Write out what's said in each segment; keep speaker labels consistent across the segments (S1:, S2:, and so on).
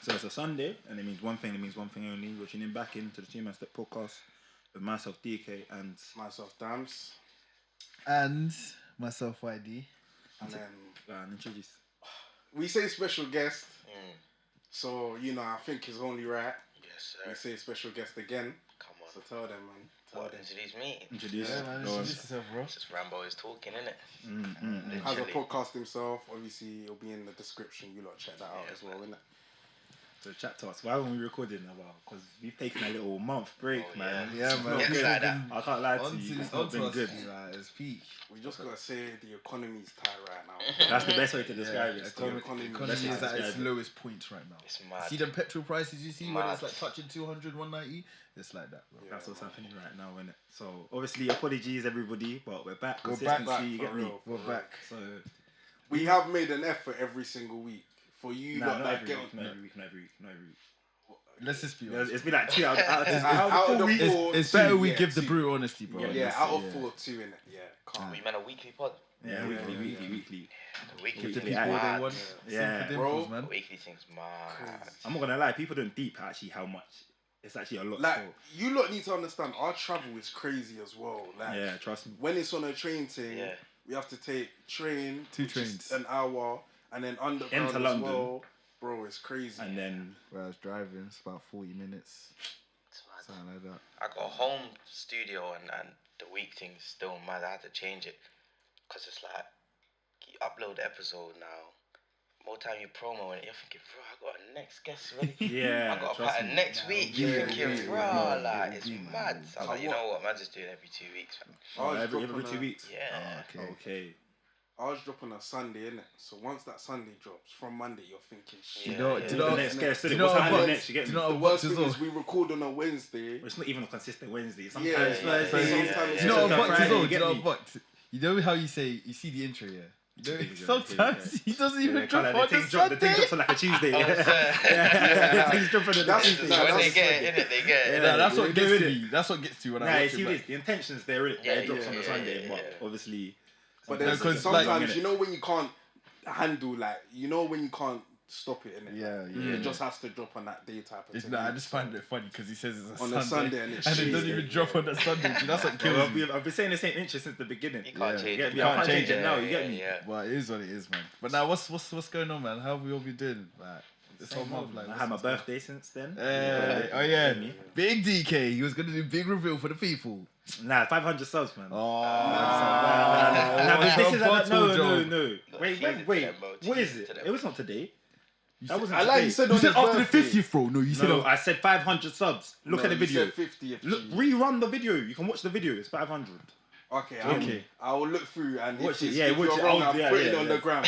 S1: So it's a Sunday, and it means one thing. It means one thing only. We're tuning back into the 2-Man-Step podcast with myself, DK, and
S2: myself, Damz,
S3: and myself, YD.
S2: and then
S1: introduce.
S2: we say special guest. So I think it's only right.
S4: Yes,
S2: We
S4: sir.
S2: say special guest again.
S4: Come on.
S2: So tell them, man. Tell
S4: What,
S2: them.
S4: introduce me?
S1: Introduce.
S3: Yeah, man, introduce yourself, bro.
S4: It's just Rambo is talking, innit?
S2: Has a
S4: Literally.
S2: podcast himself. Obviously, it'll be in the description. You lot check that out as well, innit?
S1: So chat to us. Why weren't we recording about? Because we've taken a little month break,
S4: Oh,
S1: man.
S3: Yeah, man.
S4: Yes,
S3: we've
S4: like
S3: been
S1: I can't lie to
S3: onto-
S1: you. It's not
S3: onto
S1: been
S3: us,
S1: good.
S3: like, it's peak.
S2: We just gotta say the economy's tight right now.
S1: That's the best way to describe it.
S2: economy-
S3: Economy
S1: That's
S3: is
S1: how
S3: at
S1: I
S3: its
S1: describe it.
S3: lowest point right now.
S4: It's mad.
S3: See them petrol prices you see when
S4: Mad.
S3: it's like touching 200, 190? It's like that, bro.
S1: That's what's happening right now, isn't it? So obviously, apologies everybody, but we're back.
S3: We're back,
S1: Consistency, you
S2: for
S1: get me.
S2: real.
S3: We're back.
S1: So
S2: We have made an effort every single week for you.
S1: nah,
S2: lot
S1: not
S2: that
S1: every
S2: get
S1: week, not every week, not every week, not every week.
S3: Let's just be
S1: Yeah,
S3: honest.
S1: it's been like 2 out of
S2: Out
S1: the
S2: of the
S1: 4 weeks.
S2: four,
S3: It's better
S2: two,
S3: we
S2: yeah,
S3: give the
S2: two.
S3: brutal honesty, bro.
S2: Yeah,
S3: Let's
S2: out
S3: say,
S2: of
S3: yeah.
S2: 4, 2 in it. Yeah, calm.
S4: We meant a weekly pod.
S1: Yeah, weekly.
S4: The weekly
S3: Give the
S4: thing's
S3: people what they
S4: mad.
S3: want.
S1: Yeah.
S3: Sing for
S2: Bro.
S3: dimples,
S4: The
S3: man.
S4: weekly thing's mad.
S1: I'm not gonna lie, people don't deep actually how much. It's actually a lot.
S2: Like,
S1: So,
S2: you lot need to understand, our travel is crazy as well. Like,
S1: yeah, trust me.
S2: when it's on a train thing,
S4: Yeah.
S2: we have to take train,
S3: Two
S2: which is
S3: trains.
S2: an hour, and then underground
S1: Into
S2: as
S1: London.
S2: well. Bro, it's crazy.
S1: And then
S3: Whereas driving, it's about 40 minutes.
S4: It's mad.
S3: Something like that.
S4: I got a home studio and the week thing's still mad. I had to change it because it's like you upload the episode now. More time you promo and you're thinking, bro, I got a next guest ready.
S1: yeah,
S4: I got a
S1: trust
S4: pattern
S1: me.
S4: next week. You're
S3: yeah,
S4: thinking,
S3: yeah,
S4: bro,
S3: yeah,
S4: like
S3: yeah,
S4: it's
S3: yeah,
S4: mad.
S3: man.
S4: So I'm like, you know what, man, just do it every 2 weeks, man.
S1: Oh,
S2: Ours
S1: every
S2: drop on
S1: 2
S2: a-
S1: weeks.
S4: Yeah.
S3: Okay.
S1: Okay.
S2: Ours drop on a Sunday, innit? So once that Sunday drops, from Monday, you're thinking, shit.
S4: Yeah.
S3: Do you know,
S1: The next guest,
S3: do you
S1: what's
S3: know
S1: happening
S3: what-
S1: next? You get
S3: do
S1: me?
S3: you know
S2: The
S3: what
S2: worst
S3: bucks
S2: thing
S3: as
S2: is
S3: well?
S2: we record on a Wednesday.
S1: It's not even a consistent Wednesday. Sometimes
S2: Yeah,
S1: Thursday.
S2: yeah,
S3: You
S2: sometimes
S3: know what
S1: Thursday,
S3: bucks as
S1: Friday,
S3: well?
S1: you
S3: Do you
S1: get
S3: know
S1: me?
S3: what bucks? You know how you say, you see the intro, yeah? You know,
S1: Yeah,
S3: sometimes he doesn't even
S1: Yeah,
S3: drop
S1: kinda,
S3: on
S1: the
S3: the
S1: thing drop- the thing
S3: Sunday.
S1: drops on like a Tuesday.
S4: Oh,
S1: Yeah, the thing's dropping on a
S2: That's-
S1: Tuesday.
S2: nah,
S4: when
S2: that's
S4: they get it, innit? They get it.
S1: Yeah,
S3: Nah, that's
S1: yeah,
S3: what
S1: you
S3: gets
S1: do
S3: to
S1: it.
S3: me. That's what gets to you when
S1: Nah,
S3: I
S1: you
S3: watch
S1: see
S3: it
S1: this.
S3: back.
S1: The intention's there,
S4: Yeah,
S1: it drops
S4: yeah,
S1: on the
S4: yeah,
S1: Sunday,
S4: yeah,
S1: but
S4: yeah.
S1: obviously.
S2: But
S1: sometimes
S2: then
S3: because,
S2: sometimes,
S3: like-
S2: you know when you can't handle, like, you know when you can't stop it, innit?
S3: Yeah,
S2: Like,
S3: yeah.
S2: It just has to drop on that day type of
S3: It's,
S2: thing.
S3: nah, I just find it funny because he says it's a
S2: On
S3: Sunday,
S2: a Sunday and it's
S3: it
S2: Tuesday,
S3: doesn't even drop on the Sunday. Dude, that's what kills me.
S1: I've been saying the same intro since the beginning.
S4: You can't
S3: Yeah.
S4: change
S1: You
S4: it.
S1: get me? I can't change it now. You get me?
S4: Yeah.
S3: Well, it is what it is, man. But now, what's going on, man? How have we all been doing? Like this whole month, like
S1: I had my birthday since then.
S3: Oh yeah, Big DK. He was gonna do big reveal for the people.
S1: Nah, 500 subs, man.
S3: Oh,
S1: Nah, but this is no. Wait.
S4: Tease it
S1: What
S4: to them, bro.
S1: is
S4: Tease it
S1: it?
S4: to them.
S1: It was not today. That wasn't
S2: I like
S1: today.
S2: you said
S3: You
S2: on
S3: said
S2: his
S3: after the
S2: birthday.
S3: 50th, bro. No, you said
S1: No, I said 500 subs. Look at the
S2: you
S1: video.
S2: said 50th.
S1: Look,
S2: G.
S1: rerun the video. You can watch the video. It's 500.
S2: Okay,
S3: Okay.
S2: I will look through and
S1: Watch
S2: if,
S1: it, yeah,
S2: if
S1: watch
S2: you're
S1: it.
S2: wrong,
S1: I'll-
S2: I'm
S1: yeah,
S2: putting it
S1: yeah,
S2: on
S1: yeah.
S2: the gram.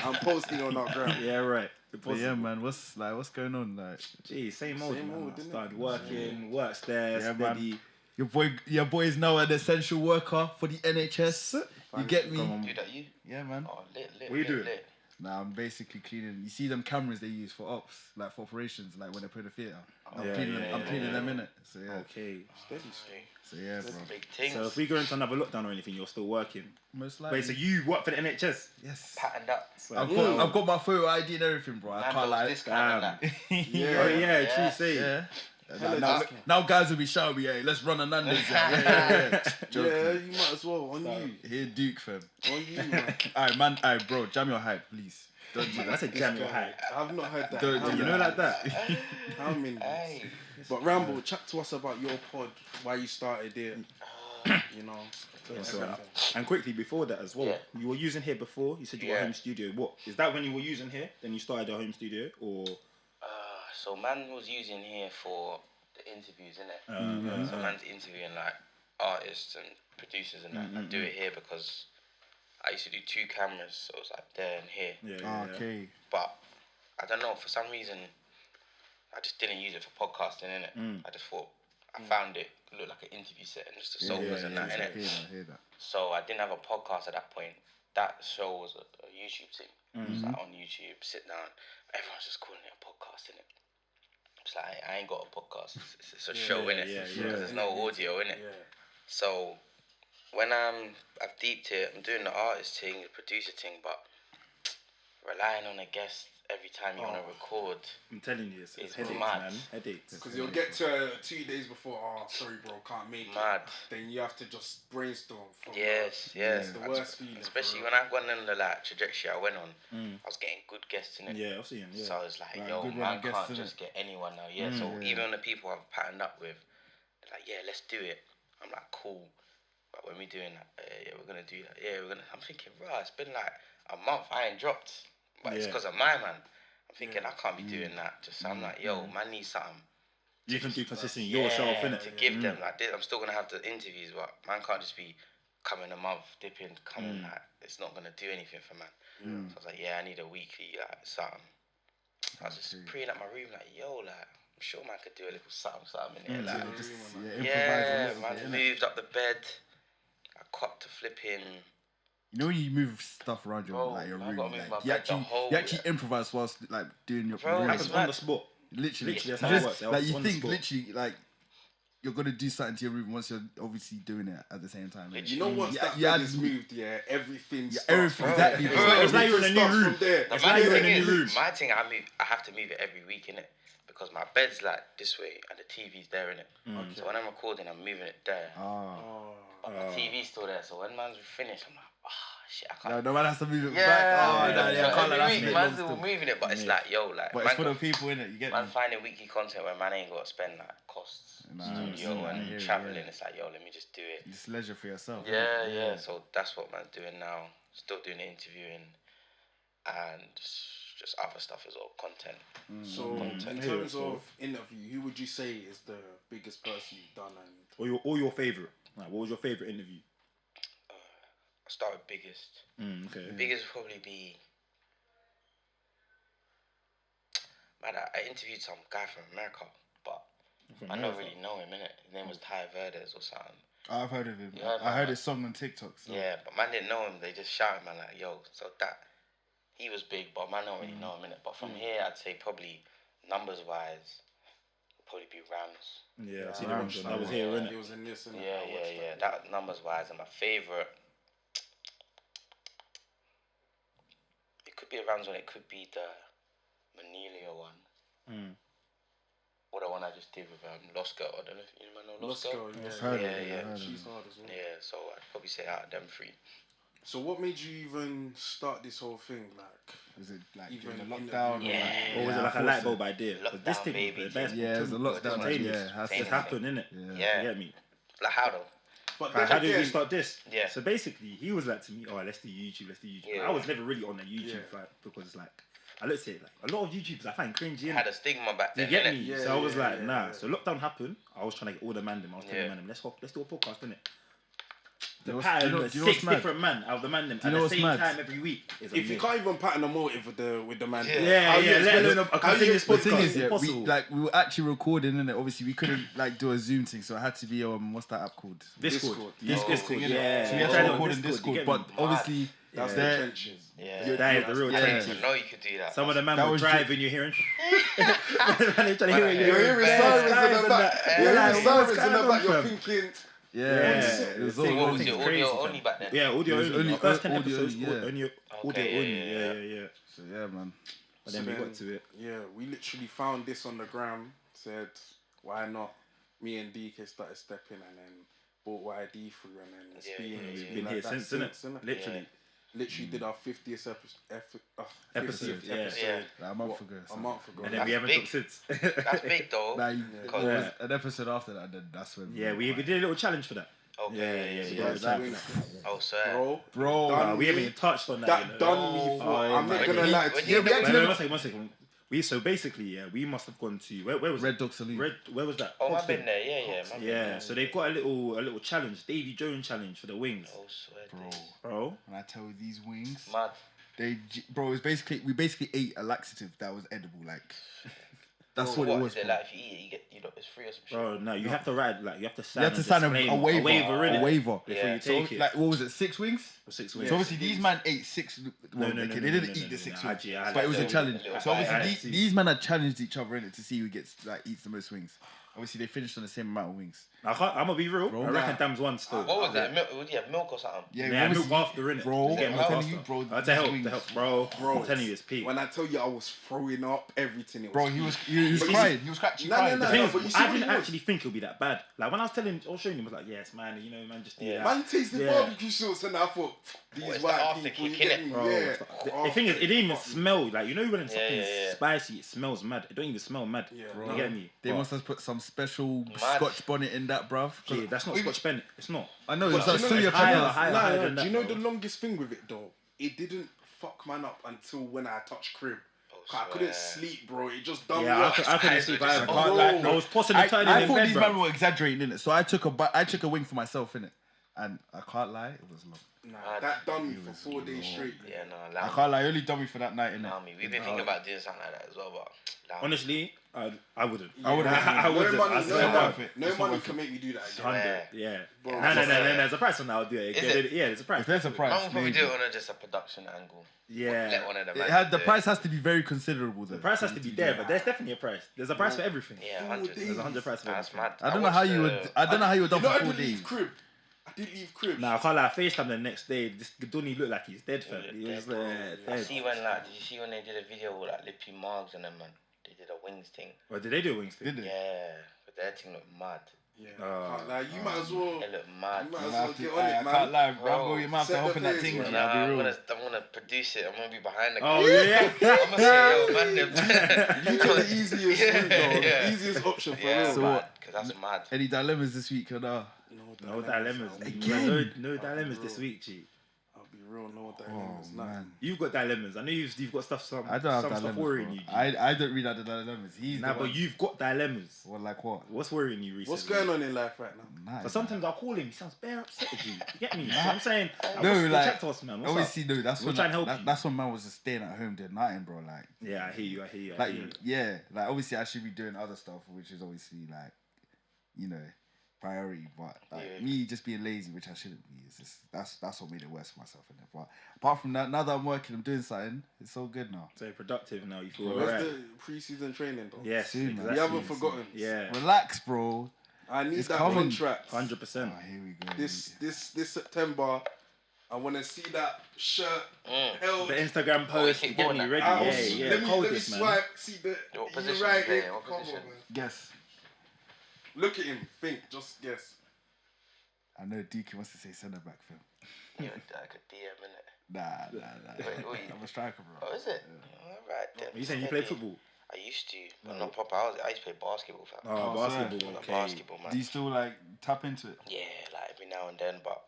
S2: I'm posting on our gram.
S1: Yeah, right.
S3: But yeah, man. What's going on? Like,
S1: Gee, same old,
S2: Same
S1: man.
S2: old,
S1: I
S2: innit?
S1: started working, work's there,
S3: Yeah,
S1: steady.
S3: your boy is now an essential worker for the NHS. You get me?
S1: Come on.
S4: Do that, you?
S3: Yeah, man.
S4: Oh, lit.
S1: What you doing?
S4: Lit.
S3: Nah, I'm basically cleaning. You see them cameras they use for ops, like for operations, like when they put the theatre. I'm
S1: Yeah,
S3: cleaning.
S1: yeah,
S3: I'm
S1: yeah,
S3: cleaning them in it. So yeah.
S1: Okay.
S2: Steady still.
S3: So yeah, bro.
S4: Big things.
S1: So if we go into another lockdown or anything, you're still working.
S3: Most likely.
S1: Wait, so you work for the NHS?
S3: yes.
S4: Patterned up.
S1: So
S3: I've got my photo ID and everything, bro. I can't lie.
S4: This kind of that.
S1: Oh yeah,
S4: Yeah.
S1: true say.
S3: Yeah.
S2: Hella
S3: Now,
S2: discount.
S3: now guys will be shouting me, hey, let's run a Nando's. Yeah. Joking.
S2: Yeah, you might as well. On you.
S3: Here, Duke, fam.
S2: On you, man.
S3: Alright, man. Alright, bro. Jam your hype, please. Don't do that.
S1: That's a jam your height.
S2: I've not heard that.
S3: Don't
S2: How
S3: do
S1: You
S2: many-
S1: know like that?
S2: How many?
S4: Hey.
S2: But Rambo, chat to us about your pod, why you started it, you know.
S1: So,
S2: everything.
S1: and quickly before that as well,
S4: Yeah.
S1: you were using here before. You said you got a
S4: Yeah.
S1: home studio. What is that when you were using here? Then you started a home studio, or
S4: So man was using here for the interviews, innit? So man's interviewing like artists and producers and that. I do it here because I used to do 2 cameras, so it was like there and here.
S1: yeah.
S3: Okay.
S4: But I don't know, for some reason, I just didn't use it for podcasting, innit? I just thought, I found it looked like an interview set and just the sofas and that,
S3: I
S4: innit?
S3: hear that.
S4: So I didn't have a podcast at that point. That show was a YouTube thing. It was like on YouTube, sit down. Everyone's just calling it a podcast, innit? It's like, I ain't got a podcast. It's a show, innit?
S1: yeah.
S4: Because there's no audio, innit?
S2: Yeah.
S4: So when I've deeped it, I'm doing the artist thing, the producer thing, but relying on a guest every time you want to record.
S1: I'm telling you, it's headaches,
S4: mad.
S1: man. Headaches.
S2: Because you'll get to 2 days before, sorry, bro, can't make
S4: Mad.
S2: it. Then you have to just brainstorm.
S4: Yes.
S2: It's the worst feeling.
S4: Especially when I went on the trajectory I went on, I was getting good guests in it.
S1: Yeah, I've seen. Yeah.
S4: So I was like, yo, man, can't just get anyone now. Yeah. So even the people I've patterned up with, they're like, yeah, let's do it. I'm like, cool. But when we doing that, yeah, we're gonna do that. Yeah, I'm thinking, right, it's been like a month I ain't dropped, but it's because of my man. I'm thinking I can't be doing that. Just I'm like, yo, man needs something.
S1: You can do consistent yourself, innit?
S4: To give them like this. I'm still gonna have the interviews, but man can't just be coming a month, dipping, coming like it's not gonna do anything for man. So I was like, yeah, I need a weekly like something. I was just praying at my room like, yo, like I'm sure man could do a little something in there. Like, man moved up the bed. I cut to flipping.
S3: You know when you move stuff around your room, like, you actually improvise whilst like doing your
S1: It happens on the spot.
S3: Literally,
S1: that's how it works.
S3: Like you think literally like you're gonna do something to your room once you're obviously doing it at the same time.
S2: You know once that bed is moved, everything starts.
S3: Everything, exactly.
S1: It's like you're in a new room.
S4: It's like you're in a new room. My thing, I have to move it every week, innit? Because my bed's like this way and the TV's there, innit? So when I'm recording, I'm moving it there. But my TV's still there, so when man's finished, I'm like, shit, I can't.
S3: No man has to move it back. I can't let that
S4: man's still moving it, but it's like, yo, like.
S3: But it's for the people, innit? You get
S4: man finding weekly content where man ain't got to spend like costs, studio and traveling. It's like, yo, let me just do it.
S3: It's leisure for yourself.
S4: Yeah. So that's what man's doing now. Still doing the interviewing and just other stuff as well, content.
S2: So in terms of interview, who would you say is the biggest person you've done? And
S1: or your favourite? Like, what was your favourite interview?
S4: I'll start with biggest.
S1: Okay.
S4: Biggest would probably be... Man, I interviewed some guy from America, but I don't really know him, innit? His name was Ty Verdes or something.
S3: I've heard of him. I heard his song on TikTok. So.
S4: Yeah, but man didn't know him. They just shouted, man, like, yo, so that... He was big, but man don't really know him, innit? But from here, I'd say probably numbers-wise, probably be Rams.
S1: Yeah, I see the Rams. That was here, innit?
S2: It was in this, innit?
S4: Yeah. That numbers-wise, and my favourite... It could be a Rams one, it could be the Manelia one. Or the one I just did with Lost Girl. I don't know if you know Lost Girl.
S2: Yeah. She's hard as well.
S4: Yeah, so I'd probably say out of them three.
S2: So what made you even start this whole thing? Like,
S3: was it like
S2: even
S3: during the lockdown?
S1: Or was it like a light bulb idea?
S4: Lockdown,
S1: thing,
S4: baby.
S3: Yeah, it was a lockdown idea.
S1: It's happened, innit?
S4: Yeah.
S1: You get me?
S4: Like how though?
S2: but
S1: How did we start this?
S4: Yeah.
S1: So basically, he was like to me, let's do YouTube.
S4: Yeah.
S1: I was never really on the YouTube side because like, I looked at it like a lot of YouTubers I find cringy.
S4: Had a stigma back then.
S1: You get me?
S2: Yeah,
S1: so I was like, nah. So lockdown happened. I was trying to get all the man them. I was telling man them, let's do a podcast, innit? The pattern, 6 different men out of the man them at the same time every week.
S2: If you can't even pattern a motive with the man,
S1: let alone a continuous
S3: The thing
S1: podcast.
S3: is, we were actually recording, and obviously we couldn't like do a Zoom thing, so it had to be what's that app called?
S1: Discord.
S3: Discord.
S1: So we
S3: had to record in Discord, but obviously
S2: that's the trenches.
S4: Yeah.
S1: That is the real trenches.
S4: I didn't know you could do that.
S1: Some of the man will drive and you're hearing. You're
S2: hearing sirens in the back. You're hearing sirens in the back. You're thinking.
S3: it was all
S4: What was it, audio only back then?
S1: Yeah, audio only. First 10 episodes,
S3: audio
S1: audio only. Yeah.
S3: So yeah, man.
S1: But then we got to it.
S2: Yeah, we literally found this on the gram. Said, why not? Me and DK started stepping, and then bought YD through, and then it's
S1: been here since, innit? Literally.
S2: Literally did our 50th episode.
S3: Like a month ago.
S1: And then we haven't talked since.
S4: That's big though.
S3: An episode after that, then that's when.
S1: Yeah, we did a little challenge for that.
S4: Okay. Oh, sir.
S2: Bro,
S1: we haven't even touched on that.
S2: That done me for. I'm not gonna lie to you.
S1: One second. So basically, we must have gone to where was
S3: Red Dog Saloon.
S1: Where was that?
S4: Oh, I've been there. Yeah.
S1: So they've got a little challenge, Davy Jones challenge for the wings.
S4: Oh, swear,
S1: bro.
S3: When I tell you these wings,
S4: mad.
S3: It was basically we ate a laxative that was edible. Like that's what it was.
S4: Is it like if you eat it, you It's free or some shit.
S1: Bro, no, you have to write, like, you have to sign
S3: a waiver.
S1: innit?
S3: A waiver.
S1: Before you
S3: So,
S1: take it.
S3: like, what was it, 6 wings?
S1: For 6 weeks.
S3: So obviously these man ate 6. Well, they didn't eat the 6 wings, but it was a challenge. So obviously these men had challenged each other in it to see who eats the most wings. Obviously they finished on the same amount of wings.
S1: I'm gonna be real.
S3: Bro,
S1: I reckon Damz won still.
S4: What was it? Would you have milk or something?
S1: Yeah, milk after, innit?
S3: Bro,
S1: Get
S3: I'm
S1: milk
S3: telling
S1: after.
S3: you, bro.
S1: To help, bro. I'm telling you, it's peak.
S2: When I tell you I was throwing up everything, it was
S3: Bro, he was crying. He was actually crying.
S1: The thing
S2: but you
S1: is,
S2: see
S1: I
S2: what
S1: didn't
S2: it was?
S1: actually think it'll be that bad. Like when I was showing him, I was like, yes, man, you know, man, just do that.
S2: Man tasted
S1: Yeah.
S2: barbecue sauce and I thought, these
S4: it's
S2: white
S4: the after
S2: people, you
S4: kick,
S2: get
S4: innit?
S2: me?
S1: Bro,
S2: Yeah.
S1: the thing is, it didn't even smell like, you know, when something's
S4: yeah.
S1: spicy, it smells mad. It don't even smell mad.
S2: Yeah,
S1: You get me?
S3: They
S1: But,
S3: must have put some special
S4: Mad.
S3: Scotch bonnet in that, bruv.
S1: yeah, that's not Scotch Bennett. It's not.
S3: I know,
S2: But
S3: it's
S2: do
S3: like
S2: you know
S3: Suya
S2: it's
S3: peppers.
S1: higher
S2: Nah,
S1: than
S2: do you
S1: that,
S2: know
S1: bro.
S2: the longest thing with it though? It didn't fuck man up until when I touched crib. I couldn't sleep, bro. It just done
S1: Yeah,
S2: work.
S1: I couldn't sleep either.
S3: I can't lie,
S1: I was tossing and turning
S3: I
S1: in
S3: thought
S1: bed,
S3: these
S1: bro.
S3: men were exaggerating in it, so I took a wing for myself in it, and I can't lie, it was long.
S2: Nah, that done me for 4 days straight.
S4: Yeah, no,
S3: I can't lie, I only done me for that night in it.
S4: We've been thinking about doing something like that as well, but
S1: Honestly, I wouldn't.
S3: I wouldn't.
S1: I wouldn't.
S2: No money,
S1: I swear down.
S2: no money can make me do that again.
S1: 100, yeah.
S2: Bro,
S1: No, there's a price on that. I'll do it.
S4: Is it?
S1: Yeah, there's a price.
S3: If there's a
S4: I'm
S3: price,
S4: gonna probably
S3: maybe.
S4: do it on just a production angle.
S1: Yeah.
S4: Let one of them.
S3: The price has to be very considerable though.
S1: The price has to be there, but there's definitely a price. There's a price for everything.
S4: Yeah, 100.
S1: There's 100 price for
S4: That's
S1: everything.
S4: mad.
S3: I don't know how you would. I don't know how you would done
S2: You know,
S3: for
S2: I
S3: 4
S2: didn't
S3: days.
S2: leave crib. I didn't leave crib.
S1: Nah, I can't lie. FaceTime the next day. This Gaduni looked like he's dead, fam. He was
S4: I
S1: dead.
S4: see when did you see when they did a video with like Lippy Margs and them, man? They did a wings thing.
S1: Well, did they do wings?
S3: Did they?
S4: Yeah, but their thing looked mad.
S2: Yeah, can't lie. You might as well.
S4: It looked mad.
S2: You might as
S3: I
S2: well get on it,
S3: can't
S2: man.
S3: lie,
S4: Bro,
S3: Rambo. You might have to
S2: set
S3: help
S2: the
S3: in that
S2: pace,
S3: thing.
S2: man.
S3: G, I'll be real.
S4: I'm gonna produce it. I'm gonna be behind the
S1: Oh
S4: camera.
S1: yeah.
S4: I'm gonna say, yo, man,
S2: You took the easiest route, though.
S4: Yeah.
S2: Easiest option for
S4: yeah,
S2: real.
S3: So
S4: man,
S3: what?
S4: because that's mad.
S3: Any dilemmas this week or no?
S1: No dilemmas.
S3: Again?
S1: No dilemmas this week, G.
S2: I'll be real, no
S3: Oh
S2: dilemmas.
S3: man,
S1: You've got dilemmas. I know you've got stuff.
S3: I don't have
S1: some stuff
S3: dilemmas.
S1: worrying
S3: Bro.
S1: you. G.
S3: I don't read out the dilemmas. He's
S1: Nah,
S3: the
S1: but
S3: one.
S1: you've got dilemmas.
S3: Well, like what?
S1: What's worrying you recently?
S2: What's going on in life right now?
S3: Nah,
S1: But sometimes I'll call him. He sounds bare upset with you. You get me? So
S3: Nah.
S1: I'm saying,
S3: No, like,
S1: chat to us, man. What's
S3: obviously,
S1: up?
S3: no. That's
S1: We'll
S3: when
S1: try and help you.
S3: that's when man was just staying at home doing nothing, bro. Like,
S1: Yeah, I hear you. I hear you. I
S3: like
S1: hear you.
S3: yeah, like obviously I should be doing other stuff, which is obviously like, you know, priority. But like me just being lazy, which I shouldn't be, is just that's what made it worse for myself. In it. But apart from that, now that I'm working, I'm doing something. It's all good now.
S1: So productive now. You feel
S2: Where's
S1: alright.
S2: the pre-season training, though?
S1: Yes,
S3: Soon, man.
S1: exactly.
S2: We haven't forgotten.
S1: Yeah,
S3: Relax, bro.
S2: I need
S3: It's
S2: that
S3: coming.
S2: contract.
S1: 100%.
S3: Oh, here we go.
S2: This September, I want to see that shirt held.
S1: The Instagram post,
S4: keep
S1: you get
S4: going
S1: me
S4: that.
S1: ready.
S2: out.
S1: Yeah.
S2: Let me
S1: Coldest, man.
S2: swipe. See the
S4: What
S2: you
S4: position
S2: right
S4: is he
S2: here.
S4: in? What
S2: Come on,
S4: position?
S2: man.
S3: Guess.
S2: Look at him. Think. Just guess.
S3: I know DK wants to say centre back, Phil.
S4: You're like a DM, innit?
S3: Nah.
S4: Wait.
S3: I'm a striker, bro.
S4: Oh, is it? Alright then.
S1: You saying you play football?
S4: I used to, but not proper. I used to play basketball, fam.
S1: Oh,
S3: Oh,
S1: basketball.
S4: I'm a
S1: Okay.
S4: basketball, man.
S3: Do you still like tap into it?
S4: Yeah, like every now and then, but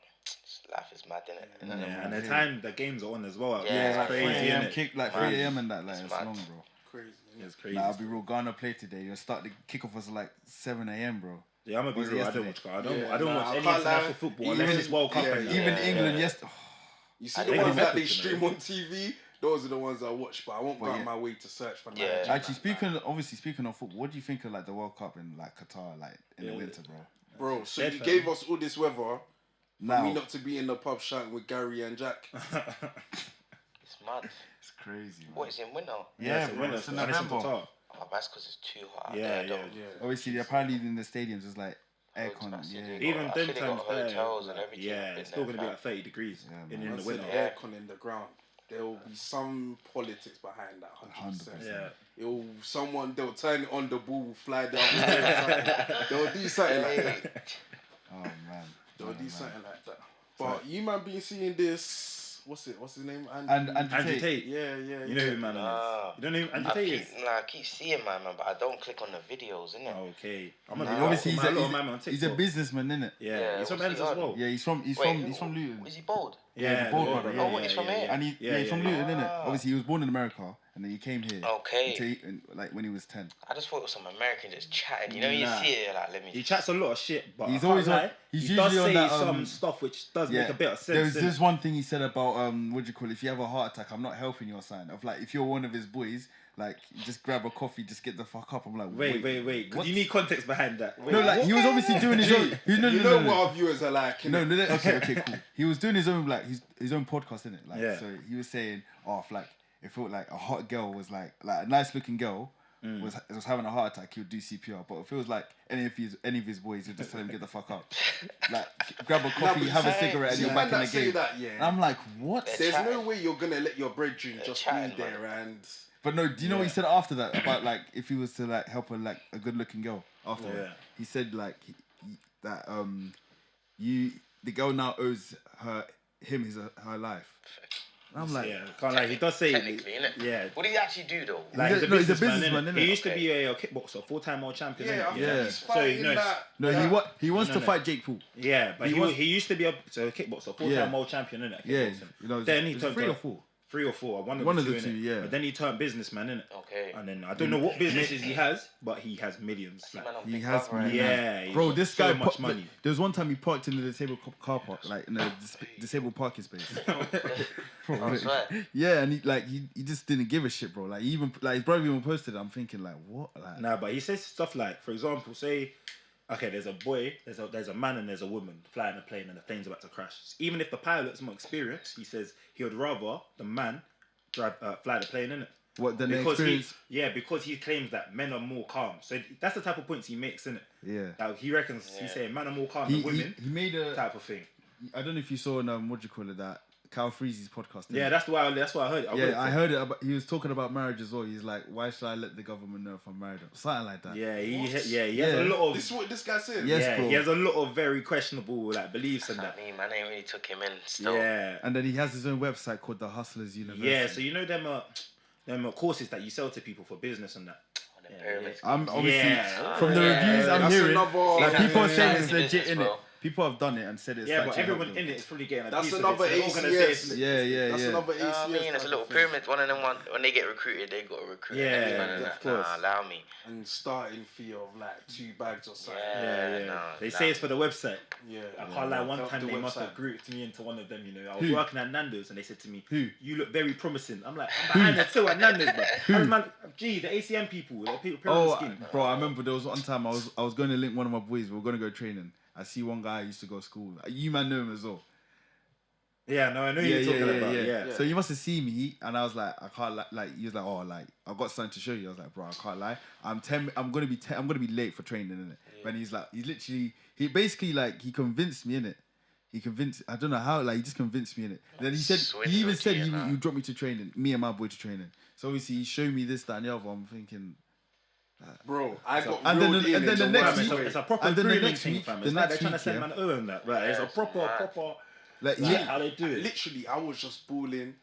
S4: life is mad, innit?
S1: Yeah, and the time the games are on as well.
S4: Yeah,
S1: It's
S4: like
S1: crazy,
S3: 3 a.m.
S1: innit?
S3: kick, like 3
S4: Man,
S3: a.m. and that, like,
S4: it's
S3: it's
S4: mad.
S3: long, bro.
S2: Crazy.
S1: It's crazy.
S3: Nah, I'll be real. Ghana play today. You'll start the kickoff was like 7 a.m., bro.
S1: Yeah, I'm gonna be
S3: Was it
S1: real. I
S3: yesterday?
S1: don't watch.
S2: Yeah,
S1: I don't
S2: nah,
S1: watch
S2: I
S1: any
S2: can't
S1: international
S2: lie.
S1: football unless it's World Cup.
S2: yeah,
S1: and that.
S3: Even
S4: Yeah.
S3: England, yes.
S2: You see
S1: I
S2: the
S1: think
S2: ones
S1: it's
S2: that they
S1: epic,
S2: stream
S1: you
S2: on TV? Those are the ones I watch, but I won't go
S3: Well,
S2: out
S3: yeah.
S2: my way to search for
S4: Yeah.
S2: Nigeria.
S3: Actually, speaking of football, what do you think of like the World Cup in like Qatar, like in the winter, bro?
S2: Bro, so
S1: Dead
S2: you
S1: fam.
S2: gave us all this weather for
S3: Now
S2: me not to be in the pub shouting with Gary and Jack.
S4: It's mad.
S3: it's crazy, man.
S4: What, it's in winter?
S3: Yeah,
S1: it's
S3: bro.
S1: winter,
S3: It's in
S1: and it's in
S3: November.
S1: Qatar.
S4: Oh, that's because it's too hot out
S1: Yeah,
S4: there,
S1: yeah,
S4: though.
S2: Yeah.
S3: Obviously, apparently in the stadiums, there's like
S4: Hotels,
S3: aircon.
S4: that's it,
S3: Yeah,
S4: they got-
S1: Even
S4: I
S1: them
S4: think they got
S1: times
S4: hotels and
S1: there,
S4: everything
S1: yeah,
S4: up
S1: it's
S4: in
S1: still
S4: there,
S1: gonna be
S4: fam.
S1: like 30 degrees
S3: Yeah,
S1: in
S3: man.
S1: the
S2: Once
S1: winter.
S2: the aircon in the ground, there will be some politics behind that. 100%.
S3: 100%.
S2: Yeah. They'll turn it on, the ball will fly down. They'll do something like that.
S3: Oh man.
S2: They'll do something like that. But you man been seeing this. What's his name?
S3: And
S1: Andrew Tate.
S2: Yeah.
S1: You know who man
S4: Nah.
S1: is? You don't know who Andrew Tate is?
S4: I keep seeing my man, but I don't click on the videos, innit?
S1: Okay.
S3: Obviously,
S1: he's
S3: he's a businessman, innit?
S1: Yeah,
S4: Yeah,
S1: he's from
S4: what's
S1: Ends
S4: he
S1: as
S4: on?
S1: well.
S3: Yeah, he's from Luton.
S4: Is he bald?
S1: Yeah,
S3: the bald
S1: the
S3: brother.
S1: bald
S3: Yeah,
S4: Oh, he's from here?
S3: And he's from Luton, innit? Obviously, he was born in America, and then he came here.
S4: Okay.
S3: Like when he was 10.
S4: I just thought it was some American just chatting. You know,
S1: Nah.
S4: you see it like, let me.
S1: He chats a lot of shit, but
S3: He's
S1: I can't
S3: always on-
S1: lie,
S3: he's
S1: he does
S3: usually on
S1: say
S3: that,
S1: some stuff which does make a bit of sense.
S3: There's
S1: innit?
S3: this one thing he said about what do you call it? If you have a heart attack, I'm not helping your sign. Of like, if you're one of his boys, like just grab a coffee, just get the fuck up. I'm like,
S1: wait.
S3: What?
S1: You need context behind that.
S3: No, like he was obviously doing his own.
S2: You know what our viewers are like.
S3: No, okay, cool. He was doing his own his own podcast, innit? Like, so he was saying, it felt like a hot girl was like a nice looking girl was having a heart attack, he would do CPR. But if it was like any of his boys, he'd just tell him get the fuck up. Like grab a coffee, have a cigarette, and you're back in the game.
S2: That, yeah.
S3: I'm like, what?
S2: There's no way you're gonna let your brethren just be there and.
S3: But no, do you know what he said after that about like if he was to like help a good looking girl after that? He said like that the girl now owes her life. And I'm like,
S1: can't lie. He does say
S4: technically, innit?
S1: Yeah.
S4: What did he actually do though?
S1: Like, he's a businessman, innit? He used to
S4: Okay.
S1: be a kickboxer, 4-time world champion.
S2: Yeah, he's fighting that.
S3: No, he wants to fight Jake Paul.
S1: Yeah, but he used to be a kickboxer, 4-time world champion, innit?
S3: Yeah, you know,
S1: then he turned
S3: 3 or 4.
S1: 3 or 4, one of the two,
S3: yeah.
S1: But then he turned businessman, innit?
S4: Okay.
S1: And then I don't know what businesses he has, but he has millions. Like,
S3: he has millions.
S1: Yeah,
S3: bro. This guy
S1: so much money.
S3: There was one time he parked in the disabled car park, like in a disabled parking space. Bro, yeah, and he just didn't give a shit, bro. Like even like his brother even posted it. I'm thinking like, what? Like,
S1: nah, but he says stuff like, for example, say, okay, there's a boy, there's a man and there's a woman flying a plane and the plane's about to crash. Even if the pilot's more experienced, he says he would rather the man fly the plane, innit?
S3: What, then the experience?
S1: Because he claims that men are more calm. So that's the type of points he makes, innit?
S3: Yeah.
S1: Like he reckons he's saying men are more calm than women.
S3: He made a
S1: type of thing.
S3: I don't know if you saw what do you call it, that Cal Freezy's podcast.
S1: Yeah, that's why I heard it.
S3: I heard it. He was talking about marriage as well. He's like, why should I let the government know if I'm married? Or something like that.
S1: Yeah, he has a lot of.
S2: This is what this guy said.
S3: Yes, bro.
S1: He has a lot of very questionable beliefs and that.
S4: I mean, man, ain't really took him in still.
S1: Yeah,
S3: and then he has his own website called the Hustlers University.
S1: Yeah, so you know them courses that you sell to people for business and that.
S3: I'm obviously from the reviews I'm hearing, like people are saying it's legit, innit? People have done it and said it's
S1: but everyone in it is probably getting a piece
S2: another
S1: of it.
S2: ACS.
S3: Yeah.
S2: That's another ACS.
S4: I mean, it's a little pyramid. One of them, when they get recruited, they got to recruit.
S1: Of course.
S4: Allow me.
S2: And starting fee of like 2 bags or something.
S1: They say it's for the website.
S2: Yeah.
S1: I can't lie. One time they must have grouped me into one of them. You know, I was working at Nando's and they said to me, "You look very promising." I'm like, I'm behind the till at Nando's, bro. The ACM people, the people scheme.
S3: Bro, I remember there was one time I was going to link one of my boys. We were going to go training. I see one guy I used to go to school. You man know him as well.
S1: Yeah, no, I know you're talking about. Yeah.
S3: So you must have seen me, and I was like, I can't like. He was like, oh, like I've got something to show you. I was like, bro, I can't lie. I'm gonna be late for training, innit? Yeah. And he basically like he convinced me, innit? I don't know how, like he just convinced me, innit? And then he even said you dropped me to training, me and my boy to training. So obviously he showed me this, that, and the other. I'm thinking.
S2: Bro, I got
S3: and then the next week,
S1: it's a proper grooming thing, fam. It's like they're trying to send man over and that, right? It's a proper, like how they do it.
S2: Literally, I was just balling.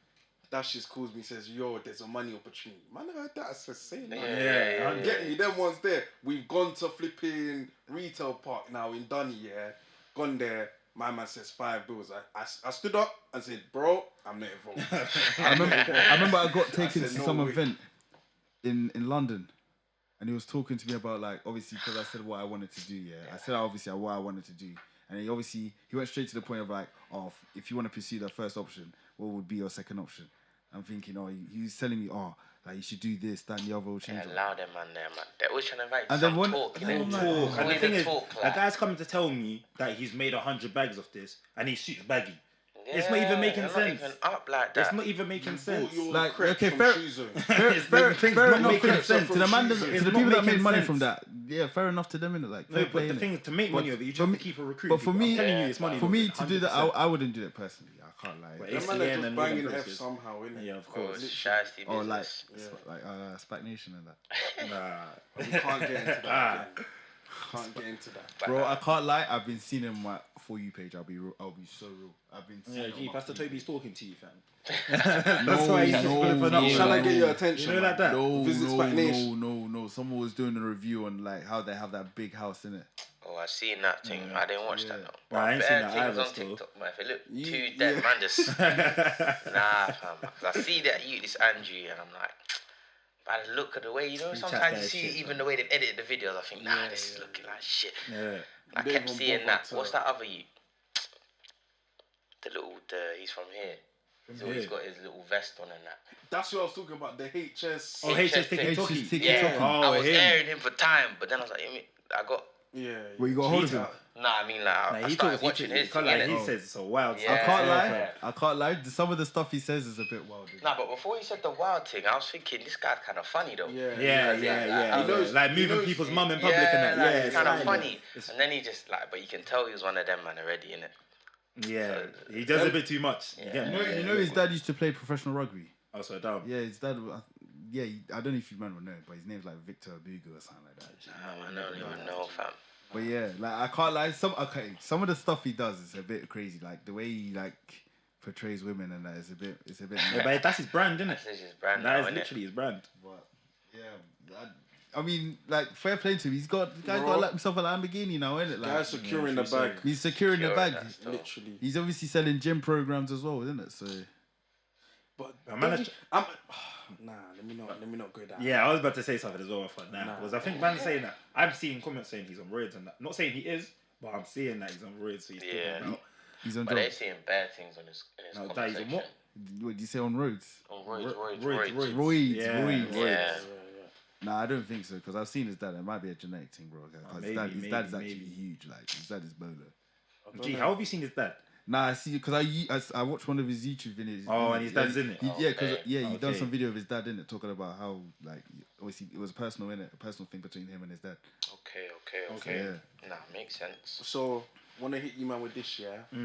S2: Dash just calls me, says, "Yo, there's a money opportunity." Man, I heard that. I said, "Say no." I'm getting you. Them ones there. We've gone to flipping retail park now in Dunny. Yeah, gone there. My man says 5 bills. I stood up and said, "Bro, I'm not involved."
S3: I remember I got taken to some event in London. And he was talking to me about, like, obviously, because I said what I wanted to do, I said, obviously, what I wanted to do. And he went straight to the point of, like, if you want to pursue that first option, what would be your second option? I'm thinking, he was telling me, like, you should do this, that, and the other will change.
S4: Allow them, man, there, man. They're always trying to invite
S1: and
S4: some
S1: then
S4: talk.
S1: And the thing is, a guy's coming to tell me that he's made 100 bags of this, and he suits baggy. It's not even making sense.
S4: Not even up like that.
S1: It's not even making sense.
S3: Like, okay, fair enough. To the people that made money from that, fair enough to them, innit? Like,
S1: but the thing is, to make money of it, you just have to keep a recruit.
S3: But for me,
S1: I'm telling you, it's money.
S3: For me to do that, I wouldn't do it personally. I can't lie.
S2: Them man are just banging F somehow, innit?
S1: Yeah, of course.
S3: Like Spac Nation and that.
S2: Nah, we can't get into that. Can't get into that,
S3: bro. I can't lie. I've been seeing him on my For You page. I'll be so real. I've been seeing.
S1: Pastor Toby's talking to you, fam.
S3: That's why he's
S2: Shall I get your attention?
S1: You know, like that.
S3: No. Someone was doing a review on like how they have that big house in it.
S4: Oh, I seen that thing. I didn't watch that though.
S1: But I ain't seen that either.
S4: On TikTok, man. If it look too dead, man, just nah, fam. I see that this Andrew, and I'm like. By the look of the way, sometimes you see even the way they've edited the videos, I think, this is looking like shit.
S1: Yeah.
S4: I kept seeing that. What's that other you? He's from here. He's always got his little vest on and that.
S2: That's what I was talking about. The HS.
S1: Oh, HS Tiki Toki.
S4: Yeah,
S1: Oh,
S4: I was
S1: him.
S4: airing him for time, but then I was like, I got.
S2: Yeah.
S3: Well, you got hold of him.
S4: Nah, I mean, like, I started watching his thing,
S1: He
S4: innit?
S1: says it's a wild
S4: Yeah.
S3: I can't lie. Some of the stuff he says is a bit wild.
S4: Nah, but before he said the wild thing, I was thinking, this guy's kind of funny, though.
S1: Yeah.
S2: He knows,
S1: like moving people's mum in public and that.
S4: Like,
S1: Yeah,
S4: it's kind of
S1: like,
S4: funny. And then he just, like, but you can tell he was one of them, man, already, innit?
S1: Yeah, he does a bit too much.
S4: Yeah.
S3: You know his dad used to play professional rugby.
S1: Oh, so dumb.
S3: Yeah, his dad. I don't know if you man will know, but his name's like Victor Abugo or something like that.
S4: I don't even know, fam.
S3: But yeah, like I can't lie. Some of the stuff he does is a bit crazy. Like the way he like portrays women and that is a bit.
S1: Yeah, but that's his brand, isn't it?
S4: That's his brand
S1: That
S4: now,
S1: is
S4: innit?
S1: literally his brand.
S3: But yeah, I mean, like fair play to him. The guy's got like himself a Lamborghini now, isn't it? Like
S2: Guy's securing the bag.
S3: he's securing the bag.
S2: Literally.
S3: He's obviously selling gym programs as well, isn't it? So.
S2: But nah, let me not go down.
S1: Yeah, I was about to say something as well. I thought, because I think man's saying that. I'm seeing comments saying he's on roids and that. Not saying he is, but I'm seeing that he's on roids. So
S3: He's on
S4: but they're saying bad things in his
S1: that he's on what?
S3: What do you say on roads?
S4: On roids.
S3: Roids. Nah, I don't think so because I've seen his dad. It might be a genetic thing, bro. His dad is actually huge. Like his dad is bolo.
S1: Gee, how have you seen his dad?
S3: Nah, I see because I watched one of his YouTube videos.
S1: Oh, and his dad's in it.
S3: He done some video of his dad in it, talking about how like obviously it was personal in it, a personal thing between him and his dad.
S4: Okay.
S3: Yeah.
S4: Nah, makes sense.
S2: So wanna hit you man with this, yeah?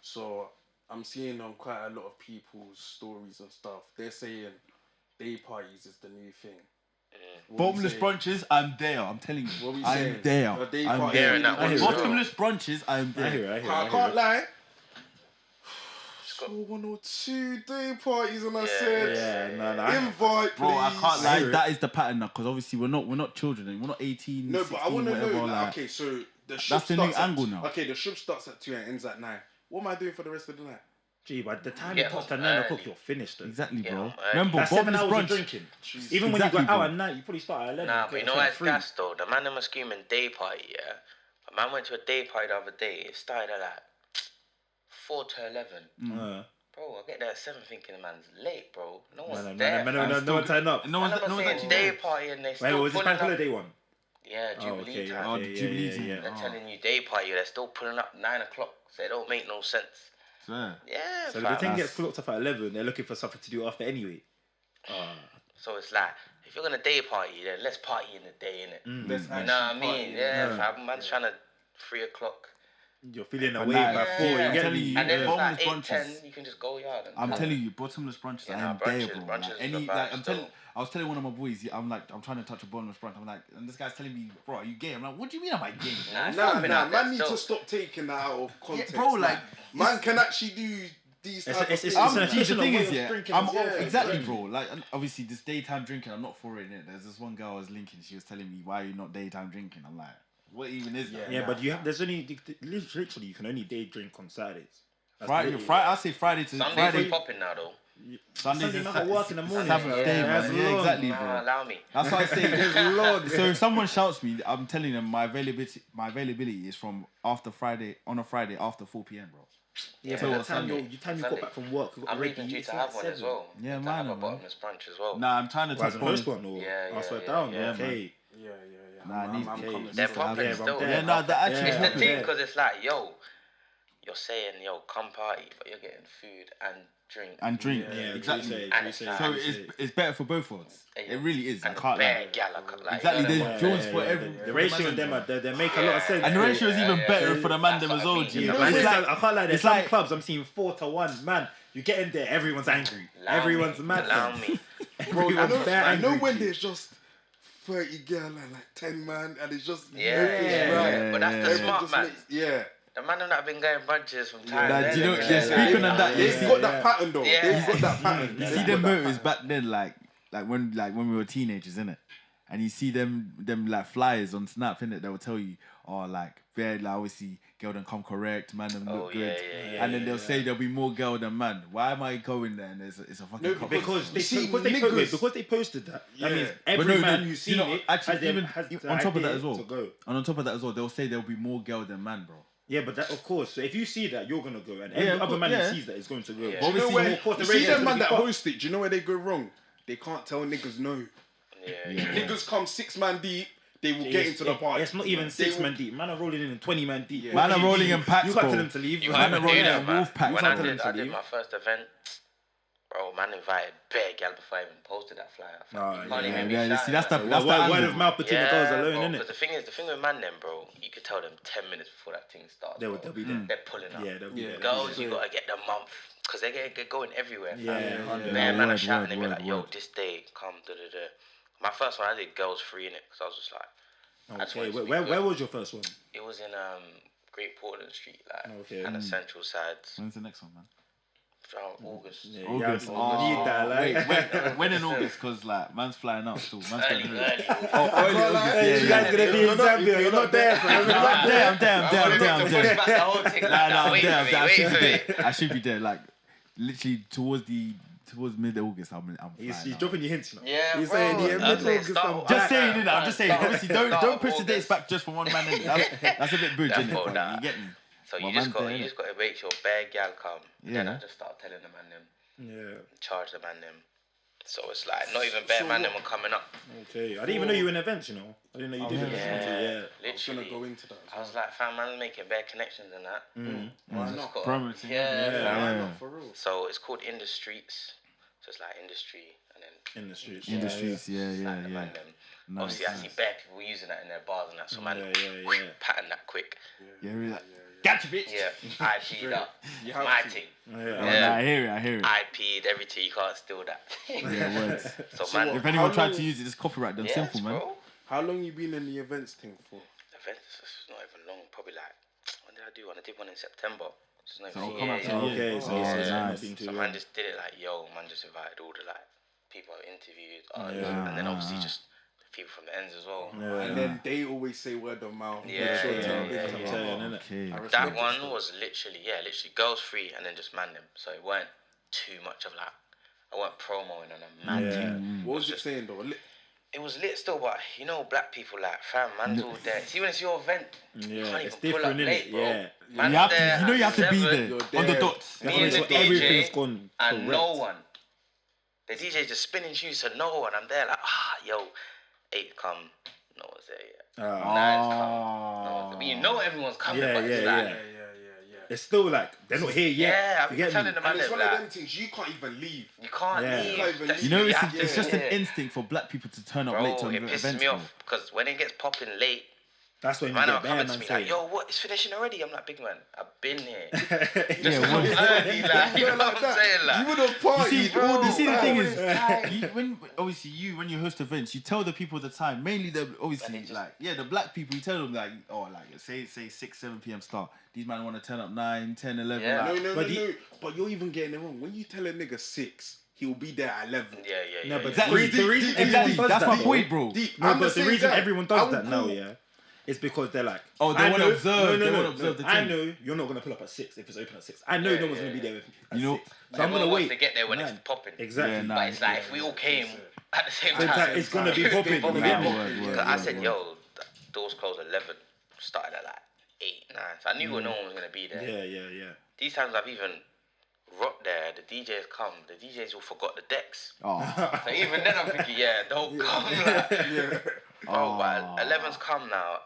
S2: So I'm seeing on quite a lot of people's stories and stuff. They're saying day parties is the new thing.
S3: Bottomless brunches, I'm there. I'm telling you,
S2: What we
S3: I'm
S2: saying?
S3: there.
S2: A day
S3: I'm
S2: party.
S3: there.
S4: Yeah, that
S3: Bottomless brunches, I'm there.
S1: I hear
S2: I can't lie. So 1 or 2 day parties, and I said, invite, please.
S3: Bro, I can't lie. That is the pattern now, because obviously we're not children, and we're not 18.
S2: No,
S3: 16,
S2: but I want to know.
S3: whatever,
S2: Like, okay, so the ship
S3: that's the new
S2: starts at-
S3: angle now.
S2: Okay, the ship starts at 2 and ends at 9. What am I doing for the rest of the night?
S1: Gee, by the time
S4: Yeah,
S1: you touch the
S4: early.
S1: 9 o'clock, you're finished. Though.
S3: Exactly, bro.
S4: Yeah,
S3: Remember,
S1: That's 7
S3: bottomless
S1: hours of
S3: brunch.
S1: drinking.
S2: Jeez.
S1: Even
S3: Exactly,
S1: when you go
S3: bro.
S1: out at night, you probably start at 11.
S4: Nah, but you know what's
S1: 3.
S4: gas though? The man that was screaming day party, yeah? A man went to a day party the other day. It started at like 4 to 11. Bro, I get there at 7 thinking the man's late, bro. No one's there.
S1: No one turned up.
S3: No one's
S4: saying
S3: actually
S4: day
S3: there.
S4: party and they
S1: Wait,
S4: still
S1: was this
S4: pulling
S1: bank
S4: up.
S1: holiday one?
S4: Yeah, Jubilee time.
S3: Oh, the Jubilee team.
S4: They're telling you day party, they're still pulling up 9 o'clock. So it don't make no sense.
S3: Swear.
S4: Yeah,
S1: So
S4: fam.
S1: the thing gets clocked up at 11, they're looking for something to do after anyway.
S4: So it's like, if you're gonna day party, then let's party in the day, innit?
S2: Let's
S4: You know
S2: actually
S4: what I mean?
S2: party.
S4: Yeah, fam. Man's trying to 3 o'clock.
S1: You're feeling
S3: But
S1: away
S3: nah,
S1: by 4.
S3: I'm
S1: You get
S3: telling
S1: me?
S3: you,
S4: And then it's like
S3: bottomless
S4: 8,
S3: brunches.
S4: 10, you can just go yard. And
S3: I'm telling you, bottomless brunches.
S4: Yeah,
S3: I am
S4: brunches-
S3: there, bro.
S4: brunches
S3: Like,
S4: is the vibe still.
S3: I was telling one of my boys, I'm trying to touch a bottomless brunch. I'm like, and this guy's telling me, bro, are you gay? I'm like, what do you mean am I gay?
S2: Nah, man need to stop taking that out of context.
S3: bro, like,
S2: man can actually do these type of things.
S1: it's
S3: The
S1: official
S3: thing
S1: way
S3: is,
S1: of
S3: yeah,
S1: drinking
S3: I'm
S1: as well.
S3: exactly, bro. Like, and obviously, this daytime drinking, I'm not for it. Innit? There's this one girl I was linking. She was telling me, why are you not daytime drinking? I'm like, what even is that?
S1: Yeah, but you have. There's only literally you can only day drink on Saturdays. That's
S3: Friday,
S1: literally-
S3: I say Friday to
S4: Sundays
S3: Friday.
S4: are popping now, though.
S3: Sundays
S1: Sunday
S3: is
S1: man got work in the morning.
S3: Sabbath day,
S1: Yeah,
S3: man.
S1: that's
S3: Yeah,
S1: long.
S3: exactly,
S4: Nah,
S3: bro.
S4: allow me.
S3: That's what I say. So if someone shouts me, I'm telling them my availability is from after Friday on a Friday after 4 p.m, bro.
S1: Yeah,
S3: So
S1: but
S3: what,
S1: the time
S3: Sunday?
S1: you got
S4: Sunday.
S1: back from work, you got
S4: I'm
S1: ready.
S4: even due
S1: It's
S4: to
S1: like
S4: have one as
S1: 7.
S4: well.
S3: Yeah,
S4: To
S3: man,
S4: have a
S3: man.
S4: bottomless brunch as well.
S3: Nah, I'm trying to
S1: Well,
S3: touch
S1: the first
S3: bottomless.
S1: one, or
S4: Yeah,
S1: I swear
S4: yeah,
S1: down.
S4: yeah,
S1: Okay.
S2: Yeah.
S3: Nah, I need-
S2: I'm
S3: okay.
S2: coming.
S4: They're
S2: still.
S4: popping
S1: Yeah,
S4: still.
S1: but
S3: Yeah, no, that actually
S4: It's the
S3: happened.
S4: thing because it's like, yo, you're saying, yo, come party, but you're getting food and drink.
S3: And drink.
S1: Yeah,
S3: exactly.
S4: And it's like-
S3: So it's better for both of us.
S4: Yeah.
S3: It really is. I
S4: and
S3: can't
S4: bare
S3: lie.
S4: gal, like,
S3: Exactly,
S4: you know
S3: there's
S4: what I mean?
S3: Jones for every.
S1: The ratio in them, they make a lot of sense.
S3: And the ratio is even
S4: Yeah,
S3: better
S4: yeah.
S3: for the man
S4: That's
S3: them
S4: what
S3: as
S4: I
S3: well.
S4: mean.
S3: G.
S1: Yeah,
S3: It's
S1: but
S3: like-
S1: I can't lie. There's
S3: it's
S1: some
S3: like-
S1: clubs I'm seeing 4 to 1. Man, you get in there, everyone's angry. Everyone's mad.
S4: Allow me.
S2: Bro,
S1: Everyone's bare
S2: I know
S1: angry.
S2: when there's just 30 girl and like 10 man and it's just
S4: Yeah,
S2: right.
S4: but that's the
S3: yeah.
S4: smart
S2: Just
S4: man.
S2: makes- yeah.
S4: The man that have been going brunches from time.
S3: Nah,
S4: then,
S3: do you know-
S4: yeah,
S3: yeah, speaking on that,
S2: They've
S3: yeah.
S2: got that pattern though.
S4: Yeah.
S2: They've got that pattern.
S3: You see them motives back then, like when we were teenagers, innit? And you see them like flyers on Snap, innit? They will tell you, oh, like, very, like, obviously, girl them come correct, man them look good. And then they'll say there'll be more girl than man. Why am I going there and it's a fucking
S2: No,
S3: couple?
S1: Because they
S2: see,
S1: because they posted that. That means every man who's seen it
S3: actually
S1: has
S3: even
S1: has the
S3: on top of that
S1: idea
S3: as well.
S1: to go.
S3: And on top of that as well, they'll say there'll be more girl than man, bro.
S1: Yeah, but that, of course. So if you see that, you're gonna go, and every other man who sees that is going to go.
S4: Yeah.
S2: You know
S1: Obviously,
S2: where,
S1: more cost,
S2: you
S1: the
S2: see
S1: ratio
S2: them man
S1: is
S2: that
S1: gonna be
S2: host it, do you know where they go wrong? They can't tell niggas no.
S4: Yeah.
S2: Niggas come 6 man deep, they will get into the party.
S1: It's not even 6 man deep. Man are rolling in 20 man deep.
S2: Yeah.
S3: Man are rolling in packs,
S1: You can't
S3: bro.
S1: tell them to leave.
S4: You
S3: Man
S4: can't
S3: are rolling
S4: do that,
S3: in
S4: man.
S3: wolf pack.
S4: When
S1: can't
S4: I
S1: tell them
S4: did,
S1: to
S4: I did
S1: leave.
S4: my first event, bro, man invited bare gal before I even posted that flyer. You can't even be
S3: Yeah, see, that's
S4: shouting
S3: the
S4: that.
S1: Word
S3: angle.
S1: of mouth between the girls alone,
S4: bro,
S1: innit?
S4: because the thing with man them, bro, you could tell them 10 minutes before that thing starts.
S1: They'll
S4: bro.
S1: be there.
S4: They're pulling up.
S1: Yeah, they'll be there.
S4: Girls, you gotta get the month, because they're going everywhere.
S1: Yeah,
S4: Man, man are
S3: word,
S4: shouting
S3: word,
S4: at me like, yo,
S3: word.
S4: this day, come, da-da-da. My first one, I did girls free in it, because I was just like, I just
S1: Okay,
S4: wanted to be
S1: where
S4: good.
S1: was your first one?
S4: It was in Great Portland Street, like,
S1: Okay.
S4: and the central side,
S3: When's the next one, man?
S4: around August.
S1: Yeah,
S3: August.
S1: you need that, like.
S3: Wait, when in August? Because like man's flying out still. Man's
S4: Early,
S3: going
S4: early.
S3: early August.
S1: Hey, you guys gonna be in Zambia? You're not there, fam.
S3: I'm there.
S4: I'm there. Back the whole thing like that. Wait for me.
S3: I should be there. Like literally towards mid-August. I'm
S1: He's
S3: flying out.
S1: dropping your hints now.
S4: Yeah,
S1: He's
S4: bro.
S1: saying, yeah,
S4: I'm saying
S1: mid-August,
S4: start
S1: I'm
S4: August.
S1: back.
S3: Just saying, innit? I'm just saying.
S4: Start
S3: Obviously,
S4: August.
S3: don't push the dates back just for one man. Innit? That's a bit bridge,
S4: That's
S3: innit?
S4: all
S3: Like,
S4: that.
S3: you get me?
S4: So
S3: Well,
S4: you just
S3: man's
S4: got
S3: there,
S4: to make sure bare gal come. Then
S3: Yeah.
S4: I just start telling the man them,
S1: Yeah.
S4: charge the man them. So it's like not even bare man them were coming up.
S1: Okay. I didn't even know you were in events, you know. I didn't know you did events.
S4: Yeah,
S1: Yeah.
S2: I was
S4: literally.
S2: gonna go into that.
S4: I was like, fam, man's making bare connections and that.
S2: Why
S4: Just
S2: not?
S4: gotta-
S3: Promoting.
S4: Yeah,
S1: Yeah.
S4: fam.
S2: Why not, for real?
S4: So it's called In the Streets. So it's like industry and then
S1: In the streets.
S3: In the
S1: Yeah,
S3: streets, yeah.
S4: like the man them.
S3: Nice,
S4: Obviously, I see
S3: nice.
S4: bare people using that in their bars and that. So man,
S1: Yeah.
S4: pattern that quick.
S3: Yeah, really. Gotcha, bitch.
S4: Yeah, IP'd up.
S2: You have
S4: My
S2: to.
S4: thing.
S1: Yeah.
S3: Oh, nah, I hear it.
S4: IP'd everything. You can't steal that.
S3: Yeah, words.
S4: So man,
S3: If anyone
S2: How
S3: tried
S2: long-
S3: to use it, just copyright them.
S4: yes,
S3: Simple, man.
S4: bro.
S2: How long you been in the events thing for?
S4: Events is not even long. Probably like, when did I do one? I did one in September. It's not
S3: So
S4: even
S3: it'll
S4: a
S3: come
S4: year
S3: out to
S4: yet.
S3: a year.
S1: Okay, so
S3: Oh,
S1: it's
S3: nice.
S1: not been too
S4: So
S1: long.
S4: man just did it like, yo, man just invited all the like people I interviewed,
S1: Yeah.
S4: and then obviously just people from the ends as well.
S2: And then they always say word of mouth.
S4: Yeah,
S2: Sure,
S4: yeah,
S2: tell
S4: yeah,
S2: big
S4: yeah.
S2: time.
S1: I'm saying, innit?
S3: Okay.
S2: I respect
S4: That
S2: it
S4: one
S2: still.
S4: was literally girls free and then just man them. So it weren't too much of like, I weren't promoing on a man
S1: Yeah.
S4: thing.
S2: What was it saying though?
S4: It was lit still, but you know, black people like, fam, man's all there. See, when it's your event, you
S1: Yeah,
S4: can't
S1: it's
S4: even pull up
S1: different,
S4: late,
S1: innit?
S4: bro.
S1: Yeah.
S4: Man's
S3: You have to.
S4: there
S3: You know you
S4: at
S3: have to be
S4: 7.
S3: there
S2: You're
S3: on the
S2: there.
S3: dots.
S4: Me
S1: That's
S4: and the
S1: when everything's
S4: DJ
S1: gone
S4: and
S1: correct.
S4: no one. The DJ just spinning shoes to no one. I'm there like, yo, 8 come, no one's there yet. 9's come, no one's there. But you know everyone's coming,
S1: Yeah,
S4: but it's
S1: yeah,
S4: like,
S1: yeah. It's still like they're not here yet.
S4: yeah,
S1: You
S4: I'm
S1: get
S4: telling
S1: me?
S4: the man
S2: And it's
S4: them
S2: one of
S4: like,
S2: them things you can't even leave.
S4: you can't
S1: Yeah.
S4: leave.
S2: You can't even
S4: That's-
S3: You know,
S4: have to
S3: it's just an
S4: stay.
S3: instinct for black people to turn up
S4: Bro,
S3: late to
S4: it
S3: events.
S4: pisses me
S3: bro.
S4: off because when it gets popping late,
S1: That's when you
S4: man are
S1: get bare
S4: coming to
S1: man
S4: me
S1: saying.
S4: like, yo, what? It's finishing already. I'm like, big man, I've been here.
S3: Yeah,
S4: I'm
S3: well,
S4: early, like, you know what I'm saying?
S2: You
S4: Like,
S2: would have partied
S3: You see,
S2: all
S3: you
S2: this
S3: see the thing
S2: time.
S3: is, when you host events, you tell the people the time. Mainly the obviously
S4: And they just-
S3: like the black people. You tell them like say 6, 7 p.m. start. These man want to turn up 9, 10, 11.
S4: Yeah.
S3: Like,
S2: No.
S1: But
S2: But you're even getting it wrong. When you tell a nigga 6, he'll be there at 11.
S4: yeah.
S1: No, but
S4: yeah.
S3: Exactly.
S1: the reason
S3: Exactly.
S1: everyone does
S3: That's
S1: that,
S3: my
S1: though-
S3: point, bro.
S2: Deep.
S1: No,
S2: I'm
S1: but the
S2: same
S1: reason
S2: guy.
S1: everyone
S2: I
S1: does
S2: will
S1: that now,
S2: call-
S1: yeah, is because they're like,
S3: Oh, they
S1: I
S3: wanna
S1: know-
S3: observe-
S1: No,
S3: they wanna observe the
S1: I
S3: thing.
S1: know you're not gonna pull up at 6 if it's open at 6. I know
S4: Yeah,
S1: no one's
S4: yeah,
S1: gonna be there at
S3: You know-
S1: 6. So I'm
S4: Everyone
S1: gonna
S4: wants
S1: wait.
S4: to get there when
S1: Man.
S4: it's popping.
S1: Exactly.
S3: Yeah, nah.
S4: But it's like if we all came at the same
S1: Same
S4: time,
S1: time, it's gonna be popping.
S4: It's gonna
S1: You
S4: be
S1: get me?
S4: popping.
S3: Word,
S4: I
S3: word,
S4: said,
S3: word.
S4: yo, the doors close 11. Started at like 8, 9. So I knew no one was gonna be there.
S1: Yeah.
S4: These times I've even rocked there. The DJs come. The DJs all forgot the decks.
S3: Oh,
S4: So even then I'm thinking, don't come. Like, bro, but 11's come now.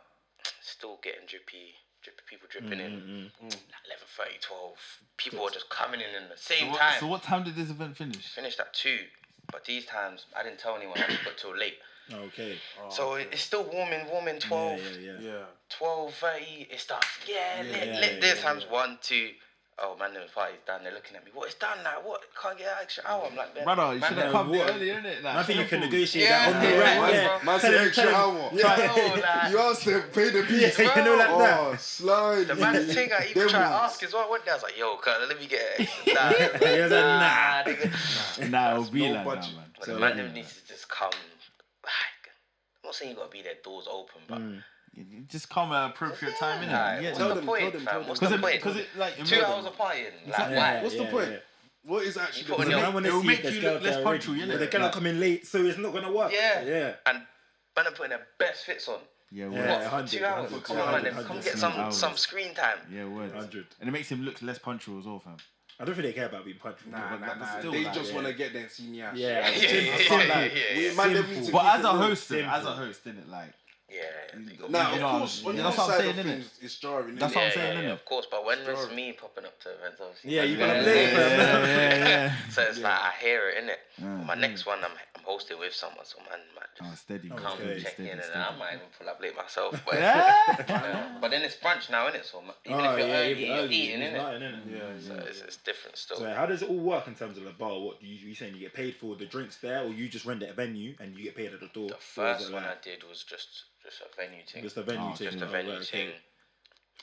S4: Still getting drippy people dripping in. Like 11:30, 12. People are just coming in the same time.
S3: so what time did this event finish?
S4: Finished at 2. But these times I didn't tell anyone. I just got till late.
S1: Okay.
S4: So it's still warming. 12.
S1: Yeah.
S4: 12:30. It starts. Lit.
S1: yeah,
S4: This time's 1, 2. Oh man, the party's done. They're looking at me. What? It's done now. What? Can't get an extra hour. I'm like,
S3: Brother, you
S4: man,
S3: should have
S4: them-
S3: come there
S1: what?
S3: earlier, innit? Like,
S1: I think you can negotiate
S4: Yeah,
S1: that on the
S4: yeah,
S1: right.
S4: man,
S1: Yeah.
S4: bro.
S2: Man
S1: Tell
S2: said
S1: him-
S2: extra
S1: tell him-
S2: hour.
S4: Bro, like,
S2: You asked them, pay the fees.
S1: Yeah, you know, like that.
S2: Oh, slide.
S4: the man thing I even
S2: Them
S4: tried to
S2: ones.
S4: ask as well. I went there. I was like, yo, let me get an extra.
S1: He was like, nah.
S4: Nigga.
S3: Nah, it'll be
S2: no
S3: like
S2: budget.
S3: that, man.
S4: But
S1: So,
S4: the man
S1: yeah.
S4: them needs to just come. Like, I'm not saying you gotta be there, doors open, but
S3: You just come at appropriate time, innit?
S4: Like,
S3: Yeah,
S4: what's
S2: tell
S4: the
S2: them,
S4: point,
S2: tell them,
S4: fam?
S2: tell them.
S4: What's the point?
S3: Because it like
S4: 2 hours of partying. Like,
S3: Exactly.
S4: why?
S2: What's the point? What is actually
S4: You put on
S2: the
S4: your-
S2: point?
S1: I want
S3: It
S1: to
S3: will
S1: see
S3: make
S1: if there's
S3: you
S1: girls
S3: look less
S1: there already.
S3: punctual, innit?
S1: But they cannot
S3: Like-
S1: come in late, so it's not gonna work.
S4: Yeah.
S1: Yeah.
S4: And man are putting their best fits on.
S3: Yeah,
S1: Yeah,
S3: word.
S1: 100,
S4: 2 hours.
S1: 100,
S4: Come on, man.
S1: 100,
S4: Come get
S3: 100.
S4: some screen time.
S3: Yeah, word.
S1: 100.
S3: And it makes him look less punctual as well, fam.
S1: I don't think they care about being punctual.
S2: Nah.
S3: still,
S2: They
S3: like,
S2: just want to get their senior.
S1: Yeah,
S3: But as a host, innit, like.
S2: Now,
S3: You
S2: of
S3: know,
S2: course, on
S3: yeah,
S2: your
S3: that's what I'm
S2: side
S3: saying,
S2: of
S3: innit?
S2: things, it's jarring.
S3: That's
S2: innit?
S3: what I'm saying, innit?
S4: Of course, but when it's me popping up to events, obviously.
S1: Yeah, you gotta
S3: Yeah,
S1: play it, fam.
S3: yeah.
S4: So it's like I hear it, innit?
S3: Yeah.
S4: My next one, I'm hosting with someone, so man, just
S3: Steady,
S1: Oh,
S3: man.
S4: come
S1: steady,
S4: check in, and I might even pull up late myself. But,
S3: Yeah.
S4: but then it's brunch now, innit? So even if you're early, you're eating,
S1: it's
S4: innit?
S1: nothing, innit?
S4: So it's different still.
S1: So how does it all work in terms of the bar? What do you saying? You get paid for the drinks there, or you just rent at a venue and you get paid at the door?
S4: The first one I did was just a venue thing.
S1: Just a venue thing.
S4: Just a venue thing.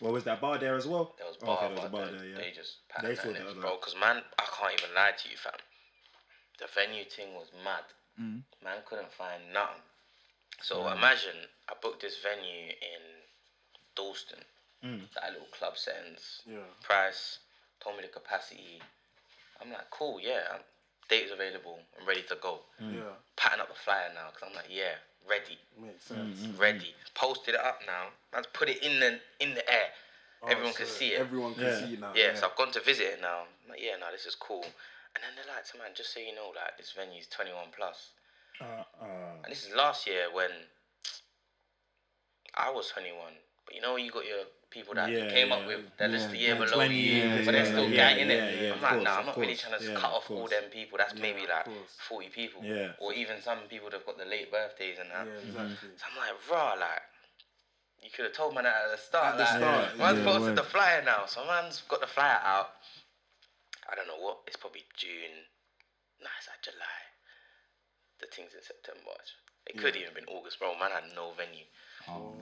S1: Well, was that bar there as well?
S4: There was bar,
S1: there was a bar there. Yeah.
S4: They just
S1: They
S4: packed
S1: sorted
S4: that
S1: that
S4: in,
S1: out.
S4: bro. Because man, I can't even lie to you, fam. The venue thing was mad. Man couldn't find nothing. So imagine I booked this venue in Dalston. That little club settings.
S2: Yeah.
S4: Price, told me the capacity. I'm like, cool, yeah. Date's available. I'm ready to go.
S2: Yeah.
S4: Patting up the flyer now because I'm like, yeah, ready.
S2: Makes sense.
S4: Ready. Posted it up now. Man's put it in the air. Everyone can see it.
S2: Everyone can see it now.
S4: Yeah, so I've gone to visit it now. I'm like, yeah, no, this is cool. And then they're like, man, just so you know, like, this venue's 21 plus. And this is last year when I was 21. But you know, you got your people that you came up with, they're just the year below you, but they're still ganging it. I'm like, nah, I'm not really trying to cut off all them people. That's maybe like 40 people. Or even some people that have got the late birthdays and that.
S2: Yeah, exactly.
S4: So I'm like, raw, like, you could have told man that at the start.
S2: Man's
S4: posted the flyer now. So man's got the flyer out. I don't know what, it's probably June. Nah, it's like July. The thing's in September. It could even been August, bro. Man had no venue.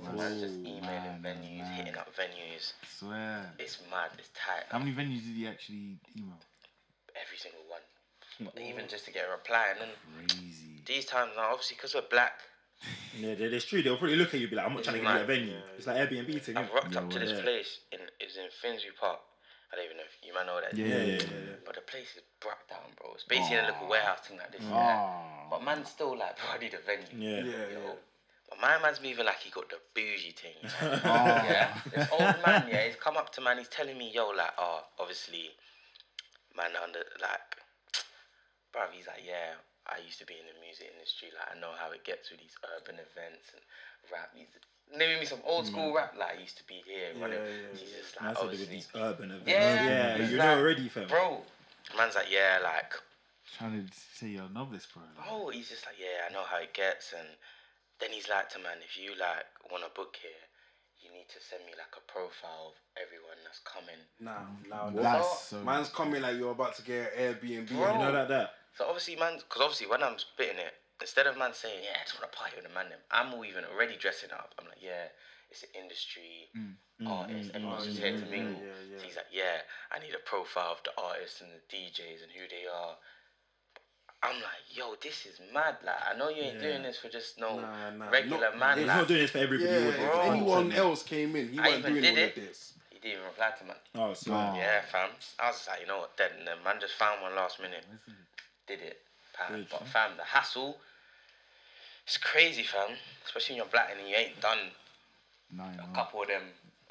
S4: Man's just emailing venues, hitting up venues.
S3: Swear.
S4: It's mad, it's tight.
S3: How many venues did he actually email?
S4: Every single one. Even just to get a reply. And then
S3: Crazy.
S4: these times now, obviously, because we're black.
S1: Yeah, it's true. They'll probably look at you and be like, I'm not trying to give you a venue. It's like Airbnb thing.
S4: I've rocked up to this place. It's in Finsbury Park. I don't even know if you might know what that is.
S3: Yeah.
S4: But the place is brought down, bro. It's basically in a little warehouse thing like this. But man's still like, bro, I need a venue.
S2: Yeah.
S4: But my man's moving like he got the bougie thing. Yeah. This old man, he's come up to man, he's telling me, yo, like, obviously, man, bruv, he's like, yeah, I used to be in the music industry, like, I know how it gets with these urban events and rap. He's naming me some old school rap, like, I used to be here running. He's just like,
S1: That's
S4: obviously.
S1: with these urban events.
S4: Yeah,
S1: you
S4: like,
S1: know already, fam.
S4: Bro, man's like, yeah, like.
S3: Trying to say you're a novice, bro.
S4: Oh, he's just like, yeah, I know how it gets. And then he's like to man, if you like want to book here, you need to send me like a profile of everyone that's coming.
S2: Man's coming like you're about to get an Airbnb.
S4: Bro.
S2: You know
S1: like that.
S4: So obviously, because obviously when I'm spitting it, instead of man saying, yeah, I just want to party with the man, I'm all even already dressing up. I'm like, yeah, it's an industry artist. Everyone's just here to mingle. So he's like, yeah, I need a profile of the artists and the DJs and who they are. I'm like, yo, this is mad. Like, I know you ain't doing this for just regular man.
S1: He's not doing this for everybody.
S2: If anyone else came in, he wasn't doing all of this.
S4: He didn't even reply to man.
S1: Oh, so
S4: yeah, fam. I was just like, you know what, dead. And then man just found one last minute. Did it. But fam, the hassle, it's crazy, fam. Especially when you're black and you ain't done a couple of them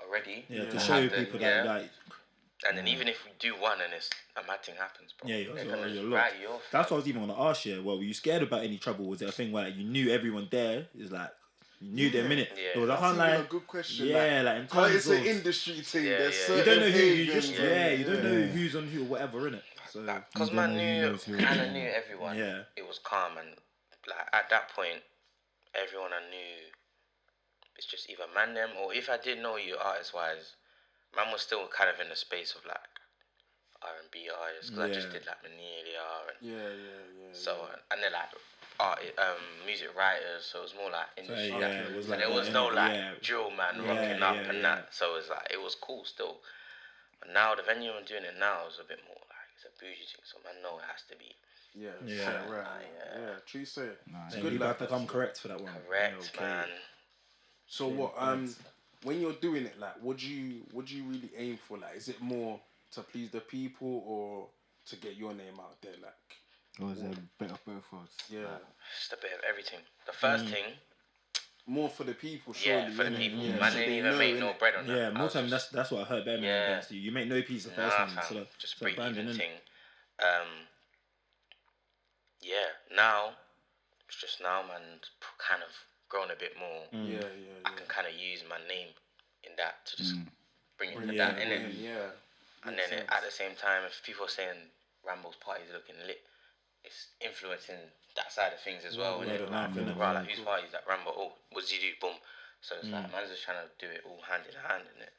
S4: already.
S1: Yeah, to show people that like.
S4: And then even if we do one and it's a mad thing happens, bro.
S1: Yeah, you're locked. That's what I was even going to ask you. Well, were you scared about any trouble? Was it a thing where like, you knew everyone there? Is like you knew their minute.
S4: Yeah.
S1: It was
S2: a good question.
S1: Yeah, like in terms
S2: it's an industry thing.
S4: Yeah,
S2: you
S1: don't know who you just you don't know who's on who or whatever in it. So
S4: because man kind of knew everyone.
S1: Yeah,
S4: it was calm and like at that point, everyone I knew. It's just either man them or if I did know you artist wise. Man was still kind of in the space of like R&B artists because I just did like Manelia and So and they're like music writers, so it was more like industry. There was no like drill man rocking up and that. So it was like it was cool still. But now the venue I'm doing it now is a bit more like it's a bougie thing, so man know it has to be.
S2: True say.
S1: It's good. You have to come correct for that one.
S4: Correct, man.
S2: So what? When you're doing it, like, what do you really aim for? Like, is it more to please the people or to get your name out there? Like,
S3: or is it a bit of both worlds?
S2: Yeah,
S4: just a bit of everything. The first thing,
S2: more for the people, surely.
S4: Yeah, for the
S2: innit?
S4: people.
S2: Yeah.
S4: Man
S2: So
S4: didn't
S2: they
S4: even
S2: know,
S4: make
S2: innit?
S4: no bread on that.
S1: Yeah, more time that's what I heard Birmingham against you. You make no peace the first one,
S4: fam,
S1: so
S4: just
S1: so branding
S4: break-even
S1: innit?
S4: thing. Yeah, now it's just now, man, kind of grown a bit more.
S2: Yeah.
S4: I can kind of use my name in that to just bring it to
S1: Yeah,
S4: that, innit?
S2: Yeah.
S4: And
S2: Makes
S4: then
S2: sense.
S4: at the same time, if people are saying Rambo's party's looking lit, it's influencing that side of things as well.
S1: Word
S4: innit?
S1: of mouth, innit?
S4: Right, like whose party's at Rambo? Oh, what did you do? Boom. So it's like man's just trying to do it all hand in hand, innit?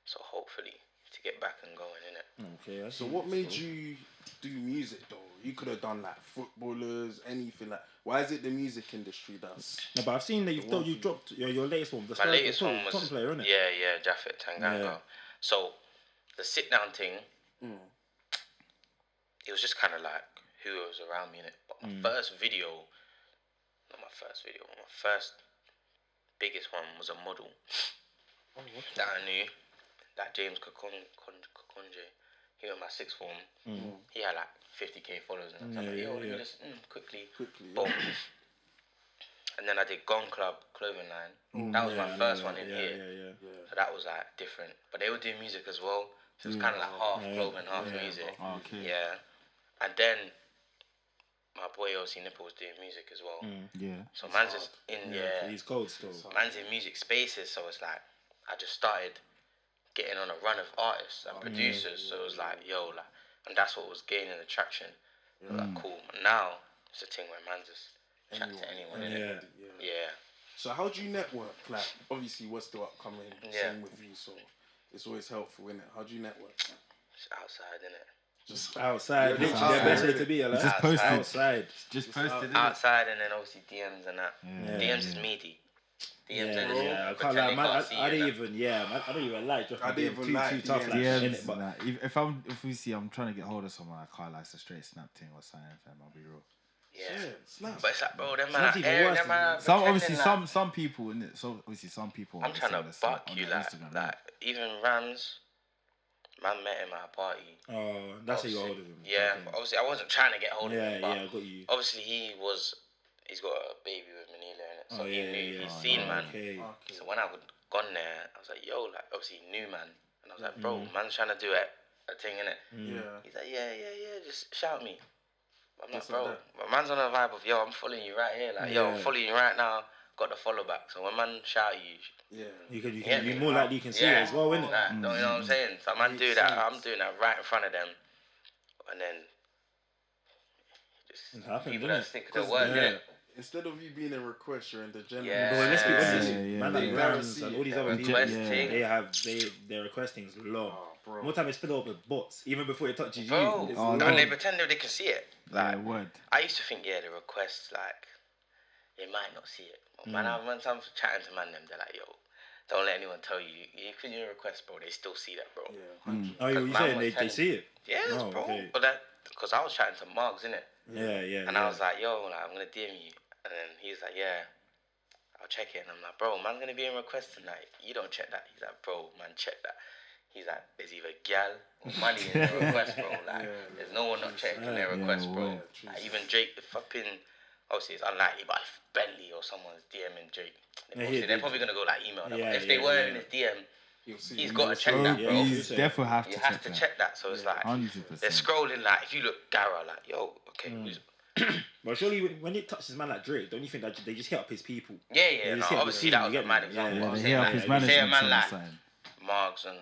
S4: So hopefully to get back and going, innit?
S1: Okay. I
S2: So
S1: see.
S2: what made you do music though? You could have done like footballers, anything like. Why is it the music industry that's?
S1: No, but I've seen that you dropped your latest one. The
S4: My
S1: Spurs
S4: latest
S1: top,
S4: one was
S1: top player, innit?
S4: yeah, Jaffet Tanganga.
S1: Yeah.
S4: So the sit down thing, it was just kind of like who was around me in it. But my first video, not my first video, my first biggest one was a model that I knew, that James Kakonje. He was my sixth form. He had like 50k followers, and I was like, yo, let me just quickly, boom. And then I did Gone Club clothing line. That was my first one in here. So that was like different. But they were doing music as well. So it was kind of like half clothing, half music.
S3: Okay.
S4: Yeah. And then my boy obviously Nipple was doing music as well.
S3: Yeah.
S4: So man's just in
S1: He's cold still.
S4: man's in music spaces. So it's like I just started getting on a run of artists and producers. So it was like, yo, like, and that's what was gaining attraction. It was like, cool. And now it's a thing where man's just chat to anyone. innit? Yeah.
S2: So how do you network? Like, obviously, we're still upcoming. Same with you, so it's always helpful, innit? How do you network?
S4: It's outside, innit?
S2: Just
S1: Outside,
S2: Yeah,
S1: literally the best way to be. Like,
S3: Just posted.
S1: outside.
S3: Just posted it.
S4: Outside and then obviously DMs and that.
S3: Yeah.
S4: DMs is meaty. DMs
S1: Yeah,
S4: is
S1: I can't
S4: pretend
S1: lie,
S4: they
S1: man.
S4: can't see
S1: I
S4: you,
S1: don't
S4: innit?
S1: even, I don't even like just
S2: I don't
S1: being
S2: even
S1: too
S2: like
S1: tough like
S3: DMs,
S1: innit? But
S3: nah, if we see I'm trying to get hold of someone, I can't like it's a straight snap thing or something. Fam, I'll be real.
S4: Yeah.
S2: snap.
S4: But it's like, bro, them
S1: It's
S4: man
S1: not
S4: are
S1: even
S4: airing,
S1: worse
S4: them man are
S3: Some
S4: pretending
S3: obviously
S4: like,
S3: some people in it. So obviously some people.
S4: I'm trying to buck you
S3: on
S4: like,
S3: Instagram,
S4: like even Rams, man met him at a party.
S1: oh, that's how you got hold of him.
S4: Yeah,
S1: Okay.
S4: but obviously I wasn't trying to get hold of
S1: Yeah,
S4: him, but
S1: I got you.
S4: obviously he's got a baby with Manila in it, so he knew, he's seen man.
S1: Okay.
S4: So when I would gone there, I was like, yo, like obviously he knew man, and I was like, bro, man's trying to do a thing in it.
S2: Yeah.
S4: He's like, yeah, just shout me. I'm like,
S2: Just like
S4: bro,
S2: that.
S4: my man's on a vibe of, yo, I'm following you right here, like, yo, I'm following you right now. Got the follow back, so when man shout you,
S2: Yeah.
S1: You can
S4: Yeah,
S1: be
S4: man.
S1: more likely you can see it as well, innit?
S4: Like, you know what I'm saying? So man do that, I'm doing that right in front of them, and then just
S1: It happened,
S4: people
S1: didn't
S4: that
S1: it?
S4: stick to the word, innit?
S2: Instead of you being a request, you're in the general.
S4: Yeah.
S1: But let's be honest,
S3: Yeah,
S1: man,
S3: yeah,
S1: like
S3: yeah.
S1: Rams and all these other people,
S4: Request
S3: Yeah.
S4: thing.
S1: their requesting is long.
S2: Oh, bro.
S1: More time it's filled up with bots, even before it touches
S4: Bro,
S1: you. It's
S3: Oh,
S1: long.
S4: and they pretend that they can see it.
S3: Yeah,
S4: Like,
S3: word.
S4: I used to think, the requests, like, they might not see it. But man, when I'm chatting to man, they're like, yo, don't let anyone tell you. You put in a request, bro, they still see that, bro.
S2: Yeah.
S1: Oh, you
S4: man
S1: saying
S4: was
S1: they
S4: telling-
S1: see it?
S4: Yes,
S1: Oh,
S4: bro.
S1: okay.
S4: But that, because I was chatting to Margs, innit?
S1: Yeah.
S4: And I was like, yo, like, I'm going to DM you. And then he's like, yeah, I'll check it. And I'm like, bro, man's going to be in request tonight. You don't check that. He's like, bro, man, check that. He's like, there's either gal or money in the request, bro. Like, there's no one not checking their request, bro.
S3: word.
S4: Like, even Drake, if I pin, obviously it's unlikely, but if Bentley or someone's DMing Drake, they're probably going to go like email them.
S1: Yeah,
S4: But if they weren't in his DM,
S2: You'll see.
S4: he's got to check
S3: Bro,
S4: that, bro.
S3: he's definitely have
S4: He
S3: to
S4: has
S3: check
S4: to
S3: that.
S4: check that. So it's like,
S3: 100%.
S4: they're scrolling, like, if you look Gara, like, yo, okay, who's...
S1: But surely when it touches man like Drake, don't you think that they just hit up his people?
S4: Yeah,
S1: just
S4: no,
S1: hit
S4: obviously
S1: the
S4: that was
S1: team,
S4: a
S1: you
S4: mad
S1: get me?
S4: example.
S1: Yeah,
S4: I'm
S3: They
S4: saying,
S3: hear up
S4: like,
S3: his
S4: if you say a
S3: management
S4: man
S3: team or
S4: like
S3: something.
S4: Margs and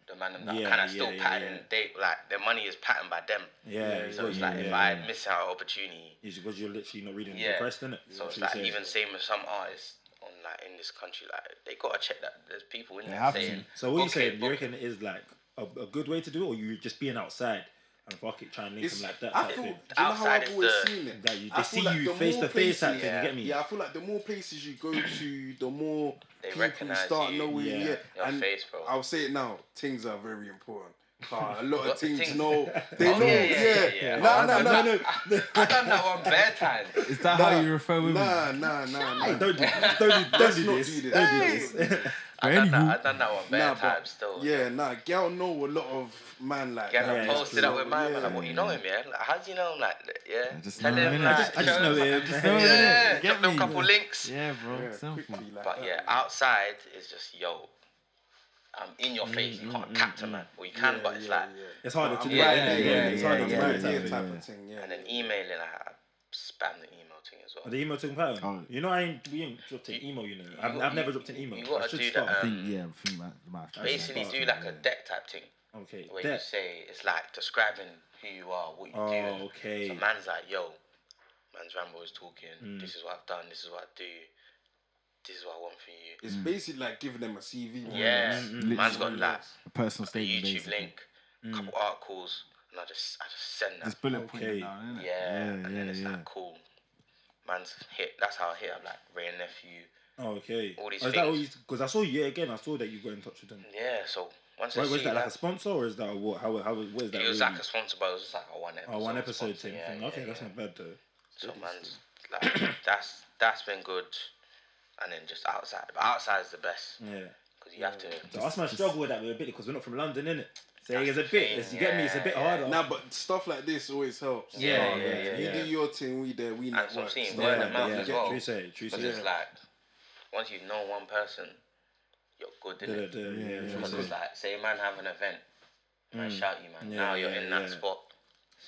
S4: the man that
S1: Yeah,
S4: kind of still
S1: yeah,
S4: patterned, they like their money is patterned by them.
S1: Yeah,
S4: So it's
S1: yeah,
S4: like if
S1: yeah,
S4: I
S1: yeah.
S4: miss out opportunity,
S1: It's because you're literally not reading the
S4: Yeah.
S1: request, innit?
S4: so it's like even same with some artists on like in this country, like they gotta check that there's people in
S3: They
S4: there
S3: have to.
S4: saying.
S1: So what you
S4: okay,
S1: saying? You reckon it is like a good way to do it, or you just being outside and fuck it, try and link them like that
S2: I
S1: type
S2: feel,
S1: thing?
S2: do you know how
S4: Outside
S2: I've
S4: is
S2: always
S4: the-
S2: seen it?
S1: That you,
S2: I
S1: they
S2: feel
S1: see
S2: like
S1: you
S2: the
S1: face
S2: more
S1: to face type
S2: places-
S1: thing. You get me?
S2: Yeah, I feel like the more places you go to, the more
S4: They
S2: people
S4: recognise
S2: start
S4: you.
S2: knowing.
S1: Yeah.
S2: Yeah,
S4: Your
S2: and
S4: face, bro.
S2: I'll say it now. Things are very important. A lot of
S4: What
S2: things
S4: things?
S2: know. They
S4: Oh,
S2: know.
S4: yeah.
S2: Nah,
S4: Oh,
S2: nah.
S4: I done that one bare time.
S3: Is that how you refer women?
S2: Nah.
S1: Hey, don't do
S2: Let's not
S1: this.
S2: do this.
S1: Don't do this.
S4: I done that one bare times still.
S2: Gal know a lot of man like
S4: Get
S2: that.
S4: posted up with man. Like, what, you know him, yeah? Like, how do you know him? Like, yeah.
S3: Tell him,
S1: I just know him.
S4: Yeah, drop them couple links.
S5: Yeah, bro.
S2: Quickly, like
S4: But
S2: that.
S4: yeah, outside is just I'm in your face. You can't capture man, or you can, but it's like.
S1: It's harder to do.
S3: It's harder to
S2: Right,
S3: do.
S2: type of thing. Yeah.
S4: And then emailing, I spam the email thing as well.
S1: The email thing pattern. You know, we ain't dropped an email. You know, I've never dropped an email.
S4: You gotta do that.
S3: I think
S4: Basically, do like a deck type thing.
S1: Okay.
S4: Where you say it's like describing who you are, what you do.
S1: Okay.
S4: So man's like, yo, man's Rambo is talking. This is what I've done. This is what I do. This is what I want for you.
S2: It's basically like giving them a CV.
S4: Yeah. Man's got like
S3: a personal
S4: a
S3: statement.
S4: YouTube
S3: basically.
S4: link, a couple articles, and I just send that.
S3: Just bullet point it down, innit?
S4: Yeah, and then it's like cool. Man's hit. That's how I hit. I'm like Ray and Nephew.
S1: Okay.
S4: All these
S1: Is
S4: things.
S1: Because I saw you again. I saw that you got in touch with them.
S4: Yeah. So once
S1: Was that like a sponsor or is that what? How what is that?
S4: It was
S1: really?
S4: like a sponsor, but it was just like a one episode.
S1: Oh, one episode
S4: sponsor,
S1: thing. Okay, that's not bad though.
S4: So man's like that's been good. And then just outside. But outside is the best.
S1: Yeah.
S4: Because you have to.
S1: So us man struggle with that a bit because we're not from London, innit? So it's a bit. You get me? It's a bit harder.
S2: Nah, but stuff like this always helps.
S4: Yeah.
S2: You do your thing, we there, we network.
S4: And so I'm seeing
S2: stuff
S4: word
S2: like
S4: of mouth
S2: that.
S4: as well.
S1: True say.
S4: Because it's like, once you know one person, you're good, innit?
S1: Yeah.
S4: Because like, say a man have an event, man shout you, man.
S1: Yeah,
S4: Now you're in that spot.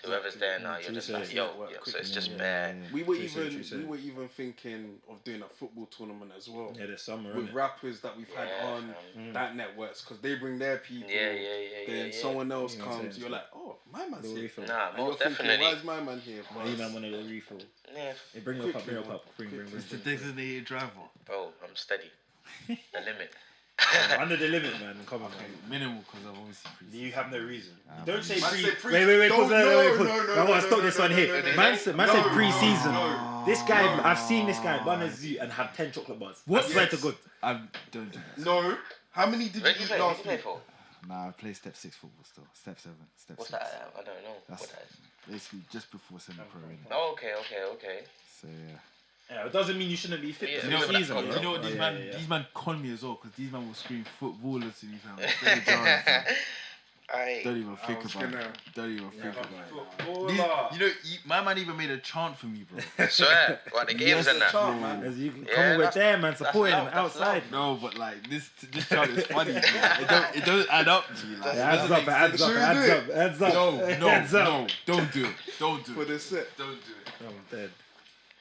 S4: So whoever's there now, you're just like, yo. So it's just bare.
S2: We were even thinking of doing a football tournament as well.
S1: Yeah, this summer,
S2: with rappers that we've had on that networks because they bring their people. Then someone else comes. You're like, oh, my man's here.
S4: Nah,
S2: And you're
S4: most
S2: thinking,
S4: definitely.
S2: why is my man here?
S1: You man want a little refill.
S4: Yeah.
S1: Hey, bring your cup. Bring.
S5: It's the designated driver.
S4: Bro, I'm steady. The limit.
S1: Under the limit, man. Come on, man.
S5: Minimal because I've obviously pre.
S1: You have no reason. Don't say
S2: Man
S1: pre.
S2: said pre-
S1: Wait.
S2: Don't-
S1: Pause. I want to stop this one here.
S2: no.
S1: Man said pre-season. This guy, I've seen this guy run a zoo and have 10 chocolate bars.
S3: What?
S1: I swear to God.
S3: I don't do that.
S2: No. How many did
S4: Where
S2: you
S4: do you
S2: eat
S4: play? What
S2: last
S4: do you
S2: week?
S4: play for?
S3: Nah, I play step 6 football still. Step 7. Step
S4: What's
S3: 6.
S4: that? I don't know
S3: That's
S4: what that is.
S3: basically just before semi-pro. innit?
S4: Oh, okay.
S3: So yeah.
S1: Yeah, it doesn't mean you shouldn't be fit.
S4: Yeah,
S1: for
S4: you
S1: the
S4: know that
S1: season,
S4: concept.
S1: bro.
S5: You know what these man
S1: Yeah.
S5: these man con me as well because these man will scream footballers to me, fam. Very jarring, fam.
S4: Aye.
S3: Don't even think
S2: was
S3: about it.
S2: gonna-
S3: Don't even think about it.
S1: Footballer.
S5: You know, my man even made a chant for me, bro.
S4: I swear. What, the games and that?
S1: As you can
S4: Yeah,
S1: come over
S4: that's-
S1: there, man, supporting him
S4: love, that's
S1: outside.
S5: No, but like this chant is funny. Bro. It don't add up to you. Like,
S1: It adds up, adds up.
S5: no, don't do it. Don't do
S2: For
S5: it.
S2: the set.
S5: Don't do it.
S1: I'm dead.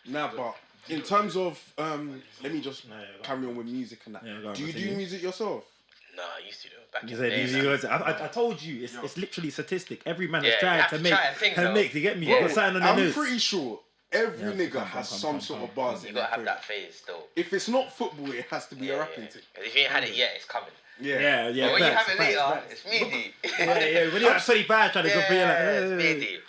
S2: Nah, but in terms of let me just
S1: Yeah,
S2: carry on with music and that.
S1: Yeah, go on,
S2: Do you do
S1: continue.
S2: music yourself?
S4: No, I used to do it back in
S1: You
S4: the
S1: said
S4: day.
S1: easy
S4: man.
S1: words. I told you, it's literally statistic. Every man has
S4: Yeah, you
S1: tried
S4: have
S1: to
S4: to
S1: make
S4: try and think,
S1: her
S4: though.
S1: mix. You get me?
S4: Yeah.
S1: Got something on the
S2: I'm
S1: news.
S2: pretty sure every
S1: Yeah,
S2: nigga
S1: come,
S2: has
S1: come,
S2: some
S1: come,
S2: sort
S1: come.
S2: of bars
S4: You
S2: in
S4: gotta
S2: their
S4: have that
S2: favourite.
S4: phase still.
S2: If it's not football, it has to be a rapping thing.
S4: If you ain't had it yet, it's coming.
S1: Yeah.
S4: But when you
S1: facts,
S4: have it
S1: facts,
S4: later,
S1: facts.
S4: it's meaty.
S1: Yeah. When you're at 25 trying to go for you,
S4: It's
S1: like,
S4: meaty.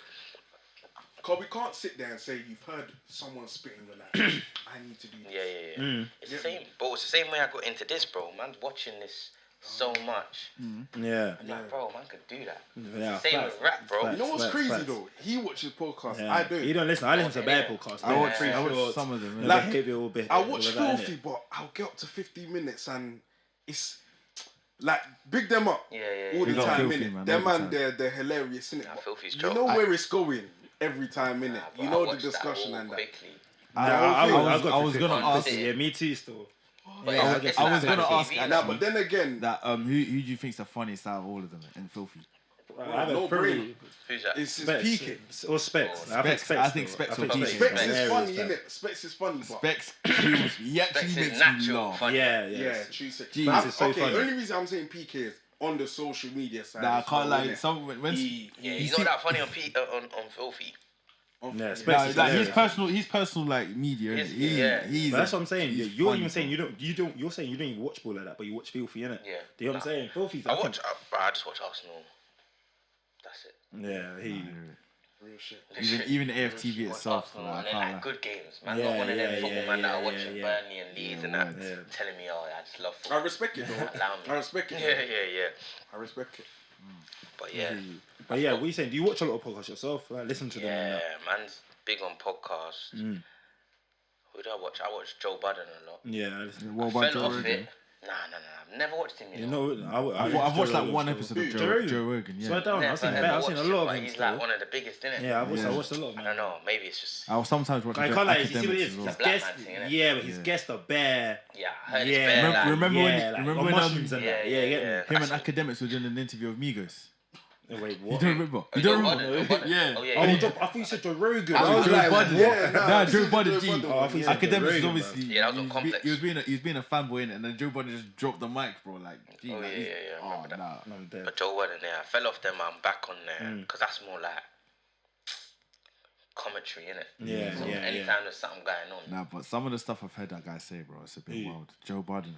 S2: Cause we can't sit there and say you've heard someone spitting, you're like, I need to do this.
S4: Yeah. It's the same. But it's the same way I got into this, bro. Man's watching this so much.
S1: yeah.
S4: I'm like, bro, man could do that.
S1: Yeah,
S4: Same
S1: facts.
S4: with rap, bro.
S2: You know what's
S1: Facts,
S2: crazy
S1: facts.
S2: though? He watches podcasts.
S1: Yeah.
S2: I don't.
S1: You don't listen. I listen to bad
S4: Yeah.
S1: podcasts.
S3: I watch
S1: Shorts,
S3: some of them.
S2: Like,
S1: behavioural bit.
S2: I watch
S1: all of that,
S2: Filthy,
S1: innit?
S2: but I'll get up to 15 minutes and it's like big them up
S4: Yeah.
S2: all the
S3: Big up
S2: time,
S3: Filthy,
S2: innit?
S3: man,
S2: Them
S3: all the
S2: man,
S3: time.
S2: they're hilarious, innit?
S4: Nah,
S2: But
S4: Filthy's
S2: you
S4: joke.
S2: know where it's going every time, innit?
S4: Nah,
S2: You
S4: but I
S2: know the
S4: watched that
S2: discussion
S4: all
S2: and that.
S4: quickly.
S3: I was gonna ask.
S1: Yeah, me too. Still.
S4: But
S1: Yeah,
S4: it's
S3: I was
S4: like
S3: gonna
S4: on
S3: ask
S4: TV,
S3: actually.
S2: Nah, but then again,
S3: That who do you think's the funniest out of all of them and Filthy?
S1: I have
S2: no
S1: a pretty
S2: brain.
S4: Who's that?
S2: It's
S1: Specs
S2: peaking.
S1: or Specs.
S4: Oh,
S1: I think
S3: Specs.
S1: Specs.
S3: I think
S1: though.
S3: Specs
S1: I think
S3: or
S1: Specs
S3: Specs.
S2: Specs is
S1: hilarious,
S2: funny,
S1: that.
S2: innit? Specs is funny, but
S3: Specs kills me. He actually
S4: Specs is
S3: makes me
S4: natural
S3: laugh.
S4: funny.
S1: Yeah.
S2: yeah, true sex.
S3: Jesus,
S2: I've-
S1: it's so
S2: okay,
S1: funny.
S2: only reason I'm saying PK is on the social media side.
S3: Nah, I
S2: as
S3: can't
S2: well,
S3: lie.
S2: innit?
S3: Some when
S4: Yeah,
S3: you
S4: you
S3: see-
S4: know that funny on on Filthy.
S1: Yeah,
S2: Yeah.
S1: Specs
S3: Nah,
S1: is
S3: like
S1: hilarious.
S3: his personal like media.
S4: Yes,
S3: He,
S4: yeah.
S3: he's
S1: But that's what I'm saying.
S3: he's
S1: You're
S3: funny,
S1: even saying
S3: bro.
S1: you're saying you don't even watch ball like that, but you watch Filthy, innit?
S4: Yeah.
S1: Do you know what I'm saying? Filthy's.
S4: I just watch Arsenal. That's it.
S1: Yeah, he.
S2: Real shit.
S3: Even the AFTV
S4: Watch
S3: itself.
S4: Arsenal,
S3: like, I
S4: and then
S3: can't
S4: like
S3: lie.
S4: good games, man.
S1: Yeah,
S4: Not one of them
S1: yeah,
S4: football
S1: yeah,
S4: man that are
S1: yeah,
S4: watching
S1: yeah.
S4: Burnley and Leeds and that,
S1: Yeah.
S4: telling me, oh, I just love
S2: I
S4: football.
S2: respect it though.
S4: Allow me.
S2: I respect it.
S4: Yeah.
S2: I respect it.
S4: But yeah,
S1: But yeah, what are you saying? Do you watch a lot of podcasts yourself? Like, listen to them. And
S4: yeah,
S1: that?
S4: man's big on podcasts. Who do I watch? I watch Joe Budden a lot.
S1: Yeah, I listen.
S3: What
S4: I
S3: about
S4: fell
S3: Joe
S4: off
S3: Rogan?
S4: it Nah. I've never watched him.
S1: You know,
S3: I've watched like one episode of Joe Rogan. Yeah.
S1: Swear down, I've seen a lot of him.
S4: He's like one of the biggest, isn't it?
S1: Yeah, I watched a lot of him.
S4: I don't know. Maybe it's just.
S3: I'll sometimes watch.
S1: I can't lie. You see what it is?
S3: Academics as well.
S1: His
S4: Black
S1: guest,
S4: man thing, innit?
S1: yeah, but his guests are bare.
S4: Yeah, I heard it's bare. Like,
S3: Remember when
S1: mushrooms and that? Yeah, get me.
S3: him and Academics were doing an interview of Migos?
S1: Wait,
S3: You
S1: what?
S3: don't remember? You don't remember?
S4: Yeah.
S3: Yeah.
S4: Oh, yeah.
S1: Oh, I thought you said Joe Rogan.
S3: I was
S1: Joe
S3: like,
S1: Budden.
S3: Joe Budden. G.
S1: Oh, I thought you said
S3: Academics is
S1: Joe Rogan,
S3: obviously.
S4: Yeah, that was on Complex.
S3: He was being a fanboy in it, and then Joe Budden just dropped the mic, bro. Like, gee,
S4: Oh,
S3: like,
S4: yeah. I
S3: Oh,
S4: remember that.
S3: nah.
S1: I'm dead.
S4: But Joe Budden, I fell off them. I'm back on there because that's more like commentary, innit?
S1: Yeah,
S4: So anytime there's something going on.
S3: Nah, but some of the stuff I've heard that guy say, bro, it's a bit wild. Joe Budden.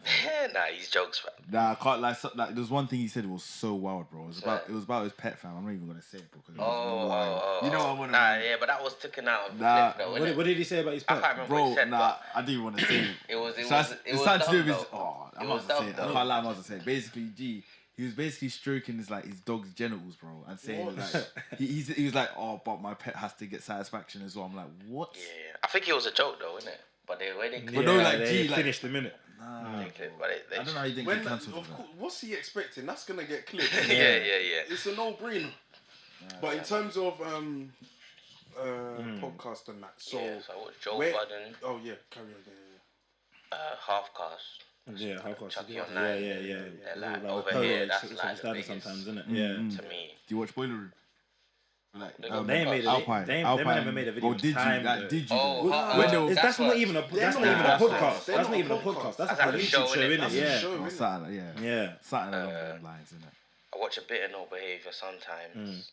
S4: Nah, he's jokes, fam.
S3: Nah, I can't lie. Like, there's one thing he said was so wild, bro. It was about his pet, fam. I'm not even gonna say it, bro. You know what I want to.
S4: Nah, yeah, but that was taken out of the
S3: Nah.
S4: clip, though,
S1: What did he say about his
S4: I can't
S1: pet?
S4: remember
S3: Bro,
S4: what he said,
S3: nah, I didn't want to say it.
S4: it was
S3: It's
S4: dumb,
S3: something to do with his.
S4: though.
S3: Oh, I
S4: It
S3: must
S4: was
S3: say
S4: dumb,
S3: it. I
S4: though.
S3: can't lie, I must say it. Basically, he was basically stroking his dog's genitals, bro, and saying like he was like, oh, but my pet has to get satisfaction as well. I'm like, what?
S4: Yeah, I think it was a joke, though, innit? But the way they
S3: But no, like,
S1: they
S3: like-
S1: finished the minute.
S3: Nah,
S4: but they
S3: I don't know how you didn't get cancelled for that.
S2: What's he expecting? That's gonna get clipped.
S4: Yeah.
S2: It's a no-brainer. But in terms of podcast and that, so
S4: Yeah, so I watched Joe
S2: where-
S4: Budden,
S2: oh yeah, carry on.
S4: Half Cast.
S1: Yeah, how course.
S4: Chucky
S1: Yeah,
S4: on nine.
S1: yeah.
S4: They're like,
S1: Like
S4: over
S1: Polo,
S4: here,
S1: it's
S4: that's
S1: it's
S4: like the
S1: standard
S4: biggest
S1: sometimes, isn't it? Yeah.
S4: to me.
S3: Do you watch Boiler Room? Like,
S4: They got
S1: They ain't made
S3: Alpine.
S1: they never made a video.
S3: Or did you?
S1: time,
S3: Like,
S1: though.
S3: did you?
S4: Oh,
S1: That's not even a
S2: They're not
S1: podcast.
S2: podcast.
S1: That's not even a podcast. That's
S4: That's
S1: a
S4: like a
S1: YouTube
S4: show,
S1: show,
S4: innit?
S1: innit?
S2: That's a
S1: Yeah.
S2: show,
S3: Or
S2: innit?
S3: something, yeah.
S1: Yeah.
S3: Something along those lines, innit?
S4: I watch a bit of No Behaviour sometimes.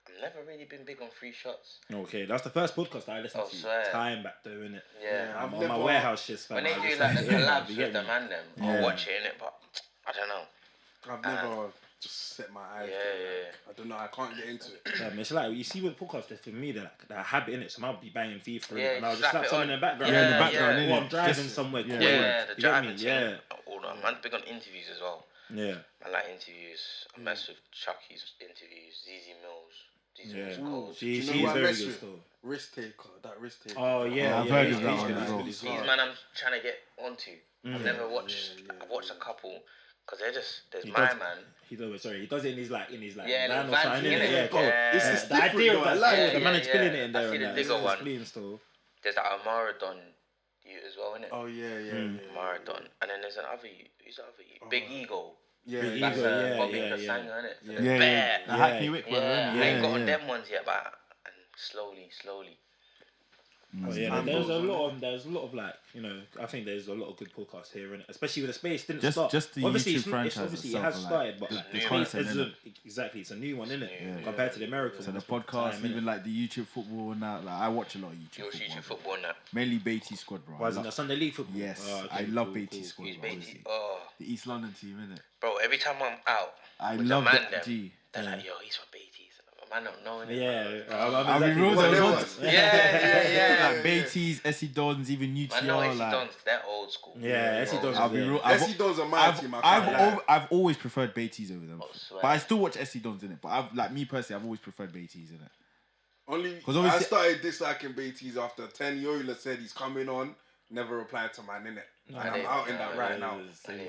S4: I've never really been big on free shots.
S1: Okay, that's the first podcast I listened
S4: Oh,
S1: to.
S4: swear.
S1: Time back though, innit?
S4: Yeah.
S2: I've
S1: On
S2: never-
S1: my warehouse shit, fam.
S4: When they
S1: I
S4: do
S1: just
S4: like the
S1: yeah,
S4: collabs
S1: you
S4: with
S1: get
S4: the
S1: me?
S4: man them,
S1: Yeah.
S4: I'll watch it, innit? But I don't know.
S2: I've never just set my eyes.
S4: Yeah,
S2: to it.
S4: yeah.
S2: I don't know. I can't get into it.
S1: It's like you see with podcasts, for me, they're like a habit in it. So I'll be banging FIFA
S4: Yeah,
S1: and I'll
S4: you
S1: just
S4: slap
S1: slap
S4: it
S1: something
S4: on.
S1: in the background.
S4: Yeah, in the
S3: background,
S1: Or
S3: innit?
S1: I'm driving
S3: Just-
S1: somewhere.
S3: yeah.
S1: cool.
S4: Yeah, the
S1: You get
S4: driving
S1: me?
S4: thing.
S1: Yeah,
S4: All that. Man's big on interviews as well.
S1: yeah.
S4: I like interviews. I mess with Chucky's interviews, ZZ Mills. ZZ
S1: Yeah.
S4: Mills calls.
S1: She,
S2: Do you know
S1: she's
S2: who I
S1: very
S2: mess
S1: good
S2: with?
S1: still.
S2: Risk taker. That risk taker.
S1: Oh yeah,
S3: I've
S1: yeah,
S3: heard
S1: he's
S3: of that
S1: good,
S3: one
S1: he's
S3: as well.
S1: good, he's
S4: These
S1: good.
S4: man I'm trying to get onto. I've never watched.
S2: yeah,
S4: I've watched a couple because they're just. There's
S1: He
S4: my
S1: does-
S4: man.
S1: He does it in his
S4: Yeah,
S1: van
S4: the
S1: or
S4: van
S1: something,
S4: thing,
S1: innit?
S4: innit?
S1: Yeah, cool.
S4: Yeah.
S2: It's
S1: The idea
S2: different,
S1: of
S2: though, I
S1: that,
S2: like
S1: still,
S2: it.
S1: the man is
S4: Yeah,
S1: spilling
S4: yeah.
S1: it in
S4: I
S1: there
S4: see
S1: and
S4: the
S1: that.
S4: bigger
S1: It's
S4: one.
S1: clean still.
S4: There's that Amaradon you as well, innit?
S2: Oh yeah.
S4: Amaradon, and then there's another you. Who's the other you? Big Ego.
S2: Yeah.
S1: Big
S4: That's
S1: Ego, yeah,
S4: Bobby
S1: yeah,
S4: Kasanga,
S1: yeah.
S4: innit? So
S2: Yeah.
S4: there's
S3: Yeah,
S4: bare.
S3: The Hackney Wick
S4: Yeah,
S3: brother,
S4: I
S3: innit?
S4: ain't got
S3: Yeah,
S4: on
S3: yeah.
S4: them ones yet, but and slowly.
S1: Oh yeah,
S2: Time
S1: there's
S2: goes
S1: a
S2: on,
S1: lot of like, you know, I think there's a lot of good podcasts here, innit? Especially with the space didn't
S3: Just-
S1: start.
S3: just the
S1: obviously,
S3: YouTube
S1: it's
S3: franchise
S1: obviously it
S3: itself,
S1: has
S3: like,
S1: started, but
S3: the
S1: space
S3: content,
S1: isn't exactly. It's a new one, innit?
S3: Yeah.
S1: Compared to the Americans.
S3: So the
S1: it's been
S3: podcast,
S1: time,
S3: even
S1: innit?
S3: like the YouTube football and that, like I watch a lot of YouTube
S4: You watch
S3: football.
S4: YouTube football and that.
S3: Mainly Beatty squad, bro. I
S1: Was in
S3: love-
S1: the Sunday League football?
S3: Yes,
S1: Oh, okay,
S3: I love
S1: cool,
S3: Beatty
S1: cool.
S3: squad.
S4: Who's
S3: bro,
S4: Beatty?
S3: obviously.
S4: Oh,
S3: The East London team, innit?
S4: bro, every time I'm out,
S3: I
S4: with
S3: love
S4: the man
S3: that.
S4: them,
S3: G.
S4: they're like, yo, he's from Beatty's. Man don't know, innit?
S1: Yeah,
S3: I'll be real,
S2: What
S3: there
S2: they
S3: was
S2: was.
S3: once.
S4: Yeah.
S3: Like Beatty's, Essie Dons, even
S4: I know
S3: UTR,
S4: AC
S3: like.
S4: Dons, they're old school.
S1: Yeah, AC Dons.
S3: I'll be real.
S2: Essie Dons are my team.
S3: I've always preferred Beatty's over them,
S4: swear.
S3: but I still watch Essie Dons in it. But I've like me personally, I've always preferred Beatty's in it.
S2: Only
S3: 'Cause
S2: I
S3: obviously-
S2: started disliking Beatty's after 10 Yola said he's coming on, never replied to man, innit? And I'm out in that right now.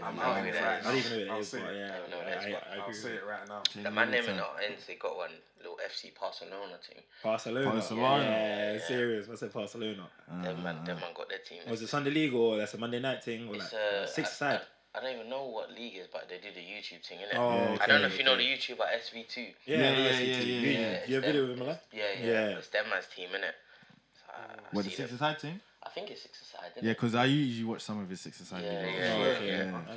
S2: I'm out in it right
S1: I
S2: now.
S1: don't even know who it
S2: I'll
S1: is,
S2: say
S1: but
S2: it.
S1: yeah,
S4: I don't know who it is, but
S1: I
S2: I'll
S1: agree
S2: say
S1: with
S2: it right now.
S4: The man name in our ends, they got one little FC Barcelona team.
S1: Barcelona.
S3: Barcelona.
S1: Yeah, serious. I said Barcelona.
S4: Them man got their team.
S1: Was it Sunday League or that's a Monday night thing or
S4: It's,
S1: like six side?
S4: I don't even know what league is, but they do the YouTube thing, innit?
S1: Oh,
S4: I don't know
S1: okay,
S4: if you know
S1: okay.
S4: the YouTuber SV2.
S3: Yeah.
S1: You have video with him, like?
S4: Yeah.
S1: Yeah.
S4: It's them man's team, innit? So
S3: What, the
S4: see
S3: 6-a-side team?
S4: I think it's 6-a-side, isn't
S3: Yeah,
S4: it?
S3: because I usually watch some of his 6-a-side
S4: Yeah,
S3: videos.
S4: yeah,
S1: Oh, okay.
S3: Yeah.
S1: I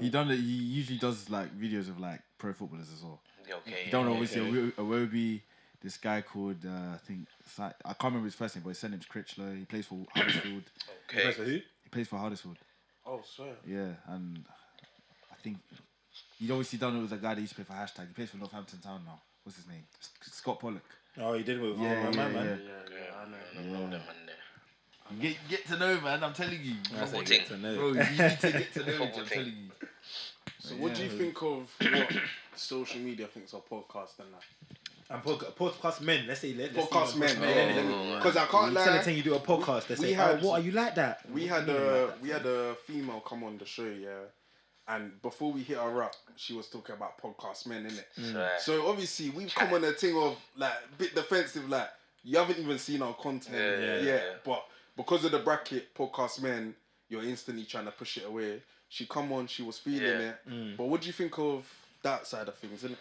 S1: don't know.
S3: He usually does like videos of like pro footballers as well.
S4: Okay.
S3: You don't
S4: yeah,
S3: obviously
S1: okay.
S3: Awobi, this guy called I think I can't remember his first name, but his surname's Critchlow. He plays for Huddersfield.
S4: Okay.
S1: For who?
S3: He plays for Huddersfield.
S2: Oh, swear.
S3: Yeah, and I think you obviously don't know it was a guy that used to play for Hashtag. He plays for Northampton Town now. What's his name? Scott Pollock.
S1: Oh, you did with
S3: Yeah,
S1: my man.
S2: Yeah,
S3: yeah.
S2: I know.
S4: I don't know them man there.
S3: Get to know, man. I'm telling you.
S1: That's
S4: Football
S1: how you
S4: thing.
S1: get to know.
S3: Bro, you need to get to know.
S4: Football
S3: I'm
S4: thing.
S3: telling you.
S2: So what do you think of what social media thinks of podcasts and that?
S1: And podcast men, let's say
S2: Podcast men, because I can't lie.
S1: Anytime you do a podcast, they say, what are you like that?
S2: We had a female come on the show, yeah, and before we hit her up, she was talking about podcast men, innit? So obviously we've come on a thing of like a bit defensive, like you haven't even seen our content yet, but because of the bracket podcast men, you're instantly trying to push it away. She come on, she was feeling it, but what do you think of that side of things, innit?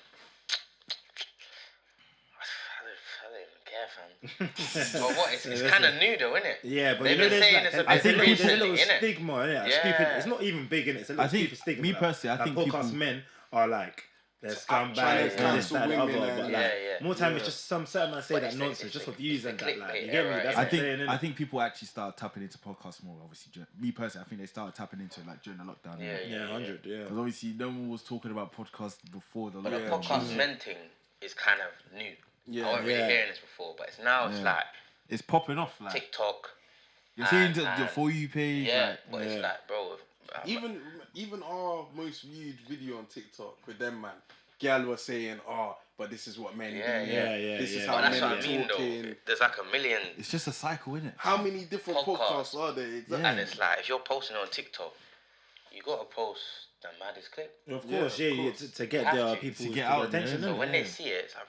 S4: But it's kind of new though, isn't it?
S1: Yeah, but
S4: they've been saying it's a bit recently,
S1: little stigma, innit? Stupid. It's not even big, innit? It's a little stupid stigma.
S3: Me personally, I think
S1: podcast men are like they're scumbags, this, that, the other. But like more time, it's just some certain man say that nonsense just for views and that. Like, you get me? That's what I'm saying.
S3: I think people actually start tapping into podcasts more. Obviously, me personally, I think they started tapping into it like during the lockdown.
S1: Yeah, 100. Yeah.
S3: Because obviously, no one was talking about podcasts before the lockdown.
S4: But the podcast men thing is kind of new. I wasn't really hearing this before, but it's like
S3: it's popping off like
S4: TikTok.
S3: You're seeing the For You page.
S4: But it's like, bro.
S2: Even our most viewed video on TikTok with them, man. Gal was saying, but this is what men do. This is how men are talking. Though.
S4: There's like a million.
S3: It's just a cycle, isn't it?
S2: How many different podcasts are there? Exactly.
S4: And it's like if you're posting on TikTok, you gotta post the maddest clip.
S1: Of course, to get the people to get out attention.
S4: So when they see it, it's like,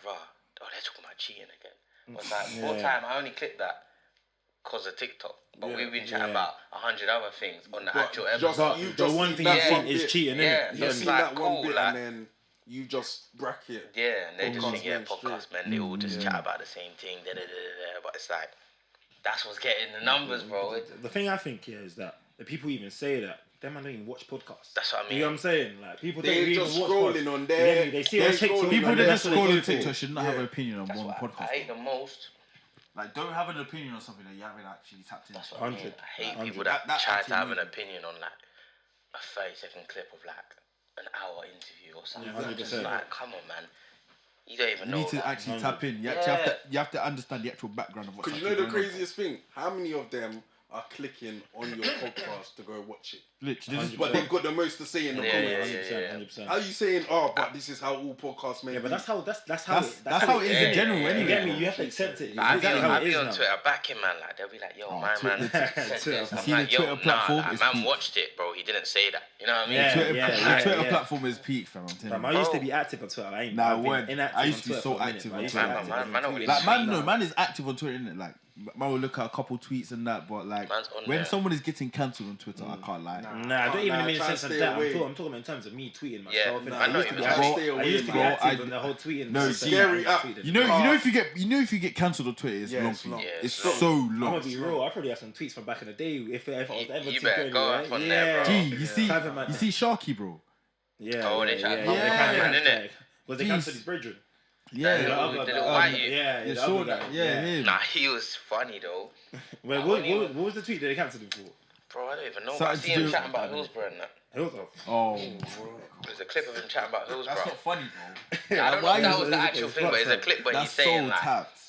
S4: they're talking about cheating again. It's like, full time, I only clicked that because of TikTok. But we've been chatting about 100 other things on the actual episode.
S1: The one thing you've seen is cheating, innit?
S2: You've seen that one bit and then you just bracket.
S4: Yeah, and they just think, podcast men, they all just chat about the same thing. But it's like, that's what's getting the numbers, bro.
S1: The thing I think here is that the people even say that, them man don't even watch podcasts.
S4: That's what I mean.
S1: You know what I'm saying? Like people
S2: they're
S1: don't even
S2: just
S1: watch
S2: scrolling
S1: podcasts.
S2: on there.
S1: They see on TikTok.
S3: People that just scroll on
S1: TikTok
S3: TikTok should not have an opinion on one podcast.
S4: I hate the most.
S3: Like, don't have an opinion on something that you haven't actually tapped into.
S4: That's what I mean. I hate people that try to have an opinion on like a 30-second clip of like an hour interview or something.
S1: 100%.
S4: Like, come on, man. You don't even know.
S3: You need to actually tap in. You have to understand the actual background of what's
S2: happening. Because you know the craziest thing? How many of them are clicking on your podcast to go watch it?
S3: Literally,
S2: but they've got the most to say in the comments.
S1: 100%.
S2: How are you saying, but this is how all podcasts make?
S1: Yeah, but that's how it is in general. You get me? You have to accept it.
S4: I'll be on Twitter backing man, like they'll be like, yo, my man said this. I'm like, yo, man watched it, bro. He didn't say that. You know what I mean?
S3: The Twitter platform is peak, fam. I'm telling you.
S1: I used to be active on Twitter.
S3: I used to be so active on Twitter. Man is active on Twitter, isn't it? Like, man will look at a couple tweets and that, but like when someone is getting cancelled on Twitter, I can't lie.
S1: Nah, I don't even mean in the sense of that. I'm talking in terms of me tweeting myself.
S4: I
S1: used to be active on the whole tweeting.
S2: No, scary app.
S3: You know if you get cancelled on Twitter, it's long for you. It's so long.
S1: I'm gonna be real. I probably have some tweets from back in the day. If I was ever
S4: you better go up on there, bro.
S3: You see Sharky, bro.
S1: Yeah.
S4: Oh, they tried to pump man, innit?
S1: Was they cancelled his brethren?
S4: Yeah, the little white dude.
S1: Yeah,
S3: saw that. Yeah,
S4: Nah, he was funny though.
S1: Wait, what was the tweet that they cancelled him for?
S4: Bro, I don't even know. I see him chatting about Hillsborough and that.
S3: Oh,
S4: there's a clip of him chatting about Hillsborough.
S3: That's not funny, bro.
S4: I don't know if that was the actual thing, but it's a clip where he's saying like
S3: tapped.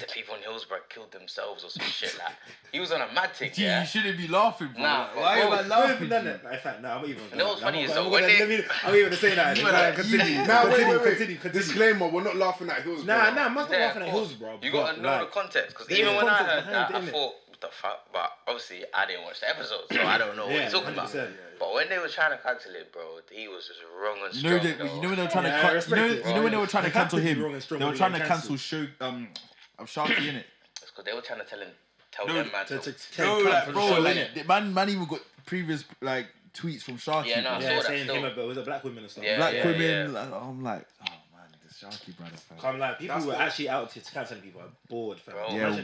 S4: the people in Hillsborough killed themselves or some shit. Like he was on a mad thing.
S3: Gee, you shouldn't be laughing, bro.
S4: Nah,
S3: why are you laughing?
S1: In fact, I'm even.
S4: You know what's funny is
S1: I'm even saying that. Continue.
S2: Disclaimer: we're not laughing at Hillsborough.
S1: Nah, I'm not laughing at Hillsborough.
S4: You gotta know the context, because even when I heard that, I thought, what the fuck? But obviously, I didn't watch the episode, so I don't know what he's talking about. But when they were trying to cancel it, bro, he was just wrong and strong.
S3: You know when they were trying to you know when they were trying to cancel him, they were trying to cancel Sharky, innit?
S4: It's because they were trying to tell them man
S3: to man even got previous like tweets from Sharky.
S1: Saying him about was it black women and stuff.
S3: Black women. Like, I'm like, oh man, this Sharky brother.
S1: I'm like, people who are actually out to cancel people are bored, fam.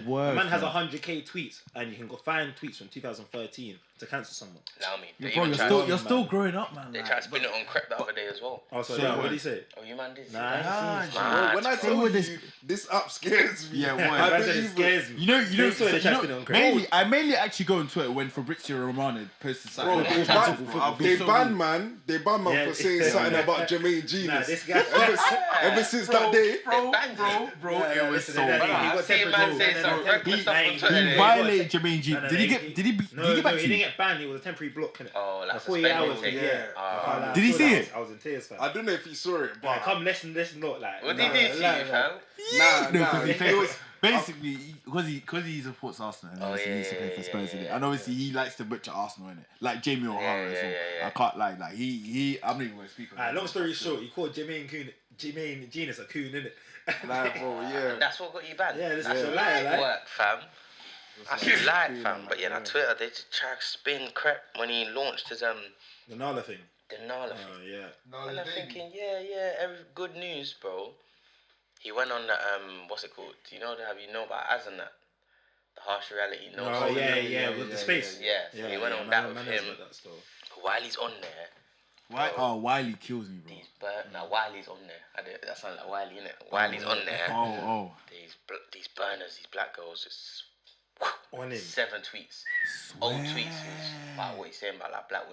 S3: Word.
S1: A man has 100k tweets, and you can go find tweets from 2013 to cancel someone.
S4: Bro,
S3: you're still growing up, man.
S4: They tried to spin it on Crep the other day as well.
S1: Oh, so what did he say?
S4: Oh, you man did.
S2: Nah, when I told you this app scares me.
S3: Yeah,
S1: it scares me.
S3: You know, I mainly actually go on Twitter when Fabrizio Romano posted something.
S2: They banned man for saying something about Jermaine Genius.
S1: This guy.
S2: Ever since that day.
S5: Bro,
S1: Yeah,
S5: it was
S1: listen,
S5: so
S1: he got
S5: bad.
S4: I see
S1: temporary
S4: man
S1: bro.
S4: say
S1: No,
S4: some
S1: no,
S4: reckless stuff on
S1: he-
S4: Twitter.
S1: he
S5: He
S4: yeah.
S5: violated Jermaine G.
S1: No, no,
S5: Did he
S1: no,
S5: get? Did he get
S1: No,
S5: back
S1: he
S5: to you?
S1: didn't get banned. It was a temporary block, innit?
S4: Oh, like
S1: 40 hours.
S4: suspended.
S1: Yeah.
S4: Ah.
S5: Did he see it?
S1: I was in tears, fam.
S2: I don't know if he saw it,
S1: Nah,
S2: but
S1: come, let's not like.
S4: What did he do to you, fam?
S2: nah,
S5: No, because he
S2: it
S5: played.
S2: was.
S5: Basically, because he supports Arsenal, and
S4: Oh,
S5: obviously he used to play for Spurs, innit? And obviously he likes to butcher Arsenal, innit? Like Jamie O'Hara as well.
S4: yeah.
S5: I can't lie, like he. I'm not even gonna speak on
S1: Alright,
S5: it.
S1: long story short, he called Jermaine Genius a coon, innit?
S2: Like, bro, yeah.
S4: That's what got you banned.
S1: Yeah, this
S4: That's
S1: is a
S4: light
S1: lie, like.
S4: work, fam. That's
S2: like
S4: light,
S2: clean
S4: fam.
S2: and
S4: But yeah, on Twitter they just try to spin crap when he launched his
S1: The Nala thing.
S4: the Nala
S1: Oh,
S4: thing.
S1: yeah.
S4: And I'm thinking, every good news, bro. He went on the what's it called? Do you know have you know about Az and that? The harsh reality. No.
S1: Oh, yeah, with the space.
S4: Yeah, so he went on that with him.
S1: That stuff.
S4: While he's on there,
S5: Why? Oh, Wiley kills me, bro.
S4: now while he's on there, that sounds like Wiley, innit? While he's on there,
S5: Oh.
S4: these burners, these black girls, just
S1: On him.
S4: 7 tweets, old tweets about what he's saying about like black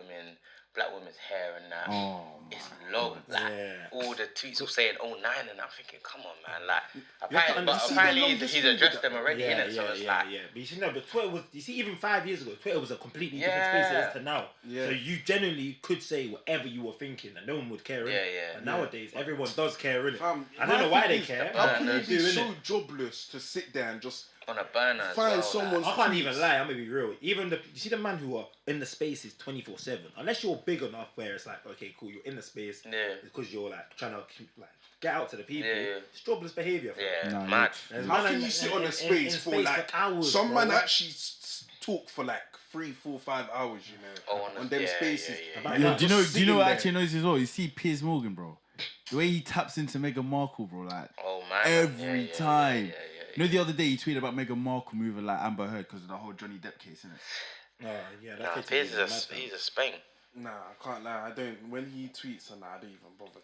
S4: women's hair and that.
S5: Oh,
S4: It's long, like
S1: Yeah.
S4: all the tweets were saying 09, and I'm thinking, come on, man, like
S1: Yeah,
S4: apparently he's addressed them already, innit? So it's like,
S1: But you see, no, but Twitter was, you see, even 5 years ago, Twitter was a completely different
S4: Yeah.
S1: space it is to now.
S2: Yeah.
S1: So you genuinely could say whatever you were thinking and no one would care, innit?
S4: Yeah.
S1: But nowadays, everyone does care, innit?
S2: Fam,
S1: I don't know
S2: my
S1: why they
S2: thing is,
S1: care.
S2: How
S1: but
S2: can
S1: they
S2: you be
S1: do,
S2: so
S1: innit?
S2: jobless to sit there and just
S4: on a burner as
S2: find
S4: well,
S2: someone's
S1: I can't
S2: tweets?
S1: even lie, I'm gonna be real. Even you see the man who are in the spaces 24/7, unless you're big enough where it's like, okay, cool, you're in the space
S4: Yeah.
S1: because you're like trying to like get out to the people.
S4: Yeah.
S1: It's jobless behaviour. fam.
S4: Yeah,
S5: Nah,
S4: mad.
S1: There's
S2: How
S1: man
S2: can you sit on a space for like
S1: hours,
S2: some
S1: bro?
S2: man actually talk for like 3, 4, 5 hours, you know, on them spaces.
S1: yeah.
S5: Yo,
S1: Like,
S5: do you know
S2: sitting
S5: what
S2: there.
S5: actually annoys me as well? You see Piers Morgan, bro. The way he taps into Meghan Markle, bro, like
S4: Oh man,
S5: every time.
S4: Yeah.
S5: You know, the other day he tweeted about Meghan Markle moving like Amber Heard because of the whole Johnny Depp case, innit?
S1: Oh, yeah, that
S4: Nah,
S1: kid's
S4: Piers
S1: mad,
S4: is
S1: fam.
S4: he's a spank.
S2: Nah, I can't lie. I don't. When he tweets and I don't even bother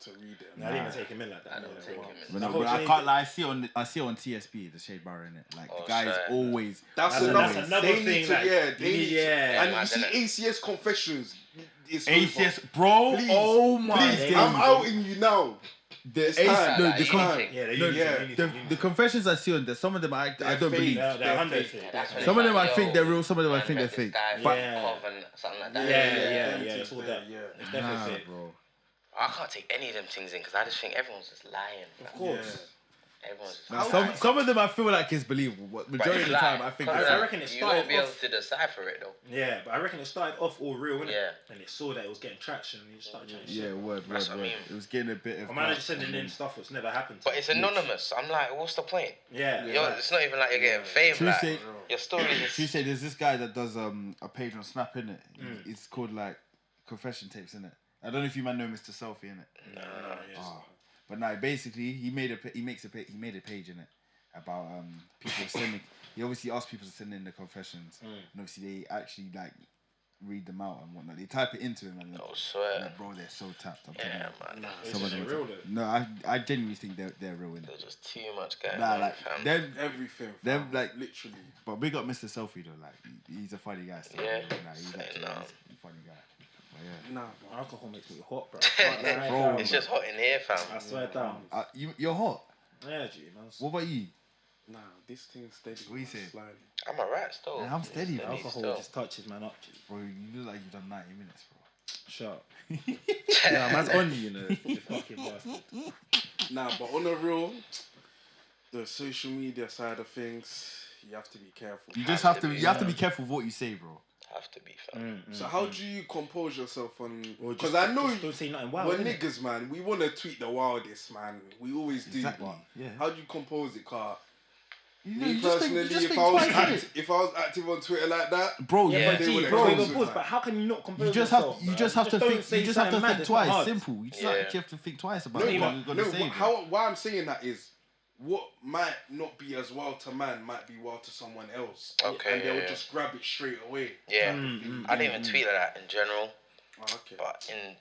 S2: to read it.
S1: I didn't even take him in like that.
S4: I don't take him in.
S5: But,
S1: The
S5: no,
S1: whole
S5: but I
S1: Johnny
S5: can't
S1: Depp-
S5: lie. I see it on TSB, the Shade Bar, innit? Like
S4: Oh,
S5: the guy is
S4: sure.
S5: always.
S2: That's
S1: That's
S2: another.
S1: another
S2: they
S1: thing,
S2: need to,
S1: like,
S2: yeah,
S1: you
S2: they
S1: need-
S2: need to,
S1: yeah.
S2: and
S4: Yeah,
S2: you see
S4: man,
S2: ACS confessions. It's
S5: ACS,
S2: over.
S5: bro.
S2: Please,
S5: Oh my
S2: please,
S5: days.
S2: I'm outing you now.
S5: The
S2: It's
S5: AC
S2: time.
S5: no,
S4: Like,
S5: the
S4: you
S5: con-
S4: need to-
S1: Yeah,
S5: no,
S1: yeah,
S5: the confessions I see on there, some of them I don't believe.
S2: fake.
S1: They're
S2: They're
S1: fake.
S4: That's when
S5: Some of
S4: it's
S5: them I
S4: like,
S5: think
S4: yo,
S5: they're real, some of them I
S4: man
S5: think they're
S4: met this
S5: fake.
S4: guy
S5: But
S1: Yeah.
S4: Cov and something like that.
S1: Yeah,
S2: them
S1: it's
S2: things
S1: all
S2: there,
S1: that.
S2: yeah.
S1: It's
S5: nah,
S1: definitely fake.
S5: bro.
S4: I can't take any of them things in because I just think everyone's just lying.
S1: Of course.
S4: Everyone's just
S5: Now,
S4: lying.
S5: some of them I feel like is believable, but majority of the time I think
S1: I
S5: it's
S1: reckon it
S4: you
S1: started
S4: won't be able
S1: off-
S4: to decipher it though.
S1: Yeah, but I reckon it started off all real, innit?
S4: Yeah.
S1: And it saw that it was getting traction and you started trying to
S5: yeah, word.
S4: That's what I mean.
S5: It was getting a bit of.
S1: My man just sending in stuff that's never happened.
S4: But it's anonymous. I'm like, what's the point?
S1: Yeah.
S4: It's not even like you're getting fame.
S5: True
S4: Like,
S5: say-
S4: your story is
S5: She said there's this guy that does a page on Snap, innit? It's called like confession tapes, innit? I don't know if you man know Mr. Selfie, innit?
S1: No, yes.
S5: Oh. But no, basically he made a page in it about people sending. He obviously asked people to send in the confessions, and obviously they actually like read them out and whatnot. They type it into him, and
S4: oh, swear.
S5: like, bro, they're so tapped. I'm telling
S4: Yeah,
S5: you.
S4: man.
S5: Some of them
S1: real
S5: are
S1: though.
S5: no, I genuinely think they're real in it.
S4: There's just too much going
S5: Nah,
S4: on,
S5: like
S4: fam.
S5: them,
S2: Everything.
S5: them
S2: fam.
S5: like.
S2: literally.
S5: But big up Mr. Selfie though, like he's a funny guy. Still.
S4: Yeah.
S5: Nah, he's
S4: Say
S5: actually
S4: no.
S5: he's a funny guy. But yeah.
S2: Nah, bro.
S1: Alcohol makes me hot, bro.
S5: Bro.
S4: It's just hot in here, fam.
S1: I swear down.
S5: You're hot.
S1: Yeah, G, man.
S5: What about you?
S2: Nah, this thing's steady.
S5: What you say?
S2: Slightly.
S4: I'm alright still.
S5: Yeah, I'm steady, bro.
S1: Alcohol
S4: still.
S1: just touches man up, G.
S5: Bro, you look like you've done 90 minutes, bro.
S1: Shut up. Yeah, man's on you know. You fucking bastard.
S2: Nah, but on the real, the social media side of things, you have to be careful.
S5: You just have to. You have to be careful with what you say, bro.
S4: Have to be, fam.
S2: So how do you compose yourself on?
S1: Or
S2: Because
S1: just-
S2: I know
S1: just don't say nothing wild.
S2: we're
S1: innit?
S2: niggas, man. We want to tweet the wildest, man. We always do.
S5: Exactly,
S2: But
S5: yeah.
S2: how do you compose it, car?
S5: You know,
S2: Me
S5: you just
S2: personally,
S5: think
S2: if I was
S5: twice, innit?
S2: if I was active on Twitter like that,
S5: Bro,
S1: Yeah,
S4: Yeah.
S1: but
S2: They
S1: G,
S2: would've
S1: bro,
S2: closed
S1: even
S2: it,
S1: pause.
S2: man.
S1: But how can you not compose
S5: you just have.
S1: yourself,
S5: You
S1: man?
S5: just have to
S1: don't
S5: think.
S1: say
S5: You just have to
S1: something mad,
S5: think
S1: it's not
S5: twice.
S1: hard.
S5: Simple. You just
S4: Yeah.
S5: actually have to think twice about
S2: no,
S5: what
S2: but,
S5: you're gonna say. bro.
S2: why I'm saying that is what might not be as wild to man might be wild to someone else.
S4: Okay,
S2: and they'll
S4: yeah.
S2: just grab it straight away.
S4: Yeah. I don't even tweet like that in general,
S2: Oh, okay.
S4: but in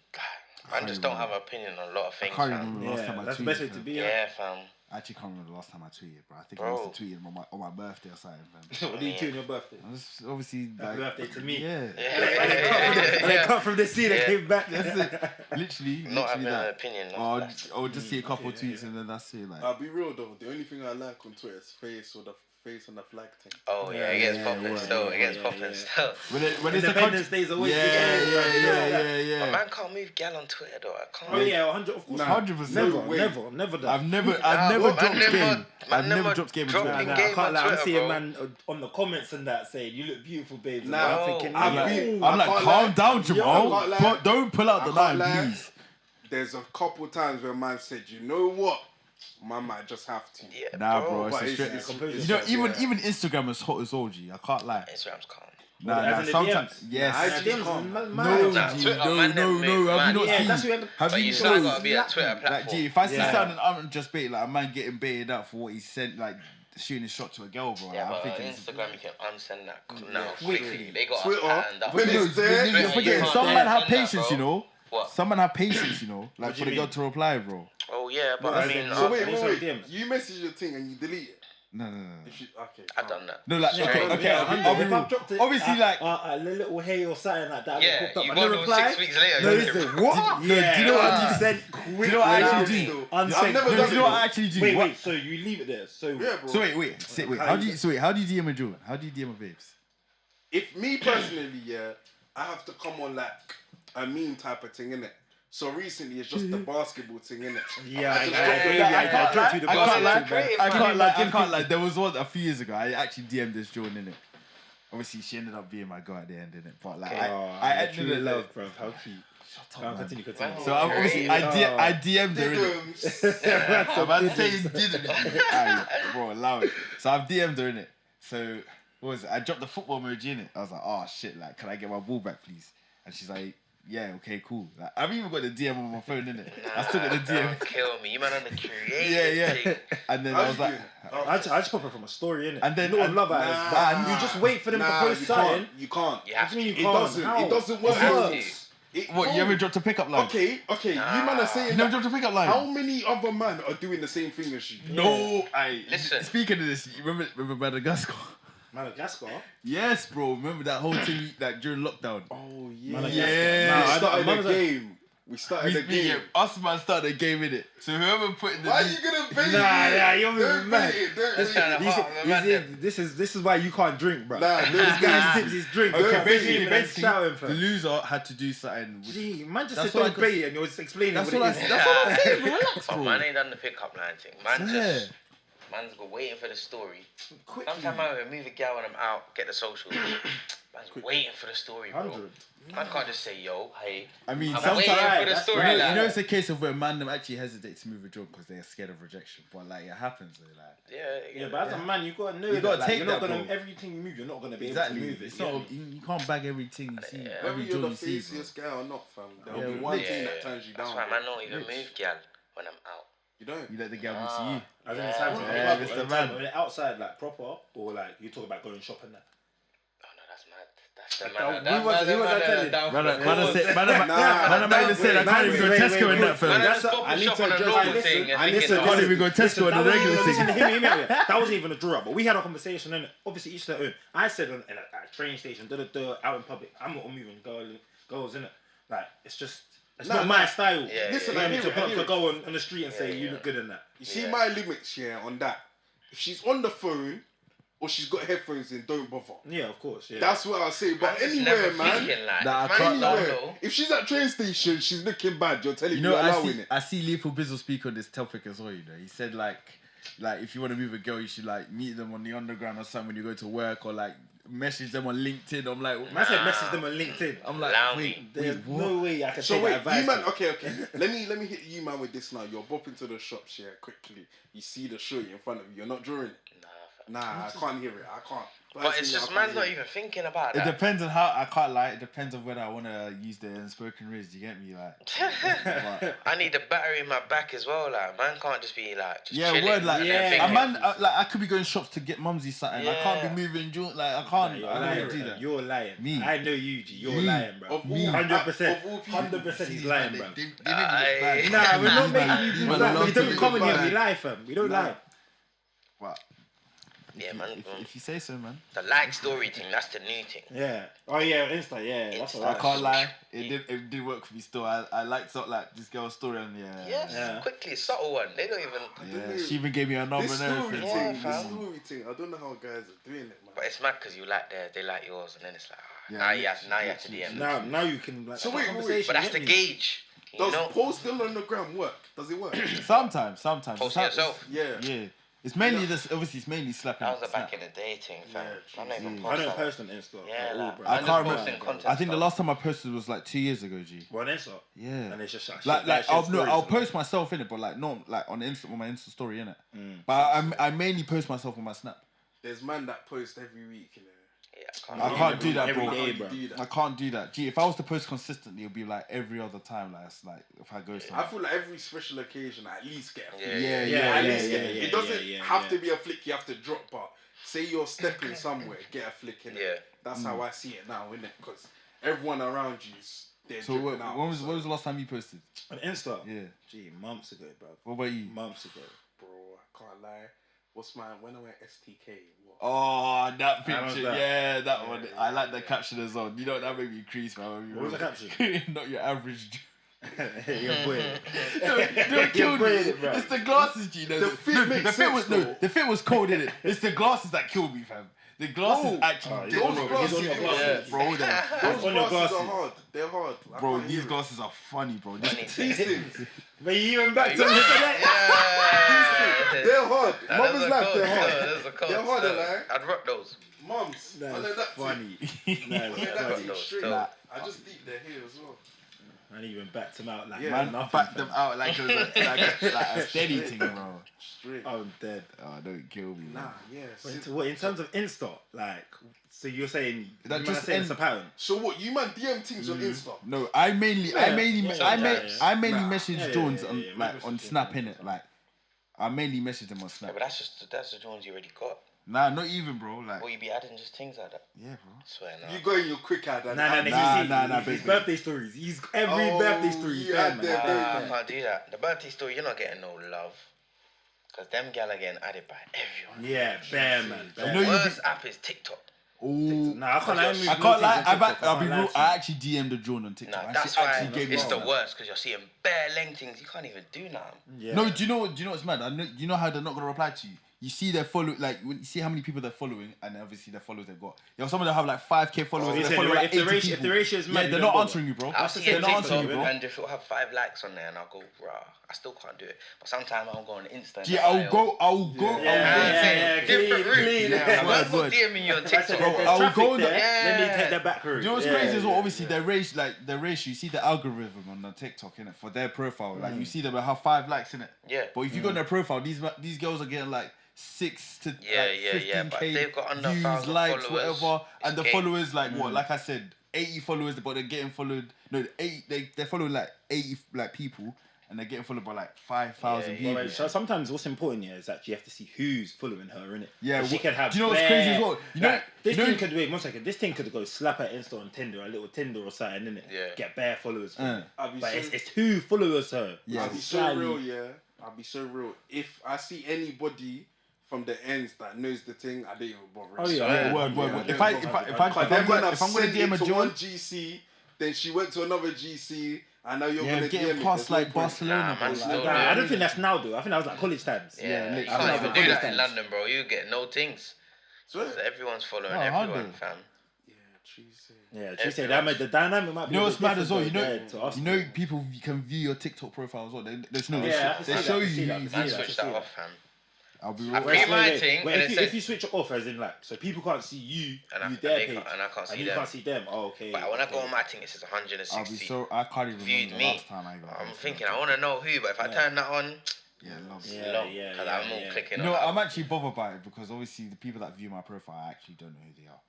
S4: I just don't have an opinion on a lot of things,
S5: can't
S4: fam.
S5: remember last time
S1: Yeah,
S5: I
S1: that's the
S5: tweeted,
S1: best way to
S5: fam.
S1: be.
S4: Yeah, fam.
S5: I actually can't remember the last time I tweeted, bro. I think I must have tweeted on my birthday or something, fam.
S1: What do you do on your birthday?
S5: I was obviously
S1: Happy birthday to me.
S5: Yeah.
S1: And they cut from the scene and came back.
S5: That's it. Literally
S4: Not having
S5: that.
S4: an opinion.
S5: I would just see a couple of tweets and then that's it. Like,
S2: I'll be real though. The only thing I like on Twitter is face on the flag thing.
S4: Oh yeah, it gets popping still. It gets popping still.
S5: when it's a
S1: Independence Day's always
S5: yeah.
S4: A man can't move gal on Twitter though. I can't.
S1: Oh yeah, 100. Of course,
S5: 100%.
S1: Never done.
S5: I've never dropped game. I've never dropped game.
S4: dropping
S1: I
S4: game
S1: can't
S4: on
S1: lie. I'm
S4: Twitter,
S1: seeing
S4: bro.
S1: man on the comments and that saying, "You look beautiful, babes." And
S2: Nah,
S1: I'm thinking,
S2: I'm
S1: "Nah,
S2: like,
S5: calm down, Jamal.
S2: I can't lie.
S5: Don't pull out the
S2: I can't
S5: line,
S2: lie.
S5: please.
S2: There's a couple times where man said, you know what? Man might just have to.
S4: Yeah,
S5: Nah, bro.
S2: But
S5: It's a
S2: it's
S5: straight.
S2: completely
S5: You know,
S2: different,
S5: even Instagram is hot as OG. I can't lie.
S4: Instagram's calm.
S5: Nah,
S1: As in the
S5: sometimes.
S1: DMs?
S5: Yes.
S2: Nah, I
S1: DMs,
S2: just can't.
S1: man,
S5: No,
S4: Nah,
S5: G,
S4: Twitter,
S5: no.
S4: man,
S5: Have you
S4: man.
S5: not
S1: Yeah,
S5: seen?
S1: that's what
S5: Have
S4: But
S5: you
S4: you still
S5: seen?
S4: gotta be a Twitter
S5: Like,
S4: platform.
S5: G, if I see
S1: Yeah.
S5: something I'm just baited, like a man getting baited out for what he sent, like shooting a shot to a girl, bro.
S4: Yeah,
S5: like,
S4: but
S5: I'm thinking,
S4: Instagram you can unsend that now
S1: quickly.
S4: quickly. They got
S2: Twitter,
S4: us patterned up.
S2: when it's there,
S5: you're
S4: Twitter,
S5: forgetting.
S4: you
S5: Some
S4: can't
S5: men have
S4: send that,
S5: patience,
S4: bro.
S5: you know.
S4: What?
S5: Some men have patience, you know, like
S1: What do
S5: for the
S1: you
S5: girl
S1: mean?
S5: to reply, bro.
S4: Oh yeah, but
S1: No,
S4: I
S1: as
S4: mean,
S1: in-
S2: So wait,
S1: Instagram DMs.
S2: You message your thing and you delete it.
S5: No.
S2: If you, okay.
S4: I've done that.
S5: No, like,
S1: Yeah,
S5: okay,
S1: yeah,
S5: I'll be
S1: if
S5: real.
S1: I've dropped it,
S5: Obviously, like,
S1: a little hey or something like that.
S4: Yeah,
S1: popped up,
S4: you
S1: I
S4: got
S1: never
S4: all
S1: reply.
S4: 6 weeks later.
S1: No,
S4: you
S1: listen,
S4: can-
S1: what?
S5: do you know what I
S1: you
S5: do?
S1: sent
S5: Do you know what I actually do?
S2: I've never
S5: No,
S2: done
S5: do you know what I
S2: it.
S5: actually do?
S1: Wait, so you leave it there. So
S2: Yeah, bro.
S5: So wait. How do you DM a Joe? How do you DM a babes?
S2: If me personally, yeah, I have to come on like a meme type of thing, innit? So recently it's just the basketball thing, innit?
S1: yeah,
S2: I
S1: I
S2: can't
S1: dropped you the
S5: I can't lie.
S1: basket,
S5: I
S1: man.
S5: can't lie. There was one a few years ago. I actually DM'd this Joan in it. Obviously, she ended up being my girl at the end, innit? But like, I ended it
S1: love, bro. How cute. Continue.
S5: So obviously, I DM'd her in it. I'm about to say you didn't. Aye, bro, allow it. So I've DM'd her in it. So what was it? I dropped the football emoji in it. I was like, oh shit, like, can I get my ball back, please? And she's like, yeah, okay, cool. Like, I've even got the DM on my phone, innit? I still got the DM.
S4: Don't kill me. You man on the creative
S5: Yeah.
S4: thing.
S5: And then
S2: How
S5: I was
S2: you
S5: like,
S2: doing?
S1: I just pop it from a story, innit?
S5: And then-
S1: you know what
S5: and-
S1: love that is, but you just wait for them to post something.
S2: You can't.
S4: You have
S1: What do you mean
S4: to.
S1: you
S2: It
S1: can't?
S2: doesn't.
S1: How?
S2: It doesn't work.
S4: You have to.
S5: what, you ever dropped a pickup line?
S2: Okay. You man are saying
S5: You never
S2: that.
S5: dropped a pickup line?
S2: How many other men are doing the same thing as you?
S5: No,
S4: Listen.
S5: Speaking of this, you remember Madagascar?
S1: Madagascar.
S5: Yes, bro. Remember that whole thing like during lockdown?
S2: Oh yeah.
S5: Yeah.
S2: We started
S1: Mother-
S2: the game. We started the game.
S5: Us man started a game in it. So whoever put in the
S2: Why are you gonna bait it?
S1: Nah, you're
S2: Don't
S1: mad.
S2: bait it. Don't
S4: This
S2: bait
S4: kind
S2: it.
S4: of
S1: You see-
S4: hard,
S1: you
S4: man.
S1: see, this is why you can't drink, bro.
S2: Nah,
S1: This guy sips his drink.
S2: Okay,
S1: Okay,
S2: basically-
S1: basically, shouting for.
S5: the loser had to do something.
S1: Gee, man just
S5: That's
S1: said
S5: what I
S1: don't
S5: could-
S1: bait it and you're just explaining
S5: That's
S1: what
S5: what
S1: it is.
S5: I'm saying, bro. Relax,
S4: Oh,
S5: bro.
S4: man ain't done the pickup line thing. Man
S5: Yeah.
S4: just, man's got waiting for the story.
S1: Quickly.
S4: Sometimes I would move a gal when I'm out, get the socials. Man's waiting for the story, bro.
S1: 100.
S4: Man can't just say, yo, hey.
S5: I mean,
S4: I'm
S5: sometimes
S4: waiting for the
S1: that's
S4: story.
S1: right.
S5: you
S4: like,
S5: know, it's a case of where man them actually hesitate to move a job because they're scared of rejection. But like, it happens. Though, like.
S1: Yeah, but as a man, you gotta know
S5: You
S1: that.
S5: gotta
S1: Like,
S5: take
S1: you're not
S5: that,
S1: gonna
S5: bro.
S1: everything you move. You're not gonna be
S5: Exactly.
S1: able to move it.
S5: It's not. You can't bag everything you see.
S4: Yeah.
S2: Whether
S5: Every
S2: you're
S5: job
S2: the
S5: you see. Bro.
S2: faciest guy or not, fam, there'll
S5: Yeah,
S2: be one
S5: rich.
S2: thing that turns you
S4: That's
S2: down.
S4: why
S2: bro.
S4: man don't even
S5: Rich.
S4: move gal when I'm out.
S2: You don't.
S5: You let the girl see you.
S1: As in
S4: Yeah.
S1: time to
S5: Yeah,
S1: when
S5: Mr.
S1: it's
S5: Man.
S1: time- when it's outside, like proper, or like you talk about going shopping. That.
S4: Oh no, that's mad. That's the
S1: Who
S4: man.
S1: was I telling?
S5: Man, even said I can't even go Tesco in that film.
S4: Man,
S1: That's
S4: just pop
S1: I
S4: and
S1: need
S4: shop
S1: to
S4: on a
S1: address-
S4: normal
S1: listen,
S4: thing and
S1: I
S4: thinking,
S1: listen,
S4: oh,
S5: Can't even go Tesco on the regular
S1: Listen,
S5: thing.
S1: hear me out. That wasn't even a draw up, but we had a conversation and obviously each their own. I said at a train station, out in public, I'm not moving girls in it. Like it's just it's not my style.
S4: Yeah,
S2: Listen,
S4: yeah,
S2: I
S1: I need
S2: hear it, I hear
S1: to
S2: it.
S1: go on the street and say
S4: Yeah,
S1: you
S4: yeah.
S1: look good in that.
S2: You see
S4: Yeah.
S2: my limits here on that. If she's on the phone or she's got headphones in, don't bother.
S1: Yeah, of course. Yeah.
S2: That's what I'll say. But
S4: I'm just
S2: anywhere,
S4: never
S2: man.
S4: thinking like,
S5: Nah, I
S4: man,
S5: can't
S4: you
S5: lie.
S4: know,
S2: Anywhere. If she's at train station, she's looking bad. You're telling
S5: You
S2: me
S5: know,
S2: you're allowing it.
S5: I see Lethal Bizzle speak on this topic as well. You know, he said like if you want to move a girl, you should like meet them on the underground or something when you go to work, or like message them on LinkedIn. I'm like,
S1: Man said message them on LinkedIn.
S5: I'm like,
S4: Allow
S5: wait,
S4: me.
S1: There's
S5: what?
S1: no way I can
S2: So
S1: take
S2: wait,
S1: that advice.
S2: you man, okay. Let me hit you man with this now. You're bopping to the shops here quickly. You see the shirt in front of you. You're not drawing it.
S4: Nah,
S2: Nah, I can't hear it. I can't.
S4: But it's just man's not even thinking about
S5: It
S4: that.
S5: depends on how, I can't lie, it depends on whether I want to use the unspoken riz, you get me? Like,
S4: I need a battery in my back as well, like, man can't just be like, just
S5: yeah,
S4: chilling.
S5: word, like,
S4: Yeah.
S5: a man, like, I could be going shops to get mumsy something, I can't
S4: Yeah.
S5: be moving, like, I can't,
S1: You're
S5: I
S1: lying,
S5: don't do
S1: bro.
S5: that.
S1: You're lying.
S5: Me.
S1: I know you, G. You're
S5: Me.
S1: lying, bro.
S2: Of all-
S1: 100%.
S2: of all people.
S1: 100% he's lying, bro.
S4: Aye.
S1: Nah, we're not making you
S5: These
S1: do
S5: man
S1: that.
S5: love
S1: We
S5: to
S1: don't
S5: make
S1: come in
S5: it
S1: here,
S5: bad.
S1: we lie, fam. We don't lie.
S5: What?
S4: Yeah, man.
S5: If you say so, man.
S4: The like story thing, that's the new thing.
S1: Yeah. Oh, yeah, Insta, yeah. That's
S4: Insta.
S1: alright.
S5: I can't lie, it did work for me still. I liked something like this girl's story and
S4: Yes,
S1: Yeah.
S4: quickly, subtle one. They don't even.
S5: yeah, she even gave me a number
S2: This
S5: and
S2: story
S5: everything.
S4: Yeah,
S2: thing,
S4: fam.
S2: this story thing. I don't know how guys are doing it, man.
S4: But it's mad because you like theirs, they like yours, and then it's like,
S5: Yeah,
S4: now you have to DM.
S1: Now you can, like,
S2: So
S1: have a
S2: wait.
S1: conversation,
S4: But that's
S1: get
S4: the
S1: me?
S4: gauge. You
S2: Does
S4: know,
S2: posting on the gram work? Does it work?
S5: Sometimes.
S4: post yourself.
S2: Yeah.
S5: Yeah. It's mainly this. Obviously, it's mainly slapping.
S4: That was a
S5: snap.
S4: back in the day thing, fam.
S2: Yeah,
S4: I'm not even
S1: I
S4: post
S1: don't
S4: that.
S1: post on Insta.
S4: Yeah,
S1: at all,
S4: like,
S1: bro.
S5: I
S4: I'm
S5: can't
S4: just
S5: remember.
S4: posting content
S5: I think the
S4: stuff.
S5: last time I posted was like 2 years ago. G.
S1: Well, on Insta.
S5: Yeah.
S1: And it's just like,
S5: Like
S1: shit
S5: I'll
S1: stories,
S5: post myself in it, but like not like on Insta on my Insta story in it.
S1: Mm.
S5: But I mainly post myself on my Snap.
S2: There's man that post every week, you know.
S4: Yeah,
S5: I can't do that,
S1: every
S5: bro.
S1: day,
S2: How
S1: bro.
S2: you do that?
S5: I can't do that. Gee, if I was to post consistently, it'd be like every other time. Like it's like if I go
S2: I
S5: somewhere.
S2: feel like every special occasion, I at least get a flick.
S4: Yeah,
S2: At
S1: yeah,
S2: least
S1: yeah,
S2: get-
S1: yeah,
S2: It doesn't
S1: yeah,
S2: have
S1: yeah.
S2: to be a flick you have to drop, but say you're stepping somewhere, get a flick in it.
S4: Yeah.
S2: That's how I see it now, innit? Because everyone around you's they're
S5: So
S2: dripping out.
S5: when was the last time you posted?
S1: On Insta?
S5: Yeah.
S1: Gee, months ago, bro.
S5: What about you?
S1: Months ago.
S2: Bro, I can't lie. What's my when I went STK? What?
S5: Oh, that
S1: How was
S5: picture.
S1: that?
S5: Yeah, that
S2: Yeah,
S5: one.
S2: yeah,
S5: I like the
S2: yeah.
S5: caption as well. You know that made me crease, man.
S1: What was the caption?
S5: Not your average.
S1: You're boy.
S5: No, killed me.
S1: brilliant, bro.
S5: It's the glasses, G. No,
S2: The fit makes
S5: the fit was
S2: sense,
S5: the fit was cold in it. It's the glasses that killed me, fam. The glasses
S2: Bro,
S5: actually.
S1: he's
S5: did
S1: on
S5: me.
S1: your glasses. He's on your glasses.
S5: Bro, they're
S2: Those
S1: on your
S2: glasses
S1: glasses.
S2: are hard. They're hard. I
S5: bro,
S2: can't
S5: these
S2: hear it.
S5: glasses are funny, bro.
S2: These things.
S1: But you even back to look at
S4: Yeah.
S2: They're hard.
S4: Nah,
S2: Mama's
S4: those are
S2: life,
S4: cold.
S2: they're
S4: Yeah,
S2: hard.
S4: those are cold
S2: They're hard,
S4: still.
S2: like.
S4: I'd rock those.
S2: Mums. I know
S1: That's
S2: that too.
S1: funny.
S2: I know
S1: That's
S2: that
S1: funny.
S2: too straight.
S4: Nah.
S2: I just deep their hair as well.
S1: Man even backed him out like
S2: Yeah,
S5: Man,
S1: nothing.
S5: back
S1: fam.
S5: them out like it was like a steady thing, bro.
S2: Straight.
S1: I'm dead.
S5: Oh, don't kill me, man.
S2: Nah, yeah.
S1: What in terms of Insta, like, so you're saying
S5: That
S1: you
S5: just
S1: just saying
S5: end-
S1: it's a pattern?
S2: So what? You man DM things on Insta?
S5: No, I mainly
S1: Nah.
S5: message
S1: Yeah,
S5: Jones
S1: yeah,
S5: on
S1: yeah,
S5: like
S1: maybe
S5: on
S1: it's
S5: Snap innit. Like I mainly message them on
S4: Yeah,
S5: Snap.
S4: but that's the ones you already got.
S5: Nah, not even, bro. Like
S4: Or you be adding just things like that.
S5: yeah, bro.
S4: I swear now.
S2: You go in your quick ad and
S1: His
S5: baby.
S1: birthday stories. He's every
S2: Oh,
S1: birthday story. He's
S2: yeah,
S1: there, man.
S2: they're
S4: Nah, I
S2: there.
S4: can't do that. The birthday story, you're not getting no love. Because them gal are getting added by everyone.
S1: Yeah, bear man.
S5: You
S1: Bear.
S5: know
S4: The
S5: you
S4: worst app is TikTok.
S5: Oh,
S1: Nah, I can't lie.
S5: I can't lie. I'll be real. I actually DM'd the John on TikTok.
S4: Nah,
S5: And
S4: that's
S5: she
S4: why
S5: actually gave me
S4: it's
S5: a
S4: the
S5: snap.
S4: worst because you're seeing bare length things. You can't even do nothing.
S1: Yeah.
S5: No, do you know what's mad? You know how they're not gonna reply to you. You see their follow, like when you see how many people they're following, and obviously their followers they've got. You know, some of them have like 5K followers.
S1: So
S5: and
S1: you
S5: they
S1: say
S5: follow
S1: the-
S5: like
S1: if the
S5: 80
S1: ratio- if
S5: people.
S1: the ratio is mad,
S5: yeah,
S1: you
S5: they're
S1: don't
S5: not
S1: bother.
S5: answering you, bro.
S4: I'll see
S5: They're
S4: a
S5: not answering you,
S4: TikTok
S5: bro.
S4: and if it'll have 5 likes on there and I'll go, rah, I still can't do it. But sometimes I'll go on Insta.
S5: Gee, I'll go.
S1: Yeah,
S4: Different route.
S1: clean.
S4: Yeah,
S5: word,
S4: I'm
S5: word.
S4: not DMing you on
S1: That's
S4: TikTok.
S1: it.
S5: Bro, I will
S1: Traffic
S5: go on
S1: there,
S5: the-
S1: Let me
S4: Yeah.
S1: take that back route.
S5: You know what's
S1: Yeah,
S5: crazy as well?
S1: yeah,
S5: Obviously,
S1: yeah.
S5: their ratio. You see the algorithm on the TikTok in it for their profile. Like you see them have 5 likes in it.
S4: Yeah.
S5: But if you go on their profile, these girls are getting like 6 to
S4: Yeah,
S5: like
S4: yeah,
S5: 15K
S4: yeah, but they've got under
S5: views,
S4: 1,000
S5: likes,
S4: followers.
S5: whatever, and the
S4: It's
S5: followers like what? Like I said, 80 followers, but they're getting followed. No, they're following like 80 like people, and they're getting followed by like 5,000
S4: Yeah,
S5: people.
S1: Well, so sometimes what's important here is that you have to see who's following her, innit?
S5: Yeah,
S1: she can have.
S5: do you know what's crazy as well? You know,
S1: Like, this
S5: you know,
S1: thing could wait 1 second. This thing could go slap her Insta on Tinder, a little Tinder or something, innit?
S4: Yeah.
S1: Get bare followers.
S2: I'll be
S1: But
S2: so,
S1: it's who follows her.
S5: Yeah.
S2: I'll be so
S1: Slightly-
S2: real, yeah. I'll be so real. If I see anybody from the ends that knows the thing, I don't even bother.
S1: Oh, yeah.
S5: yeah, word.
S2: Yeah,
S5: If I'm gonna DM a
S2: to
S5: John,
S2: one GC, then she went to another GC, and now you're
S5: yeah,
S2: gonna
S5: getting
S2: DM it.
S5: past
S2: There's no
S5: like
S2: point.
S5: Barcelona,
S4: Nah,
S5: bro.
S4: man,
S5: Like,
S4: still
S5: that.
S1: I don't think that's now, though. I think that was like college times.
S4: Yeah,
S5: literally.
S4: you
S1: I
S4: can't
S1: think
S4: even
S1: that's
S4: do
S1: what
S4: that in
S1: it
S4: London, bro. You get no things.
S2: Swear.
S4: So everyone's following
S5: No,
S4: everyone,
S5: 100.
S4: fam.
S2: Yeah, GC.
S1: Yeah, she said that made the dynamic might be.
S5: You know
S1: a
S5: what's
S1: bit
S5: mad as well? You
S1: different, though,
S5: know,
S1: to us.
S5: you know, people can view your TikTok profile as well. They show you
S1: see
S5: who
S1: that,
S5: you
S1: see
S4: Man,
S5: view.
S1: that.
S4: switch that off, fam.
S5: I'll be
S4: I
S5: real.
S4: Free my thing,
S1: Wait,
S4: and
S1: if
S4: it
S1: you,
S4: said-
S1: if you switch it off, as in like, so people can't see you,
S4: And I-
S1: you
S4: and
S1: their
S4: they
S1: page,
S4: can't- and I can't see
S1: and you
S4: them.
S1: can't see them. Oh, okay.
S4: But when I
S1: okay.
S4: go on my thing, it says
S5: I'll be
S4: 160.
S5: so. I can't even
S4: Viewed
S5: remember the
S4: me.
S5: last time I got.
S4: I'm thinking, I want to know who, but if I turn that on,
S3: Yeah, love.
S1: Yeah.
S4: Because I'm all clicking
S3: No,
S4: on.
S3: I'm actually bothered by it because obviously the people that view my profile, I actually don't know who they are.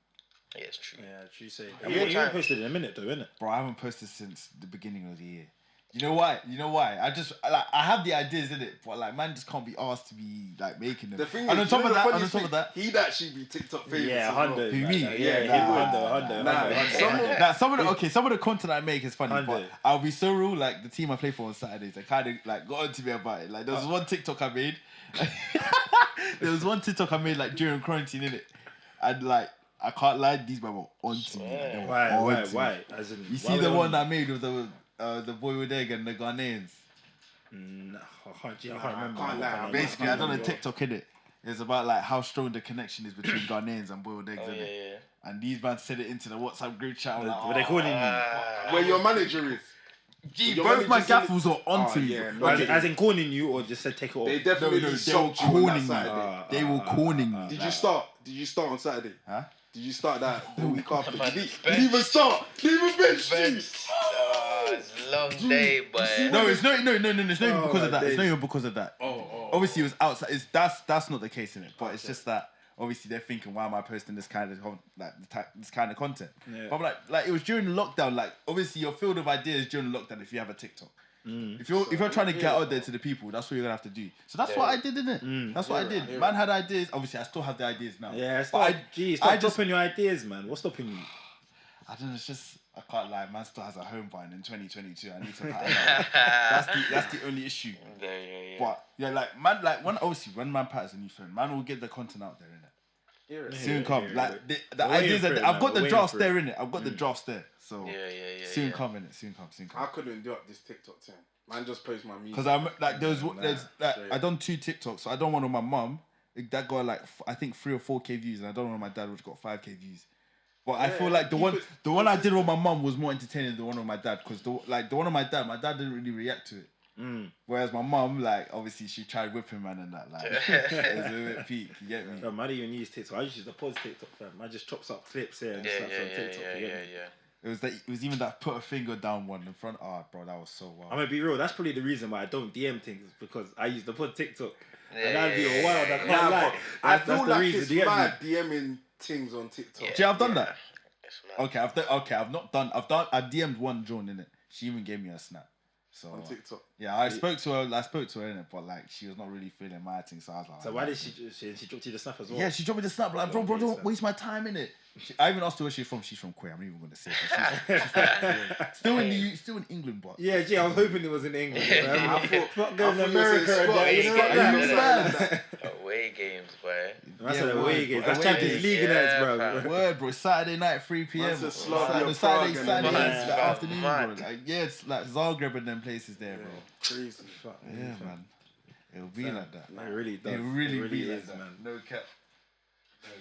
S4: Yeah, it's true.
S1: Yeah, true say.
S4: Yeah,
S1: You haven't posted in a minute though, innit?
S3: Bro, I haven't posted since the beginning of the year. You know why? I have the ideas in it, but like man just can't be asked to be like making them.
S2: The thing
S3: And
S2: is,
S3: on top of that,
S2: he'd actually be TikTok famous.
S1: Yeah,
S2: as well.
S1: Hundo.
S3: Who, me? Some of the content I make is funny, but I'll be so real. Like the team I play for on Saturdays, they kind of like got onto me about it. Like there was one TikTok I made. Like during quarantine, innit? And like I can't lie, these men were onto me. Like, they were
S1: Why? As in,
S3: you see the one I made with the boy with egg and the Ghanaians.
S1: I can't remember.
S3: Basically, I done a TikTok in it. It's about like how strong the connection is between Ghanaians and boiled eggs.
S4: Yeah.
S3: And these man said it into the WhatsApp group chat. I'm like,
S1: Were they calling you?
S2: Where your manager is.
S3: Gee,
S2: Your
S3: both my
S2: managers
S3: gaffles are onto me.
S1: As in calling you or just said take it off?
S2: They definitely
S3: they were
S2: sold you on that
S3: corning me.
S2: Saturday.
S3: They were corning me.
S2: Did you start? Did you start on Saturday?
S3: Huh?
S2: Did you start that the week after?
S4: Man,
S2: Did he even start? Did he even bench you?
S4: It's a long day, but
S3: No, it's not even because of that. It's not even because of that. Obviously, it was outside. That's not the case in it. But it's just that obviously they're thinking, why am I posting this kind of this kind of content?
S1: Yeah.
S3: But like it was during the lockdown. Like obviously your field of ideas during the lockdown. If you have a TikTok, if you're trying to get out there to the people, that's what you're gonna have to do. So that's what I did, innit? That's what I did. Man had ideas. Obviously, I still have the ideas now.
S1: Yeah,
S3: But
S1: stop dropping your ideas, man. What's stopping you?
S3: I don't know. It's just I can't lie. Man still has a home buying in 2022. I need to pattern out. That's the only issue.
S4: Yeah.
S3: But yeah, like man, like when man patterns a new phone, man will get the content out there, innit? Soon come. Like the ideas that I've got the drafts there, innit? I've got the drafts there. So soon come, innit? Soon come.
S2: I couldn't do up this TikTok thing. Man, just post my music.
S3: Because I'm like there's like I done 2 TikToks. So I done one on my mum. That got like I think 3 or 4K views, and I done one on my dad, which got 5K views. But I feel like the one I did on my mum was more entertaining than the one on my dad, because the one on my dad didn't really react to it. Whereas my mum, like obviously she tried whipping man and that, like it was a bit peak. You get me?
S1: No, man, I don't even use TikTok. I just use the pause TikTok, fam. I just chops up clips here and stuff on TikTok. It was even that put a finger down one in front. Oh, bro, that was so wild. I'm gonna be real. That's probably the reason why I don't DM things, because I use the pod TikTok. And that'd be a wild. I can't lie.
S2: I feel
S1: That's the
S2: like
S1: reason.
S2: it's
S1: Do you get me?
S2: mad DMing things on TikTok.
S3: Yeah, I've done that.
S4: Okay,
S3: I DM'd one John in it. She even gave me a snap. So
S2: On TikTok.
S3: yeah, I spoke to her in it, but like she was not really feeling my thing. So I was like,
S1: So why did she dropped you the snap as well?
S3: yeah, she dropped me the snap. Like, bro, don't waste my time in it. I even asked her where she's from. She's from Quay. I'm not even gonna say it. She's still in England, but
S1: Yeah, gee, I was hoping it was in English.
S2: I thought
S1: Going to
S2: you were
S1: America
S2: saying
S1: and that, you know
S2: Scotland.
S1: what
S3: Are you mad?
S4: away games, boy.
S1: That's
S3: Yeah,
S1: an away game. That's
S3: away
S1: Champions
S3: games.
S1: League nights, bro.
S3: Word, bro. Saturday night, 3 p.m.
S2: That's a Slavia
S3: Saturday
S2: Prague
S3: Saturday
S2: and
S3: night,
S4: mad.
S3: afternoon,
S4: Mad.
S3: bro. Like, yeah, it's like Zagreb and them places there, bro.
S2: Crazy.
S3: Yeah, man. It'll be like that.
S1: It really does.
S3: It really be like
S1: is,
S3: that.
S1: man.
S3: No cap.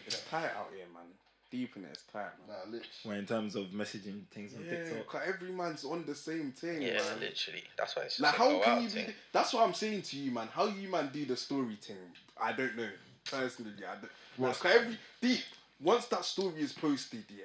S2: It's tight out here, man. Deep in it, it's tight, man.
S1: Well, in terms of messaging things on
S2: Yeah,
S1: TikTok.
S2: cause every man's on the same thing,
S4: Yeah,
S2: man.
S4: literally. That's why it's just
S2: Like,
S4: a
S2: how
S4: go
S2: can
S4: out
S2: you
S4: thing.
S2: be? That's what I'm saying to you, man. How you man do the story thing? I don't know. Personally, I don't. Like, 'cause once that story is posted, yeah,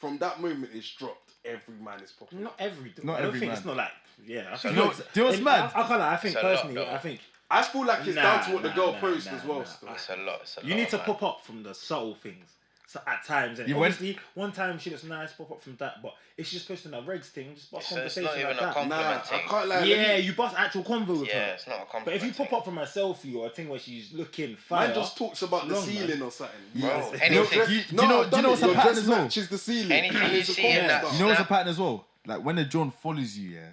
S2: from that moment it's dropped. Every man is popping.
S1: Not every dog.
S3: Not
S1: I don't
S3: every
S1: think
S3: man.
S1: it's not like, yeah. I
S4: So
S1: think
S3: Do you know what's mad?
S1: I can't lie. I think
S4: It's a lot,
S1: personally,
S4: though.
S1: I think
S2: I feel like it's down to what the girl posts
S1: nah,
S2: as well.
S1: nah.
S2: Still.
S4: It's a lot. It's a lot.
S1: you need to
S4: man.
S1: pop up from the subtle things. So at times, and
S3: You went-
S1: obviously, one time she looks nice, pop up from that. But if she's just posting a regs thing, just bust
S4: So it's
S1: conversation
S4: not even
S1: like
S4: a
S1: that.
S4: compliment
S2: Nah, I
S4: thing.
S2: can't lie.
S1: Yeah, you bust actual convo with
S4: Yeah,
S1: her.
S4: it's not a compliment.
S1: But if you pop
S4: thing.
S1: up from a selfie or a thing where she's looking fire,
S2: Man just talks about the
S1: long,
S2: ceiling
S1: man.
S2: or something.
S4: Bro,
S2: Yes.
S4: anything.
S2: Your
S3: Do you
S2: dress-
S3: know-
S2: I've
S3: do you
S2: done
S3: know
S2: it.
S3: what's a
S2: Your
S3: pattern
S2: dress
S3: as well?
S2: matches the ceiling.
S4: Anything you
S2: It's a
S4: see in that-
S2: comment.
S3: You know what's a
S4: Snap.
S3: pattern as well? Like when a John follows you, yeah,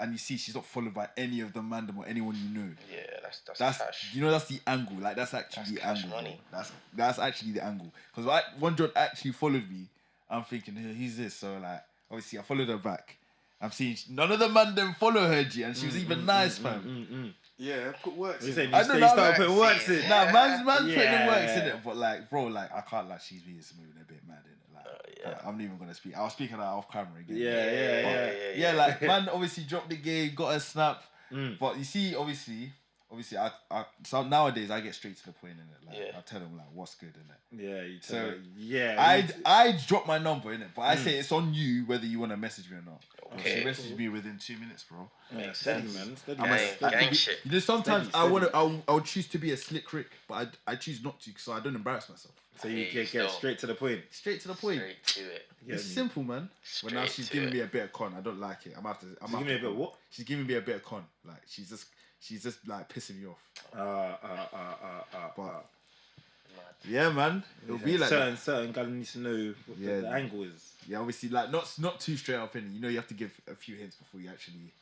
S3: and you see she's not followed by any of the mandem or anyone you know.
S4: Yeah, that's
S3: That's
S4: cash.
S3: you know that's the angle. Like that's actually
S4: That's
S3: the
S4: cash
S3: angle.
S4: money.
S3: Bro. That's actually the angle. Because one John actually followed me. I'm thinking, hey, who's this? So like, obviously I followed her back. I'm seeing none of the mandem follow her, G, and she was even nice, fam.
S2: Yeah, put work.
S1: You said
S3: I
S1: you
S3: don't know,
S1: start
S3: like,
S1: putting works in.
S3: Nah, man's putting
S1: Yeah.
S3: in works in it, but like, bro, like I can't like she's being smooth and a bit mad in it. Like,
S4: yeah.
S3: I'm not even gonna speak. I'll speak on that off camera again.
S1: Yeah.
S3: Yeah, like man obviously dropped the game, got a snap. But you see, obviously,
S5: obviously, so nowadays I get straight to the point in it. Like
S4: Yeah.
S5: I tell them like what's good in it.
S1: Yeah, you tell
S5: So
S1: her, yeah.
S5: I drop my number in it, but I say it's on you whether you want to message me or not.
S4: Okay.
S5: She messaged me within 2 minutes, bro.
S1: Yeah,
S4: Makes
S1: steady,
S4: sense.
S1: man. Steady.
S4: Gang shit.
S5: You know, sometimes
S1: Steady.
S5: I would choose to be a slick Rick, but I choose not to, so I don't embarrass myself.
S1: So you
S4: Hey,
S1: get
S4: still.
S1: straight to the point.
S5: Straight to the point.
S4: Straight to it.
S5: It's simple, man. But now she's giving me a bit of con. I don't like it. I'm after.
S1: She's giving me a bit of what?
S5: She's giving me a bit of con. Like she's just like pissing me off. But yeah, man, it'll be like that.
S1: certain guy needs to know what the angle is.
S5: Yeah, obviously, like not too straight up in. You know, you have to give a few hints before you actually,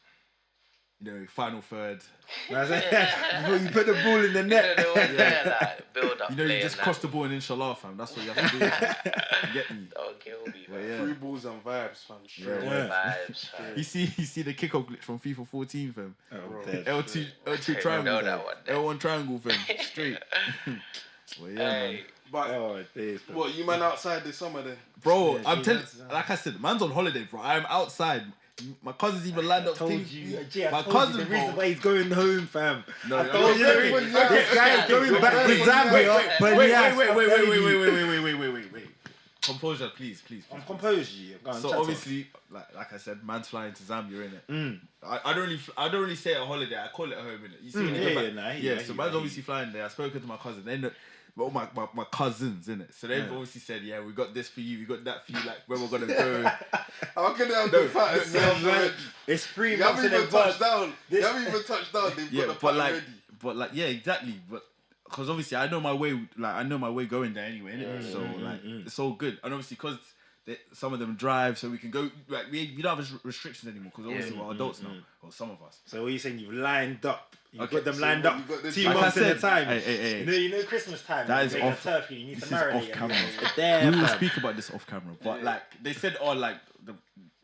S5: final third.
S1: Before you put the ball in the net.
S4: Like, build up.
S5: You know, you just cross the ball and inshallah, fam. That's what you have to do. You get me?
S4: Don't kill me,
S5: But
S4: man.
S5: yeah.
S2: 3 balls and vibes, fam. Straight
S5: Yeah.
S2: away.
S4: Vibes, fam.
S5: You see the kickoff glitch from FIFA 14, fam.
S1: Oh,
S2: Bro.
S1: dead.
S5: L2
S4: Okay,
S5: triangle,
S4: know
S5: fam.
S4: that one, then.
S5: L1 triangle, fam. Straight. Well, yeah, man.
S4: Hey,
S2: But
S1: Oh, days.
S2: what, you man outside this summer then?
S5: Bro,
S1: Yeah,
S5: I'm
S1: she
S5: telling,
S1: does,
S5: like I said, man's on holiday, bro. I'm outside. My cousins even lined up
S1: told
S5: things.
S1: you,
S5: My
S1: I told
S5: cousin,
S1: you the reason
S5: bro.
S1: why he's going home, fam.
S5: No,
S1: I
S5: no,
S1: told you,
S2: everyone's
S1: this guy is going back to Zambia. But
S5: Wait. Composure, please.
S1: I'm composed, you.
S5: So obviously, like I said, man's flying to Zambia, innit? I don't really say it a holiday. I call it a home, innit? You see, when you go back- so man's obviously flying there. I spoken to my cousin. They know, well, my cousins, innit? So they've obviously said, yeah, we got this for you, we got that for you, like where we're gonna go.
S2: How can they have the fattest man?
S1: It's 3
S2: You
S1: months
S2: haven't
S1: in
S2: even touched
S1: advance.
S2: down. You haven't even touched down. They've
S5: Yeah,
S2: got the
S5: but
S2: pattern ready.
S5: yeah, exactly. But because obviously I know my way going there anyway, innit? So like it's all good. And obviously because some of them drive, so we can go. Like we don't have restrictions anymore because obviously we're adults now, or some of us.
S1: So what are you saying? You've lined up. You've
S5: Okay,
S1: got them
S2: so
S1: lined
S2: what,
S1: up
S2: you got this
S1: 2
S2: like I
S1: months at a
S5: said,
S1: time.
S5: hey.
S1: You know Christmas time.
S5: That
S1: you
S5: is
S1: make
S5: off-
S1: a turkey. You need
S5: this
S1: to
S5: is
S1: marinate
S5: off
S1: it.
S5: camera.
S1: It's there,
S5: We will
S1: fam.
S5: speak about this off camera, but like they said, like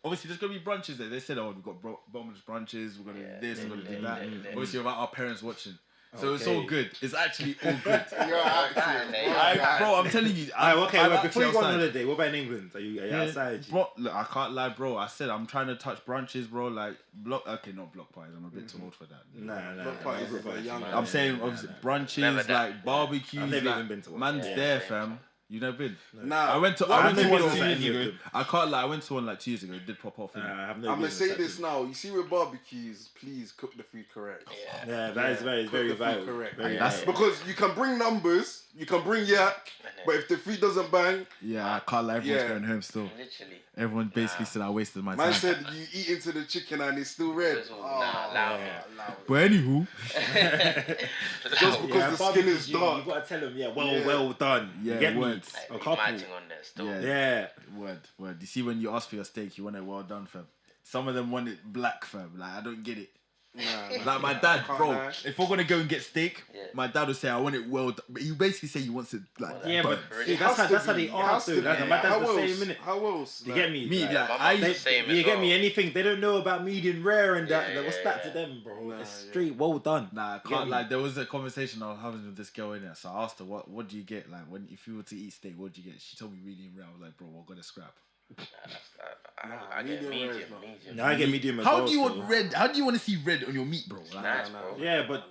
S5: obviously there's gonna be brunches there. They said, we've got Bottomless brunches. We're gonna do this. We're gonna do that. Obviously, about our parents watching. So it's all
S1: Okay.
S5: good. It's actually all good.
S2: You're active.
S5: Bro, I'm telling you.
S1: Okay,
S5: I'm
S1: well,
S5: actually
S1: before you go on
S5: outside.
S1: holiday, what about in England? Are you outside? G?
S5: Bro, look, I can't lie, bro. I said I'm trying to touch brunches, bro. Like not block parties. I'm a bit too old for that.
S1: Nah.
S2: Block parties are for the young.
S5: I'm saying obviously brunches,
S4: Never that.
S5: like barbecues.
S1: I've never
S5: like,
S1: even been to one.
S5: man's
S4: Yeah,
S5: there,
S4: same.
S5: fam. You never been?
S2: Nah,
S5: I went to
S1: I've never
S5: one
S1: been to
S5: 2
S1: any
S5: years
S1: of
S5: ago.
S1: them.
S5: I can't lie. I went to one like 2 years ago. It did pop off. innit?
S1: I've
S2: I'm
S1: never
S2: gonna
S1: been
S2: say
S1: to
S2: this
S1: that.
S2: now. You see, with barbecues, please cook the food correct.
S1: Yeah, that is very,
S2: Cook
S1: very
S2: the food
S1: vital.
S2: correct.
S1: Very
S5: That's-
S1: vital.
S2: Because you can bring numbers, you can bring yak, but if the food doesn't bang,
S5: Yeah, I can't lie. Everyone's
S2: Yeah.
S5: going home still.
S4: Literally.
S5: Everyone basically said I wasted my
S2: man
S5: time.
S2: said you eat into the chicken and it's still red.
S4: Allow it.
S5: But anywho,
S2: Just because
S1: Yeah,
S2: the skin
S1: barbecue,
S2: is
S1: you
S2: dark.
S1: gotta tell them,
S2: Yeah.
S1: well done.
S5: Yeah,
S1: you get me?
S5: words.
S1: A
S4: Like,
S1: couple.
S4: imagine on there still.
S5: Yeah.
S1: Yeah.
S5: word. You see, when you ask for your steak, you want it well done, fam. Some of them want it black, fam. Like I don't get it. Like my dad,
S2: Can't
S5: bro.
S2: lie.
S5: If we're gonna go and get steak,
S4: Yeah.
S5: my dad would say, "I want it well done." But he basically say he wants it like.
S1: Yeah, but
S5: burnt.
S1: see, that's how they are, dude. That's my dad's the same minute.
S2: How else?
S1: You get me?
S5: Me,
S1: Like,
S5: like,
S4: my
S5: I
S4: mum's the same as
S1: you get
S4: well.
S1: me? Anything they don't know about medium rare and that.
S4: Yeah,
S1: What's
S4: yeah,
S1: that to
S4: yeah.
S1: them, bro?
S2: Nah,
S1: It's
S2: yeah.
S1: straight well done.
S5: Nah, I
S1: Get
S5: can't
S1: me?
S5: like. There was a conversation I was having with this girl in there, so I asked her, "What do you get? Like, when if you were to eat steak, what do you get?" She told me medium rare. I was like, "Bro, we're gonna scrap."
S4: I get
S2: medium rare is
S4: medium.
S2: not-
S4: Medium.
S1: No, I get medium as
S5: How
S1: well.
S5: do you
S1: still.
S5: want red? How do you want to see red on your meat, bro? Like,
S4: Nice, bro.
S1: Yeah, but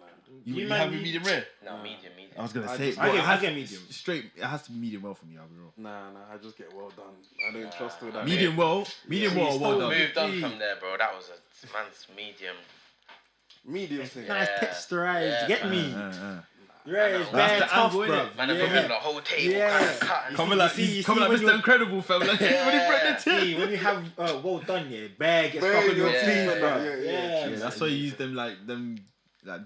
S5: you
S1: man,
S5: have a medium rare.
S4: No, medium.
S5: I was gonna
S2: I
S5: say,
S2: just-
S5: bro,
S1: I
S5: it has-
S1: get medium.
S5: Straight, it has to be medium well for me. I'll be real.
S2: Nah, I just get well done. I don't trust all that.
S5: Medium well, medium
S1: Yeah,
S5: well,
S1: you
S5: well
S1: still
S5: done.
S4: Moved on from there, bro. That was a man's medium.
S2: Medium thing.
S1: Nice
S4: Yeah.
S1: texturized.
S4: Yeah.
S1: Get me?
S4: I
S1: Rare is
S4: know.
S1: bad
S5: That's the
S1: tough,
S5: angle,
S1: bro.
S5: innit?
S4: Man, I've got the whole table
S1: Yeah.
S4: cut.
S5: Coming like,
S1: you
S5: he's
S1: see
S5: coming like
S1: when
S5: Mr.
S1: you're-
S5: Incredible, fam. Like, when he broke the tip.
S1: See, when you have well done, yeah, bag gets
S2: Bag,
S1: stuck on your
S2: yeah,
S1: teeth,
S2: yeah,
S1: bro.
S2: yeah,
S1: Yeah,
S5: Yeah, that's why you use them like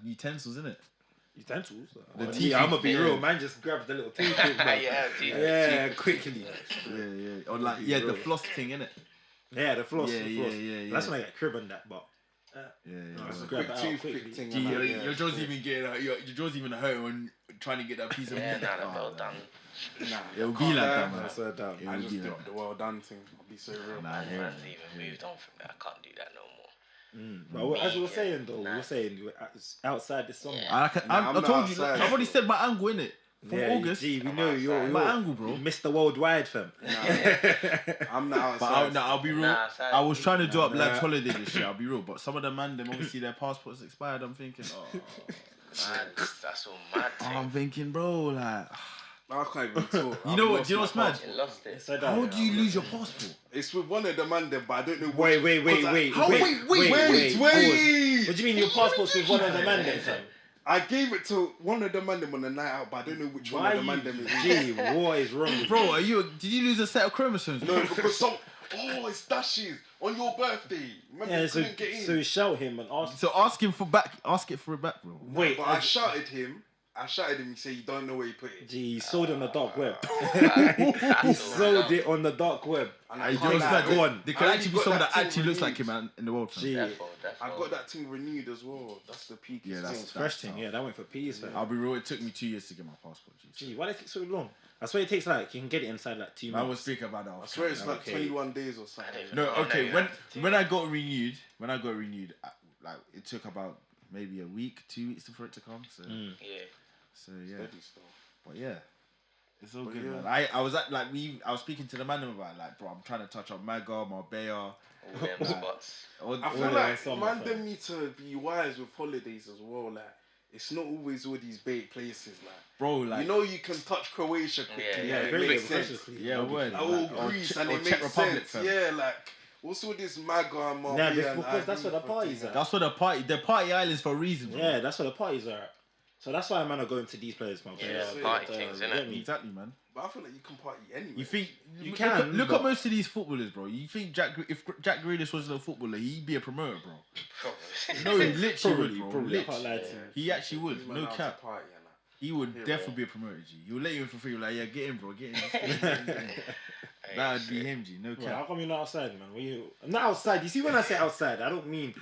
S5: utensils, innit?
S1: utensils.
S5: The
S1: Yeah,
S5: teeth-
S1: I'm gonna be
S5: yeah.
S1: real, man. Just grabs the little toothpick, bro.
S4: Yeah, dude.
S1: Yeah, quickly.
S5: Yeah. Or like, yeah, the floss thing, innit?
S1: Yeah, the floss.
S5: Yeah,
S1: the
S5: yeah,
S1: floss.
S5: yeah,
S1: That's
S5: yeah.
S1: when I get crib on that, but
S5: Yeah.
S2: It's a
S1: grab
S2: quick
S1: it out
S2: toothpick
S1: quickly.
S2: thing.
S5: Gee,
S2: and that,
S5: your jaw's even getting your jaw's even hurting when trying to get that piece of
S4: Yeah,
S5: meat.
S4: nah,
S5: Oh,
S4: well done.
S2: Nah,
S5: It'll be
S2: can't
S5: like
S2: lie.
S5: that, man.
S1: I swear down.
S5: It
S2: I
S5: will
S2: just
S5: be
S2: do
S5: like that.
S2: the well done thing. I'll be so real.
S5: Nah, yeah.
S4: Man's even moved on from that. I can't do that no more.
S1: But as we were
S4: Yeah.
S1: saying though, we
S4: Nah.
S1: were saying it's outside this summer.
S4: Yeah.
S5: I
S2: I'm not
S5: told you,
S2: outside.
S5: I've already said my angle, innit? From
S1: Yeah,
S5: August.
S1: Gee, we know you're
S5: My angle, bro.
S1: Mr. Worldwide, fam.
S2: I'm not
S5: But
S2: outside.
S5: I'll be real.
S4: Nah, outside.
S5: I was trying to do up lads' holiday this year. I'll be real, but some of the man, them obviously their passports expired. I'm thinking,
S4: That's all mad.
S3: I'm thinking, bro, like,
S2: I can't even talk.
S3: you know what? Do you know what's mad?
S4: You lost it.
S3: How do you lose your passport?
S2: It's with one of the man them, but I don't know.
S1: Wait.
S2: Wait.
S1: What do you mean your passport's with one of the man then, fam?
S2: I gave it to one of the man them on the night out, but I don't know which one of the man them it is.
S1: Gee, what is wrong with
S3: Bro, did you lose a set of chromosomes?
S2: No, because it's dashes on your birthday. Remember, you couldn't get in.
S1: So shout him and ask.
S3: So ask it for it back, bro.
S1: Wait,
S2: But I shouted him. He said, you don't know where he put it.
S1: Gee, he sold it on the dark web.
S4: He
S1: He sold it on the dark web.
S2: And
S1: Go on.
S3: There could
S2: I
S3: actually be
S2: got
S3: someone
S2: that
S3: that actually
S2: thing
S3: looks like him
S2: renewed.
S3: in the world. Fam.
S1: Gee,
S2: I got that thing renewed as well. That's the peak.
S3: Yeah, that's
S1: fresh thing. Yeah, that went for peas, fam.
S3: I'll be real. It took me 2 years to get my passport.
S1: Gee, why did it take so long? I swear it takes like you can get it inside like 2
S3: I will
S1: months.
S3: speak about that.
S2: I swear it's like 21 days or something.
S3: No, okay. When I got renewed, like it took about maybe a week, 2 weeks for it to come. So
S4: Yeah.
S3: So yeah,
S2: Steady stuff.
S3: but yeah, it's all
S2: But
S3: good,
S2: yeah.
S3: man. I was at I was speaking to the man about it, like, bro, I'm trying to touch up Maga, Marbella.
S4: All them spots.
S2: I feel like man them need to be wise with holidays as well. Like, it's not always all these bait places. Like,
S3: Bro, like,
S2: you know, you can touch Croatia quickly.
S4: Yeah,
S2: and it makes sense.
S3: yeah, word.
S2: Or Greece, and it makes sense.
S3: fam.
S2: Yeah, like, what's all this Maga and Marbella?
S1: Nah,
S2: and
S1: because that's
S2: Ibiza
S1: where the parties are.
S3: That's what the party islands for a reason. Bro.
S1: Yeah, that's where the parties are at. So that's why man are going to these places, man.
S4: Yeah, party things, innit?
S3: Exactly, man.
S2: But I feel like you can party anywhere.
S3: You think
S1: You
S3: look
S1: can,
S3: Look
S1: but-
S3: at most of these footballers, bro. You think if Jack Grealish wasn't a footballer, he'd be a promoter, bro. No, he literally would, bro.
S1: Probably. I can't
S3: Literally.
S1: lie to you.
S3: He actually would.
S2: These man
S3: No
S2: know how to
S3: cap.
S2: party and that.
S3: He would
S2: Yeah,
S3: definitely be a promoter, G. He'll let you in for free. Like, yeah, get in, bro. Get in. That would be him, G. No
S1: Well, how
S3: cap.
S1: come you're not outside, man? I'm not outside. You see, when I say outside, I don't mean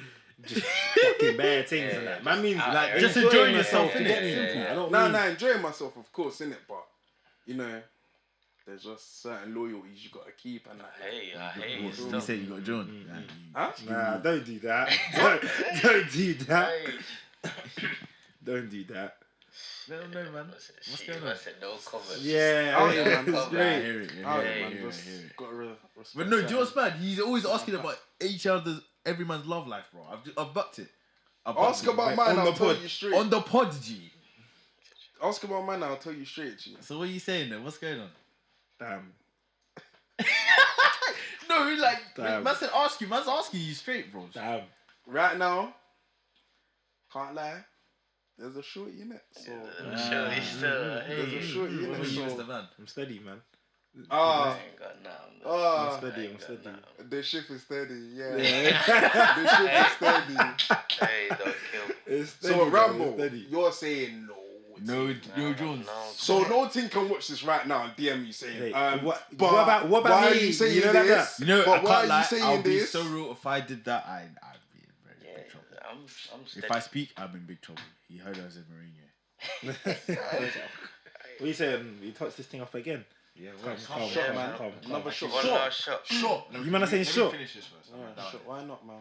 S1: just fucking bad things and that. Man means
S4: Out
S1: like
S4: there,
S3: Just
S4: innit?
S3: enjoying yourself,
S1: you get
S3: innit?
S1: me?
S3: Simple.
S1: I don't
S2: No,
S1: mean...
S2: enjoying myself, of course, innit? But, you know, there's just certain loyalties you got to keep and that.
S4: Hey, I hate
S3: You
S4: it.
S3: said
S4: Stuff.
S3: you got John.
S2: Huh?
S1: Nah, don't do that. Don't do that.
S4: Hey.
S1: Don't do that.
S3: Let them know, man. What's going on?
S4: I said no comments.
S1: Yeah,
S2: Oh,
S1: hey,
S2: yeah, man.
S1: it's
S2: I
S3: I
S1: great.
S3: hear it.
S2: Oh,
S3: Yeah,
S2: yeah,
S3: yeah,
S2: man,
S3: yeah,
S2: just
S3: I hear it.
S2: got to respect
S3: But no, do you know what's
S2: certain-
S3: mad? He's always asking about every man's love life, bro. I've bucked it.
S2: Ask about mine, I'll tell you straight.
S3: On the pod, G.
S2: Ask about mine, I'll tell you straight, G.
S3: So what are you saying then? What's going on?
S1: Damn.
S3: No, like,
S1: Damn.
S3: man's asking you straight, bro.
S1: Damn.
S2: Right now, can't lie, there's a shorty in it. So,
S4: Sure, he's still.
S2: there's a
S4: Hey.
S2: shorty in
S3: What are
S2: it.
S3: you,
S2: So,
S3: Mr. Man?
S1: I'm steady, man.
S2: ah,
S4: I ain't got nothing.
S2: ah,
S1: I'm steady. I'm
S4: ain't got
S1: steady.
S4: nothing.
S2: the ship is steady, yeah.
S1: Yeah.
S2: The ship is steady.
S4: Hey, don't kill.
S1: It's steady,
S2: So,
S1: man,
S2: Rambo,
S1: it's steady.
S2: you're saying no.
S3: No Jones.
S4: No.
S2: So, no team can watch this right now and DM you saying,
S1: Hey, what
S2: but
S1: about
S2: why
S1: me?
S2: are you saying
S1: You know like
S2: this?
S1: that?
S3: You know,
S2: But
S3: I
S2: why are
S3: can't
S2: you
S3: lie.
S2: saying
S3: I'll be
S2: this?
S3: so real. If I did that, I'd be in very
S4: Yeah,
S3: big trouble.
S4: I'm steady.
S3: If I speak, I'm in big trouble. He heard I was in Mourinho.
S1: What you saying? You touch this thing off again?
S3: Yeah,
S1: Calm,
S2: shot, man.
S1: calm.
S2: Another shot.
S4: One last shot.
S3: Shot.
S1: You man are saying shot?
S3: Finish this first.
S2: Alright, shot. Why not, man?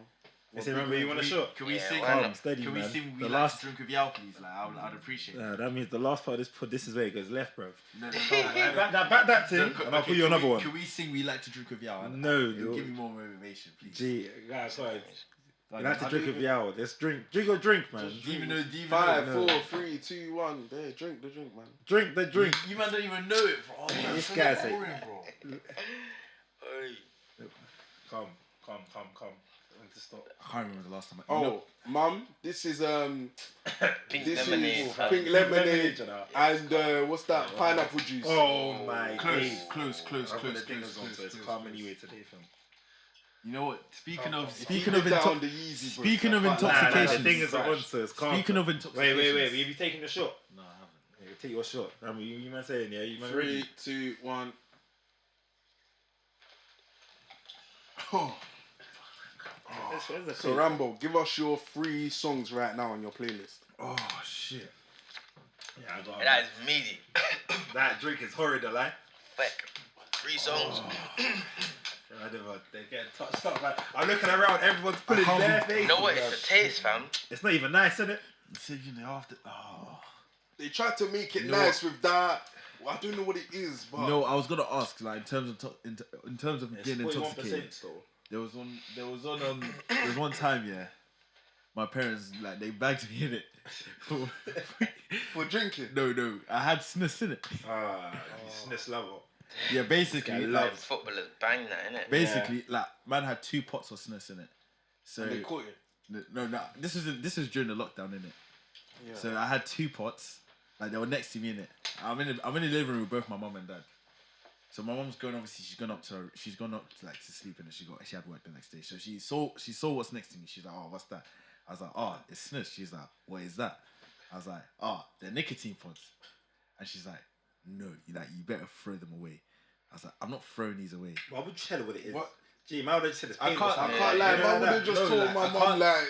S1: You say, remember, you want a shot?
S3: Can we
S4: Yeah,
S3: sing?
S4: why
S1: Calm,
S4: not?
S1: steady,
S3: Can we
S1: man.
S3: sing? We
S1: The
S3: like
S1: last...
S3: to drink with y'all, please. Like, I'd appreciate it.
S1: That means the last part of this pod, this is where it goes left, bro.
S3: No,
S1: Back that thing, and I'll put you another one.
S3: Can we sing? We like to drink with y'all.
S1: No,
S3: It'll
S1: no.
S3: give me more motivation, please.
S1: Gee, guys, sorry.
S3: Like,
S1: You have to
S3: I
S1: drink
S3: don't
S1: with y'all. Let's drink. Drink or drink, man.
S3: even know.
S2: 5,
S1: No.
S2: 4, 3, 2, 1. There, drink the drink, man.
S1: Drink the drink.
S3: You man don't even know it, bro. Oh,
S1: This
S3: so
S1: guy's like-
S3: boring, bro.
S4: Hey.
S1: Calm. I want to stop.
S3: I can't remember the last time.
S2: Oh, mum, this is
S4: Pink
S2: this
S4: lemonade.
S2: is
S4: fam.
S2: pink lemonade
S1: you know.
S2: and what's that? Pineapple juice.
S1: Oh my
S3: Close,
S1: days.
S3: close.
S1: I've got the dingers on, so it's calm anyway today, fam.
S3: You know what? Speaking of
S2: down the Yeezy, bro.
S3: speaking of
S2: Nah,
S3: intoxication.
S1: The dingers are on, so it's calm.
S3: Speaking of
S1: Wait,
S3: intoxication.
S1: have you taken the shot?
S3: No, I haven't.
S1: Yeah, take your shot. Rambo, you man saying, yeah? You man
S2: 3,
S1: ready?
S2: 2, 1.
S3: Oh,
S1: Where's the
S2: So
S1: clip?
S2: Rambo, give us your 3 songs right now on your playlist.
S3: oh shit.
S1: Yeah, I got
S4: That is meaty.
S1: that drink is horrid, I lie.
S4: Like 3 songs.
S1: I don't know, they get touched up. Like, I'm looking around, everyone's pulling
S3: can't
S1: their
S3: be-
S1: face.
S4: You know what? It's the taste, fam.
S1: It's not even nice, is it?
S3: So you know after. Oh.
S2: They tried to make it
S3: You know
S2: nice with that. Well, I don't know what it is, but
S3: No, I was gonna ask, like, in terms of in terms of
S1: It's
S3: getting
S1: 41%
S3: intoxicated.
S1: still.
S3: There was one time, yeah.
S5: my parents like they bagged me in it
S2: For drinking.
S5: No, I had snus in it.
S1: Snus level.
S5: Yeah, basically,
S4: Like footballers bang that, innit?
S5: basically, like man had 2 pots of snus in it. So
S2: And they caught you.
S5: no, this was during the lockdown, innit?
S2: Yeah.
S5: So I had 2 pots, like they were next to me, innit? I'm in the living room with both my mum and dad. So my mum's going, obviously she's gone up to like to sleep, and she had work the next day. So she saw what's next to me. She's like, oh, what's that? I was like, oh, it's snus. She's like, what is that? I was like, oh, they're nicotine pods. And she's like, no, you better throw them away. I was like, I'm not throwing these away.
S1: Why would you tell her what it is?
S2: What?
S1: Gee, man would have said it's
S2: I
S1: painful.
S2: can't lie. If I would have just told my mum like,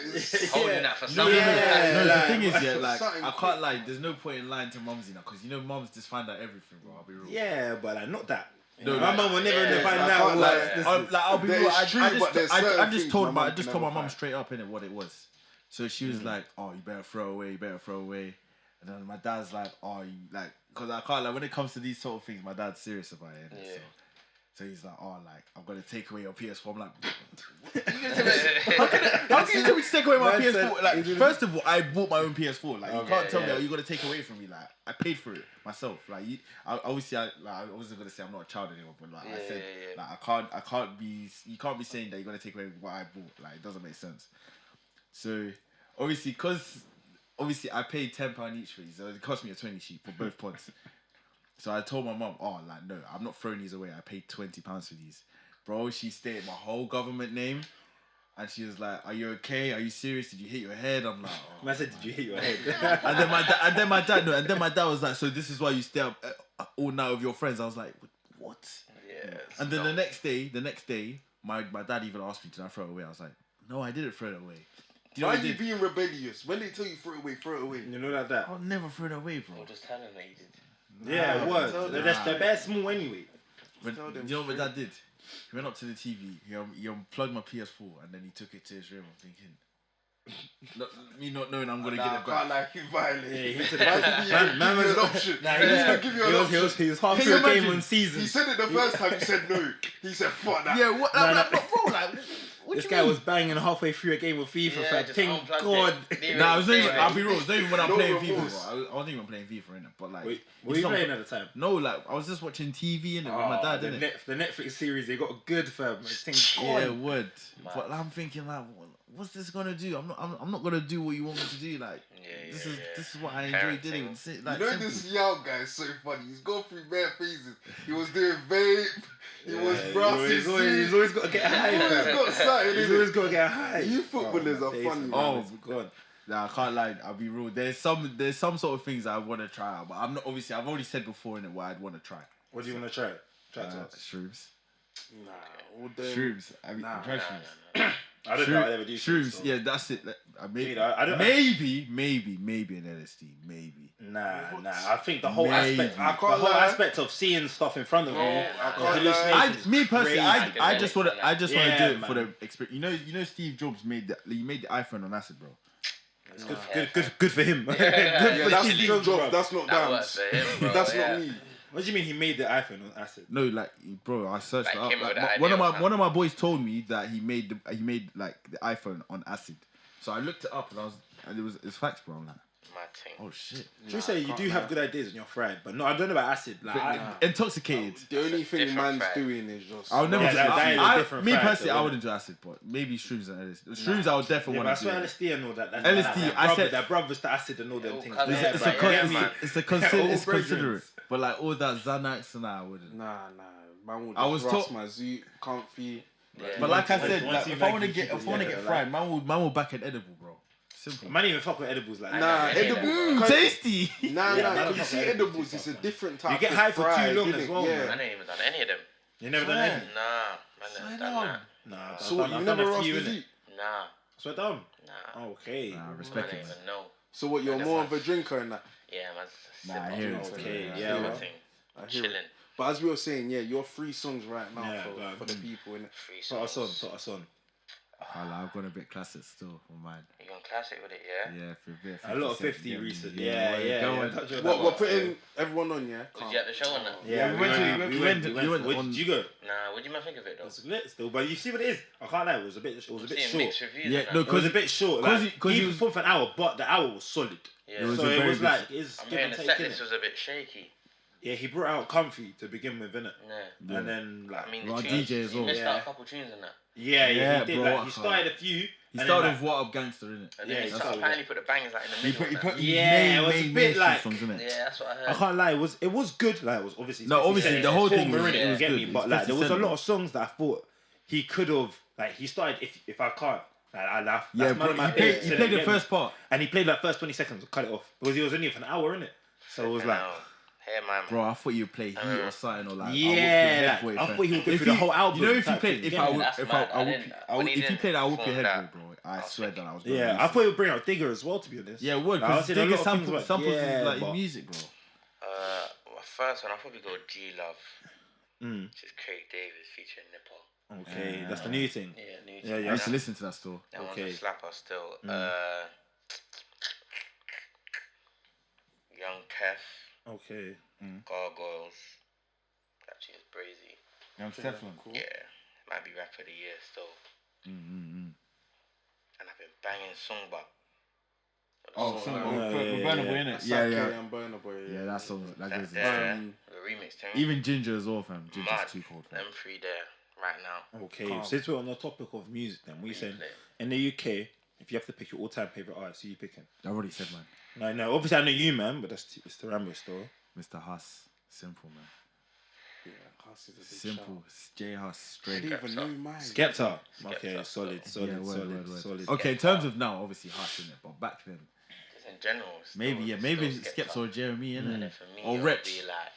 S4: Holding that for something.
S5: No,
S1: like,
S5: the thing is, yeah, like
S2: something
S5: I can't lie. There's no point in lying to mums, because mums just find out everything, bro. I'll be real.
S1: Yeah, but like not that.
S5: No,
S1: my
S5: like,
S1: mum will never
S4: yeah,
S1: find
S2: I
S1: out.
S2: can't
S1: Like,
S2: lie.
S5: I'll be
S2: That
S5: real.
S2: is true, but there's certain
S5: I just
S2: things
S5: told
S2: my
S5: my
S2: mum can
S5: mum
S2: never find.
S5: straight up in it what it was. So she was like, "Oh, you better throw away. And then my dad's like, "Oh, you like," because I can't like when it comes to these sort of things, my dad's serious about it.
S4: Yeah.
S5: So he's like, "Oh, like I'm gonna take away your PS4." I'm like,
S1: How
S5: "How can you tell me to take away my
S1: Man
S5: PS4?"
S1: said-
S5: Like, first of all, I bought my own PS4. Like, you
S1: Okay,
S5: can't tell me,
S4: yeah.
S5: "Oh, you gotta take away from me." Like, I paid for it myself. Like, I wasn't gonna say I'm not a child anymore, but like I said, like I can't be. You can't be saying that you're gonna take away what I bought. Like, it doesn't make sense. So obviously, I paid £10 each for these, so it cost me a 20 sheet for both pods. So I told my mum, "Oh, like no, I'm not throwing these away. I paid £20 for these." Bro, she stated my whole government name, and she was like, "Are you okay? Are you serious? Did you hit your head?" I'm like, "Oh."
S1: man said, "Did you hit your head?"
S5: And then my dad was like, "So this is why you stay up all night with your friends?" I was like, "What?"
S4: Yeah.
S5: And then the next day, my dad even asked me, "Did I throw it away?" I was like, "No, I didn't throw it away." Do you know
S2: Why
S5: what
S2: are
S5: I
S2: you
S5: did?
S2: being rebellious? When they tell you throw it away, throw it away.
S1: You know like that.
S5: I'll never throw it away, bro.
S4: Or just tell him that you did.
S1: Yeah, it was.
S2: tell them.
S1: They're bare small anyway.
S5: But
S2: Tell
S5: do
S2: them
S5: you know what my
S2: straight.
S5: dad did? He went up to the TV, he unplugged my PS4, and then he took it to his room. I'm thinking, me not knowing I'm gonna
S2: Nah,
S5: get
S2: I
S5: it
S2: can't
S5: back.
S2: like you violent.
S1: Yeah, he said
S2: Man was an option.
S1: Nah,
S2: He's gonna give you an option.
S1: he was half
S2: Can
S1: through
S2: you
S1: a game
S2: imagine?
S1: on season.
S2: He said it the first time. He said no. He said fuck that.
S5: Yeah, what? I'm like, bro, like, what
S1: This
S5: you
S1: guy
S5: mean?
S1: was banging halfway through a game of FIFA.
S4: Yeah,
S1: fam.
S4: just
S1: Thank
S4: unplugged
S1: God.
S4: it.
S5: Nah, I was not even.
S4: Yeah,
S5: I'll be real. It was not even when I'm
S2: No
S5: playing FIFA.
S2: remorse.
S5: Bro. I wasn't even playing FIFA in it. But like,
S1: Wait,
S5: it's
S1: were you
S5: not-
S1: playing at the time?
S5: No, like I was just watching TV in it with my dad.
S1: the,
S5: In it.
S1: the Netflix series, they got a good fam. Thank
S5: Yeah,
S1: God.
S5: it would. But I'm thinking like, what's this gonna do? I'm not gonna do what you want me to do. Like, this is what I enjoy
S4: Parenting.
S5: doing. Like,
S2: You know
S5: simple.
S2: this young guy is so funny. He's gone through bare phases. He was doing vape. He was brassy.
S1: He's always got to get high,
S2: He's
S1: fam.
S2: got something.
S1: He's
S2: innit?
S1: always got to get high.
S2: You footballers are funny.
S5: Oh,
S1: God.
S5: Nah, I can't lie. I'll be real. There's some sort of things I want to try out, but I'm not. Obviously, I've already said before in it what I'd want to try.
S1: What do you want to try? Try to
S5: Shrooms.
S2: Nah, all them.
S5: Shrooms. I mean,
S2: Nah,
S5: try
S4: Nah,
S5: shrooms.
S4: nah, nah.
S1: I don't know. I never do
S5: Shrooms.
S1: so.
S5: Yeah, that's it.
S1: Dude, I don't-
S5: maybe an LSD. Maybe.
S1: Nah. I think the whole aspect,
S5: Maybe.
S1: the whole aspect of seeing stuff in front of you,
S2: I
S1: the
S2: can't
S1: hallucinations.
S5: Me personally,
S1: crazy.
S5: I just want to
S1: Yeah,
S5: do it for
S1: man.
S5: the experience. You know, Steve Jobs made the iPhone on acid, bro.
S1: It's good for him.
S2: Yeah, that's
S1: Steve
S2: Steve
S1: Jobs,
S2: Jobs.
S1: bro.
S2: That's not
S4: That works
S2: Damz.
S4: for him, bro.
S2: That's
S4: yeah.
S2: not me.
S1: What do you mean he made the iPhone on acid?
S5: No, like, bro, I searched
S4: Like
S5: it up.
S4: him with
S5: Like,
S4: the
S5: one of
S4: idea
S5: my
S4: of
S5: one of my boys told me that he made like the iPhone on acid. So I looked it up and it's facts, bro. I'm like,
S4: My thing.
S5: oh shit,
S1: Should we say you do have good ideas when you're fried, but no, I don't know about acid. Like,
S5: intoxicated.
S2: The only thing
S4: Different
S2: man's
S4: vibe.
S2: doing is just.
S5: I'll never
S1: Yeah,
S5: do
S1: that is a different
S5: me
S1: vibe,
S5: personally,
S1: though,
S5: I
S1: innit?
S5: wouldn't do acid, but maybe shrooms and LSD. Shrooms, I would definitely
S1: but I
S5: want to
S1: swear
S5: do.
S1: LSD and all that.
S5: LSD, I said-
S1: that brothers to acid and all them
S4: All
S1: things.
S4: colours.
S1: Yeah,
S5: It's
S1: but
S5: a
S1: yeah,
S5: con-
S1: man.
S5: it's a
S1: All
S5: it's
S1: brethrens.
S5: considerate, but like all that Xanax and I wouldn't.
S2: Nah. Man would
S5: I was
S2: just rust
S5: told-
S2: my zoot, comfy.
S4: Yeah.
S5: But like I said,
S1: once
S5: like,
S1: you
S5: if I want to
S1: like
S5: get
S1: it,
S5: fried, man will back an edible, bro. Simple.
S1: Man, even fuck with edibles like
S2: Nah,
S1: that.
S2: edible.
S5: Tasty.
S2: Nah,
S1: Yeah,
S2: nah.
S1: man,
S2: You
S1: fuck
S2: see,
S1: with
S2: edibles,
S1: edibles,
S2: it's a
S1: fuck.
S2: different type.
S1: You get
S2: of
S1: high for too
S2: fried,
S1: long
S2: innit?
S1: as well,
S2: Yeah.
S1: man.
S4: I ain't even done any of them.
S1: You never done
S5: Swear.
S1: any?
S4: Nah, man, never done that.
S1: Nah,
S2: So what, you never rust the zoot?
S4: Nah,
S1: Swear down.
S4: nah.
S1: Okay.
S5: Nah,
S4: I
S5: respect
S4: don't
S5: it.
S4: even know.
S2: So what, you're
S4: That's
S2: more
S4: nice.
S2: of a drinker and that?
S4: Yeah, man.
S5: Nah, I hear it.
S1: Okay,
S2: I
S1: yeah,
S2: hear
S1: well.
S2: it.
S4: Thing.
S2: I hear it.
S4: Chilling.
S2: But as we were saying, yeah, you're 3 songs right now
S1: Yeah, go on.
S2: for the people, innit?
S4: Free
S1: Put us on.
S4: songs.
S1: Put us on.
S3: I've gone a bit classic still for mine.
S4: You gone classic with it, yeah?
S3: Yeah, for a bit.
S1: A lot of 50 recently.
S3: Yeah.
S2: What, we're putting everyone on, yeah?
S4: Was you at the show or not?
S1: Yeah, we went. Did you go?
S4: Nah, what do you think of it though?
S1: It's lit still, but you see what it is. I can't lie, it was a bit short.
S4: Mixed reviews.
S3: Yeah, no,
S1: It was a bit short. Like, he
S3: was
S1: performed for an hour, but the hour was solid.
S4: Yeah.
S1: So it was like,
S4: I'm hearing the set list was a bit shaky.
S1: Yeah, he brought out Comfy to begin with, innit?
S4: Yeah.
S1: And then, like,
S4: I mean,
S3: Raw
S4: the tunes,
S3: DJ as well.
S4: he missed out a couple tunes in that.
S1: Yeah, he did.
S3: bro,
S1: Like, he started a few.
S3: He started with What Up Gangster, innit?
S4: And then he
S1: that's
S4: apparently put the bangers like in the middle.
S1: Yeah, it was a bit like.
S3: songs, innit?
S4: Yeah, that's what I heard.
S1: I can't lie, it was good. Like, it was obviously.
S3: No, obviously the whole thing was,
S1: it was
S3: good.
S1: me, but like there was a lot of songs that I thought he could have. Like he started if I can't. Like, I laugh.
S3: Yeah,
S1: That's one of my
S3: he
S1: favorites,
S3: played the
S1: innit?
S3: first part.
S1: And he played like first 20 seconds, cut it off. Because he was only for an hour, innit? So it was like.
S4: Hey, man.
S3: Bro, I thought you'd play Heat or something or like.
S1: Yeah, I thought he would go through the whole album.
S3: You know, if you
S1: type
S3: played,
S1: thing,
S3: if you played, I would play head, bro. I swear that I was.
S1: Yeah, I thought he would bring out Digger as well, to be honest.
S3: Yeah, would. Because Digger samples is like music, bro.
S4: My first one, I'll probably go G Love. Which is Craig Davis featuring Nipple.
S1: Okay, that's the new thing.
S4: Yeah, new
S1: Yeah,
S4: thing.
S3: I used to listen to that still.
S4: That one's
S1: Okay.
S4: a slapper still. Young Kef,
S1: Okay.
S4: Gargoyles. Actually, it's Brazy.
S3: Young Stefan.
S2: Cool.
S4: Yeah, might be rapper of the year still. And I've been banging Songba.
S3: Burna Boy, innit? Yeah.
S2: I'm Burna Boy.
S3: Yeah, that song, that goes in.
S4: The remix thing.
S3: Even Ginger as well, fam. Ginger's
S4: Mad.
S3: too cold, fam.
S4: Them three there right now.
S1: Okay, since we're on the topic of music, then we saying in the UK, if you have to pick your all-time favorite artist, who you picking?
S3: I already said, man.
S1: No, obviously I know you, man, but it's the Rambo store.
S3: Mr. Huss. Simple, man.
S2: Yeah, Huss is a big
S3: Simple. J Huss,
S2: I
S3: straight.
S2: didn't even know mine.
S1: Skepta. Okay,
S4: Skepta.
S1: solid.
S3: Okay, in terms of now, obviously Huss, innit? But back then,
S4: Just in general.
S3: maybe Skepta or Jeremy, innit?
S4: And then for me,
S3: Or
S4: it would
S3: Rich.
S4: be like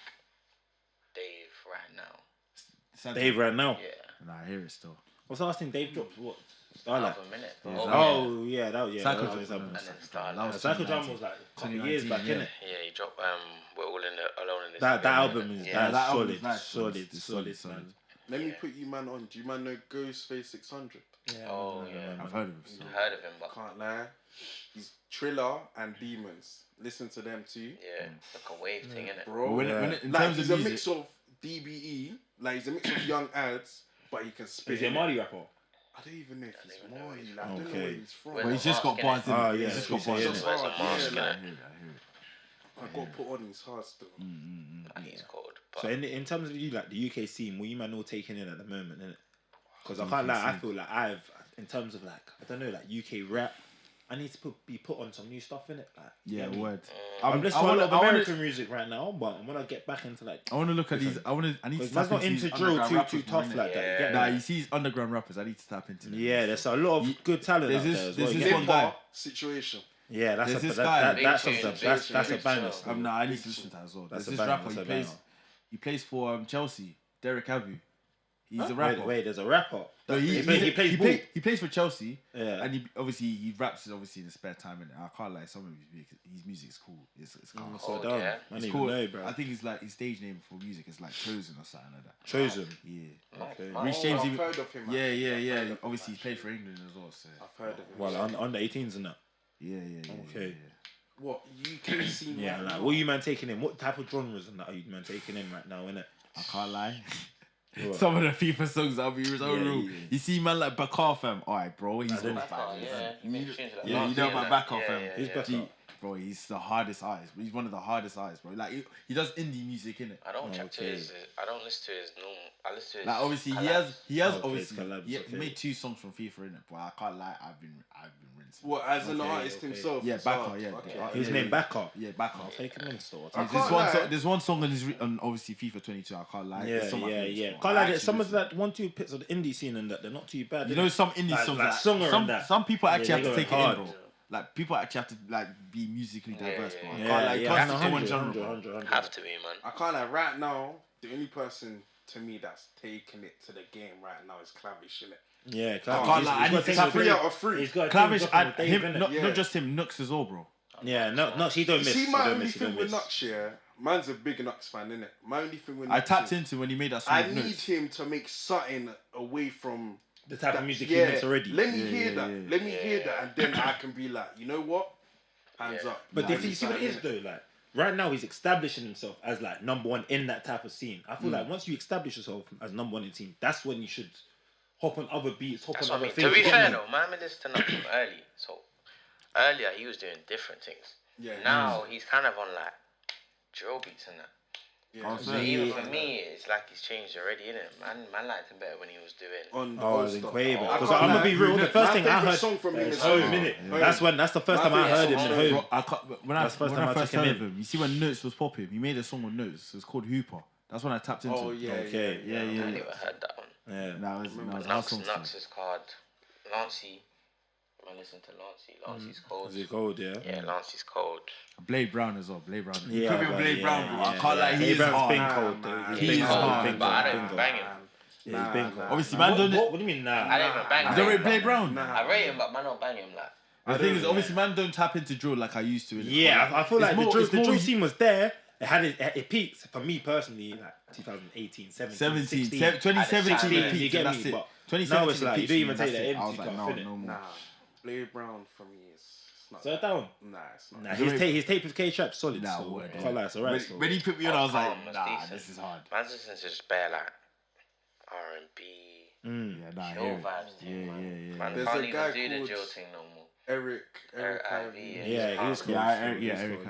S4: Dave right now.
S1: Dave right now.
S4: Yeah.
S3: Nah, I hear it still.
S1: What's the last thing Dave dropped? What? Starlight.
S4: Half a minute.
S3: Yeah,
S1: Oh yeah, that was
S3: Psycho
S1: that was
S3: Jam.
S1: his album.
S4: And then Starlight.
S3: That was
S1: Psycho Jam was like a couple years back,
S3: 2019,
S1: innit?
S4: Yeah, he dropped We're All in the Alone in This.
S1: That album is
S4: Yeah.
S1: that
S3: album
S1: solid,
S3: is nice,
S1: solid,
S3: solid.
S1: man.
S2: Let me put you man on. Do you man know Ghostface 600?
S1: Yeah,
S4: Oh, yeah.
S3: I've heard of it. Still.
S4: Heard of him, but
S2: Can't lie. He's Triller and Demons. Listen to them too.
S4: yeah, it's like a wave thing, innit?
S2: Bro,
S3: When in
S2: like
S3: terms
S2: he's
S3: of
S2: a
S3: music,
S2: mix of DBE, like he's a mix of young ads, but he can spit.
S1: Is he a Mali rapper?
S2: I don't even know if he's
S4: even know where
S2: Mali.
S4: he's
S2: Like, I don't know
S1: Okay.
S2: where he's from.
S4: Well,
S3: but he's just got
S4: Mask,
S3: bars
S4: innit?
S3: in
S1: Oh,
S3: it.
S1: yeah,
S3: He's just
S1: that's
S3: got
S1: what
S3: bars
S1: he
S3: in
S1: said,
S3: it.
S4: Wears a mask,
S2: Yeah,
S3: I
S4: innit?
S3: hear it.
S2: I got put on his hard still.
S4: Like, he's cold. But
S1: So in terms of you like the UK scene, what you man all taking in at the moment, innit? Because I can't lie, I feel like in terms of like I don't know, like UK rap, I need to be put on some new stuff in it. Like,
S3: Yeah,
S1: you know what I mean?
S3: word.
S1: I'm listening to a
S3: wanna-
S1: lot of American music right now, but I want to get back into like.
S3: I want to look at these. I need to
S1: Because
S3: tap
S1: man's not
S3: into
S1: into
S3: these
S1: drill
S3: underground
S1: too
S3: rappers
S1: tough
S3: more,
S1: like
S3: innit?
S1: that. You get
S3: Nah,
S1: me?
S3: you see these underground rappers. I need to tap into them.
S1: Yeah, there's a lot of good talent
S3: there's
S1: out
S3: this-
S1: there as
S3: there's
S1: well.
S3: this
S1: you get
S3: one
S1: me?
S3: guy.
S2: Limber situation.
S1: Yeah, that's
S3: There's
S1: a
S3: this
S1: that,
S3: guy.
S1: that,
S4: Big
S1: that's
S4: tune,
S1: something.
S4: big
S1: That's
S4: tune,
S1: that's a
S4: big
S1: banger.
S4: tune.
S1: still.
S3: Nah, I need to listen to that as well.
S1: That's
S3: There's
S1: a
S3: this
S1: banger,
S3: rapper.
S1: that's a banger.
S3: He plays for Chelsea. Derek Abu. He's a rapper.
S1: Wait, there's a rapper.
S3: No,
S1: he plays ball.
S3: he plays for Chelsea.
S1: Yeah.
S3: And he raps obviously in his spare time. And I can't lie, some of his music's cool. It's calm.
S1: So
S4: Oh,
S1: dumb.
S4: yeah.
S1: I
S3: It's
S1: don't
S3: cool.
S1: even know, bro.
S3: I think it's like his stage name for music is like Chosen or something like that.
S1: Chosen.
S3: Yeah.
S1: Okay.
S3: Rich James
S2: I've
S3: even.
S2: heard of him.
S3: Yeah,
S2: actually. I've heard
S3: yeah.
S2: of him,
S3: Obviously, he
S2: actually.
S3: played for England as well. So.
S2: I've heard of him.
S1: Well, under 18s and that.
S3: Yeah.
S1: Okay.
S2: What UK scene?
S1: Yeah,
S2: right
S1: like
S2: now?
S1: what are you man taking in? What type of genres and that are you man taking in right now, innit?
S3: I can't lie.
S1: What?
S3: Some of the FIFA songs I'll be so
S1: Yeah,
S3: real.
S1: yeah.
S3: You see man like Bakar fam. Alright, bro, he's
S1: didn't-
S3: got
S4: Bakar, yeah. He made tunes like
S3: Yeah, you
S4: last
S3: know
S4: year,
S3: about
S4: innit?
S3: Bakar
S4: Yeah,
S3: fam.
S4: yeah,
S1: Who's
S4: yeah.
S1: Bakar?
S3: Bro, he's the hardest artist. He's one of the hardest artists, bro. Like he does indie music, innit?
S4: I don't chat to
S1: Okay.
S4: his. I don't listen to his normal. I listen to his.
S3: Like obviously he
S4: collabs.
S3: has
S1: Okay,
S3: obviously
S1: collabs,
S3: he
S1: okay.
S3: made 2 songs from FIFA, innit? But I can't lie, I've been rinsing.
S2: What, as an
S1: Okay,
S2: artist
S1: okay.
S2: himself?
S3: Yeah,
S2: as
S3: Bakar,
S2: well?
S3: yeah.
S2: Okay.
S1: His name Bakar.
S3: Yeah, Bakar.
S1: I'll take him in store.
S2: I
S3: There's
S2: can't
S3: one
S2: lie.
S3: song. There's one song on his on obviously FIFA 22. I can't lie. It's some of my favorites, bro.
S1: Can't
S3: I
S1: lie,
S3: actually
S1: some of
S3: listen.
S1: that 1-2 bits of the indie scene and that they're not too bad.
S3: You
S1: innit?
S3: know some indie
S1: Like-
S3: songs
S1: like Songer and that.
S3: some people actually
S1: Yeah,
S3: have to
S1: they
S3: take
S1: go
S3: it in,
S1: hard.
S3: bro. Like people actually have to like be musically diverse, bro. I
S1: Yeah,
S3: can't like
S1: yeah,
S3: can't stick to one
S1: 100,
S3: genre, bro.
S1: 100.
S4: Have to be, man.
S2: I can't lie. Right now, the only person to me that's taking it to the game right now is Clavish, innit?
S1: Yeah,
S3: can't lie, I need to
S2: It's
S3: tap
S2: 3 out of 3.
S1: He's got
S3: Clavish and
S1: Dave,
S3: him,
S1: innit?
S3: not just him, Nux as well, bro.
S1: Yeah, no, she don't
S2: You
S1: miss.
S2: see,
S1: She
S2: my
S1: don't
S2: only
S1: miss. She
S2: thing
S1: don't
S2: with
S1: miss.
S2: Nux, yeah, man's a big Nux fan, innit? My only thing with
S3: I
S2: Nux
S3: tapped
S2: is
S3: into when he made that song.
S2: I
S3: with
S2: need
S3: Nux.
S2: him to make something away from
S1: the type of music he makes already.
S2: Let me hear that. Let me hear that, and then I can be like, you know what? Hands up.
S1: But if you see what it is though, like right now he's establishing himself as like number one in that type of scene. I feel like once you establish yourself as number one in the team, that's when you should hop on other beats, hop on other things.
S4: To be fair though, man, I listened to him early. So earlier he was doing different things. Yeah. Now he's kind of on like drill beats and that. Yeah. So even for me, it's like he's changed already, innit? Man liked him better when he was doing.
S1: In Quaver. Because I'm gonna be real. The first thing I heard
S2: song from him is
S1: Home, innit? That's the first time I heard him in Home.
S5: When I first heard of him, you see when Notes was popping, he made a song with Notes. It's called Hooper. That's when I tapped into.
S2: Oh yeah.
S4: I never heard that one.
S1: Yeah.
S4: Nux is called Lancey. I listen to Lancey. Lancey's cold.
S1: Is he cold? Yeah.
S4: Yeah, Lancey's cold.
S5: Blade Brown as well. Blade Brown.
S1: Yeah,
S5: put me on Blade Brown, bro. I can't like.
S1: Blade Brown's been
S5: hard.
S1: cold.
S5: He's hard.
S4: But I don't bang him.
S1: Yeah, he's been cold.
S5: Obviously, man don't.
S1: What do you mean nah?
S4: I don't even bang him.
S5: You don't rate Blade Brown?
S4: I rate him, but man don't bang him like.
S5: The thing is, obviously, man don't tap into drill like I used to.
S1: Yeah, I feel like the drill scene was there. It peaked for me personally, like 2018, 17,
S5: 2017 it peaked, and that's it.
S1: 2017 it's like you don't even take that in.
S5: I was like, no more.
S2: Blade Brown for me is not.
S1: So down.
S2: Nah, it's not.
S1: Nah, his tape with K-Trap solid.
S5: Nah,
S1: so
S5: word.
S1: Can't lie, it's alright.
S5: When he put me on, I was like, nah, this is hard.
S4: Man's listening to just bare like R&B, chill vibes thing, man. Man
S2: There's
S4: can't
S2: a
S4: even
S2: guy
S4: do the
S2: called
S4: drill thing no more.
S2: Eric
S4: IV.
S1: Yeah, he's cool.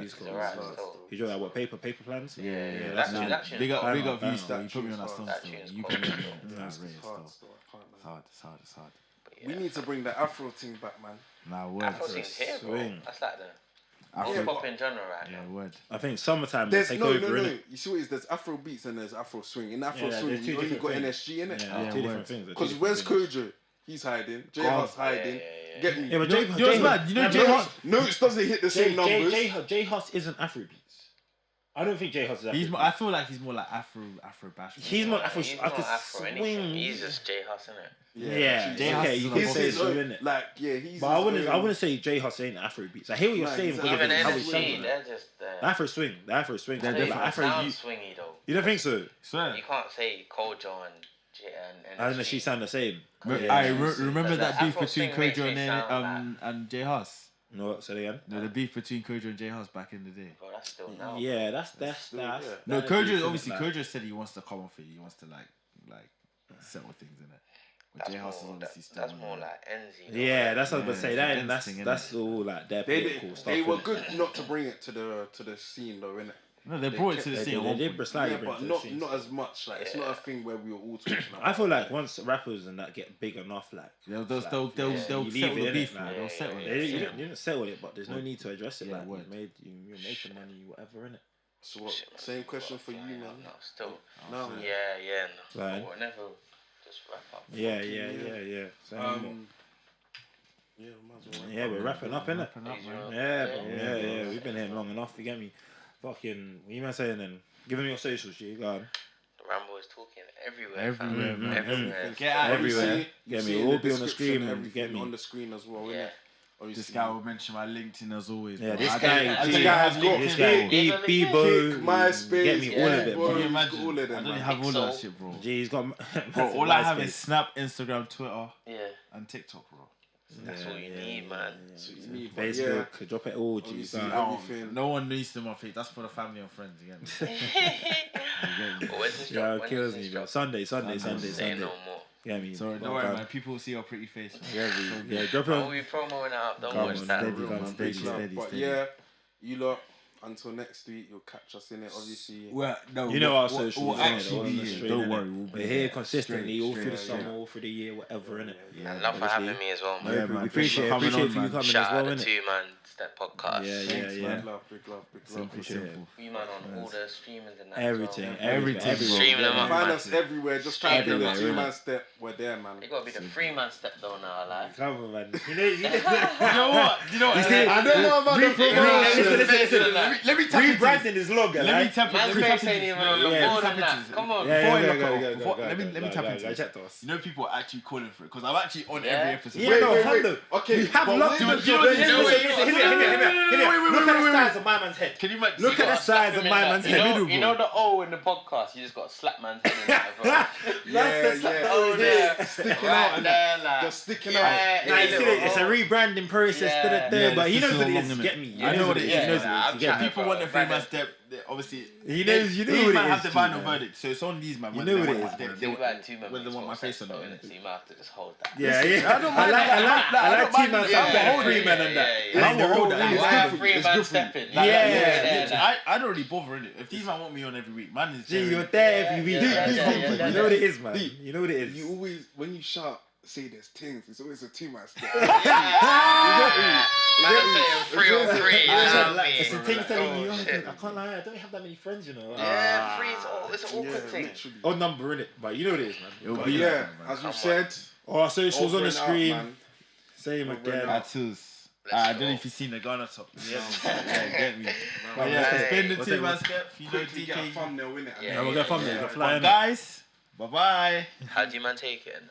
S5: He's cool.
S1: He drew that what paper plans?
S5: Yeah.
S4: That tune.
S5: Big up you still. You put me on that song
S4: That
S5: still.
S4: tune's
S5: You
S4: cold.
S5: put me on that.
S2: It's hard.
S5: It's hard.
S2: We need to bring the Afro thing back, man.
S5: Nah, word.
S4: Afro thing's here, bro. That's like the most popping genre right now.
S5: Yeah, word.
S1: I think summertime will
S2: There's
S1: take
S2: no.
S1: over, innit?
S2: You see what it is? There's Afro beats and there's Afro swing. In Afro swing,
S1: there's two
S2: you only got
S1: different
S2: NSG in it.
S1: Yeah, two different things.
S2: Because where's Kojo? He's hiding. J Hus hiding. Get me.
S1: Yeah, but
S5: You know what's mad? You know J Hus.
S2: Notes doesn't hit the same numbers.
S1: J Hus isn't Afrobeats. I don't think J Hus is Afrobeats.
S5: I feel like he's more like Afro bash.
S1: He's more Afro.
S4: He's
S1: I
S4: not
S1: could
S4: Afro anything.
S1: swing.
S4: He's just J Hus, innit?
S1: Yeah,
S5: J Hus
S1: you can say so, innit?
S2: Like, yeah, he's.
S1: But I wouldn't say J Hus ain't Afrobeats. I hear what you're saying.
S4: Even
S1: how
S4: NSG, they're just
S1: the Afro swing. The Afro swing.
S4: They're sound swingy though.
S1: You don't think so?
S5: Swear.
S4: You can't say Kojo and
S1: I don't she sound the same.
S5: I remember that beef between Kojo and J Hus.
S1: No, say it again.
S5: No, the beef between Kojo and J Hus back in the day.
S4: Bro, that's still now.
S1: Yeah, that's.
S5: No, Kojo obviously Kojo said he wants to come off it. He wants to like settle things in it. But J Hus is obviously still.
S4: That's more like Enzy.
S1: Yeah, that's what I was about to say. That's all like their political stuff.
S2: They were good not to bring it to the scene though, innit?
S5: No, they brought it to the scene.
S1: They did slightly
S2: but not as much. Like it's not a thing where we were all talking about.
S1: I feel like once rappers and that get big enough, like
S5: they'll settle the beef. They'll settle it.
S1: You didn't settle it, but there's no need to address it. Like you're making money, whatever, innit?
S2: So what? Same question for you, man.
S4: No, still.
S2: No.
S4: Yeah.
S1: Right.
S4: Whenever, just wrap up.
S1: Yeah. Yeah, we're wrapping up, innit? Yeah. We've been here long enough. You get me? Fucking, what you man saying then? Give me your socials, G. Go on.
S4: Rambo is talking everywhere.
S5: Everywhere.
S1: Get out everywhere. Get me. We'll be on the screen and get me
S2: on the screen as well.
S4: Yeah.
S5: This guy will mention my LinkedIn as always.
S1: Yeah,
S5: bro.
S1: this guy
S2: has got
S1: Bebo,
S2: MySpace.
S1: get me all of it, bro.
S5: Can you imagine?
S2: All of them,
S5: I don't
S2: man.
S5: have all of that shit, bro.
S1: G, he's got.
S5: Bro, all I have is Snap, Instagram, Twitter, and TikTok, bro.
S4: That's all you need, man.
S1: Facebook, drop it all, G.
S5: No one needs them on Facebook. That's for the family and friends again.
S1: Yeah, it kills me, bro. Sunday.
S4: Say no more.
S1: Yeah, me.
S5: Sorry, don't worry, man. People will see your pretty face.
S1: Yeah, drop it.
S4: We'll be promoting it up. Don't watch that.
S5: Steady.
S2: But yeah, you lot. Until next week, you'll catch us in it. Obviously,
S5: well, no,
S1: you know our socials.
S5: Don't worry,
S1: we're here consistently all through the summer, all through the year, whatever, innit?
S4: Yeah, love for having me as well, man.
S1: Yeah, man. We appreciate you coming as
S4: Shout
S1: well,
S4: out
S1: innit?
S4: to $2MANSTEP podcast.
S1: Yeah.
S2: Big love.
S5: Simple.
S4: You man on all the streamers and that.
S1: Everything.
S4: Streaming them up.
S2: Find us everywhere. Just type in the 2MANSTEP. We're there, man.
S4: It gotta be the 3-man-step though now, like.
S1: Come on, man.
S5: You know what?
S2: I don't know about the
S1: Listen.
S5: Let me tap into
S1: Rebranding is long,
S5: Let me tap
S4: Man's face ain't even on the board and that. Come on.
S5: Let me tap into this. You know people are actually calling for it because I'm actually on every episode.
S2: Wait. Okay,
S1: we have lots of
S2: Wait.
S1: size of my man's head.
S5: Can you imagine?
S1: Look at the size of my man's head.
S4: You know the O in the podcast. You just got to slap man's head in that, bro.
S2: Oh, yeah. Sticking out and
S4: there, like,
S2: just sticking out.
S1: Nah, you see it, it's a rebranding process. But he knows what it is.
S5: innit?
S1: Get me?
S5: I know what it is.
S1: He knows what it is. Get me?
S5: People want the 3-man step. Obviously,
S1: He knows. You know
S5: these
S1: what
S5: man
S1: it
S5: have
S1: is.
S5: the final verdict, so it's on these man.
S1: You know what it is.
S5: Whether they want my face or not, innit?
S4: So you might have to just hold that.
S1: Yeah.
S5: I don't mind.
S1: I like two man.
S5: Yeah,
S1: I'm three man and that.
S5: I will hold that.
S2: It's good for you.
S4: Stepping.
S5: I don't really bother in it. If these man want me on every week, man is.
S1: Gee, you're there every week. You know what it is, man.
S2: Deep.
S1: You know what it is.
S2: You always, when you shout, say there's things, it's always a 2-man step.
S4: Man, saying 3 on 3.
S1: It's a thing telling you, I can't lie, I don't have that many friends, you know.
S4: Yeah, 3 it's an awkward thing.
S2: Literally.
S1: Odd number in it, but you know what it is, man.
S5: It'll
S2: But yeah, as we said,
S1: Oh, socials on the
S2: over and out,
S1: screen.
S2: man.
S1: Same
S2: Over
S1: again.
S2: and out.
S5: Tattoos. I don't know if you've seen the Ghana top. Yeah, get me. But yeah, it's been the
S1: What's
S5: 2-man
S1: it?
S5: step. You know,
S2: Quickly get a
S5: DK.
S2: thumbnail in it.
S4: Yeah.
S1: We'll get thumbnail,
S4: Yeah.
S1: fly
S5: But
S1: in.
S5: guys, bye bye.
S4: How do you man take it?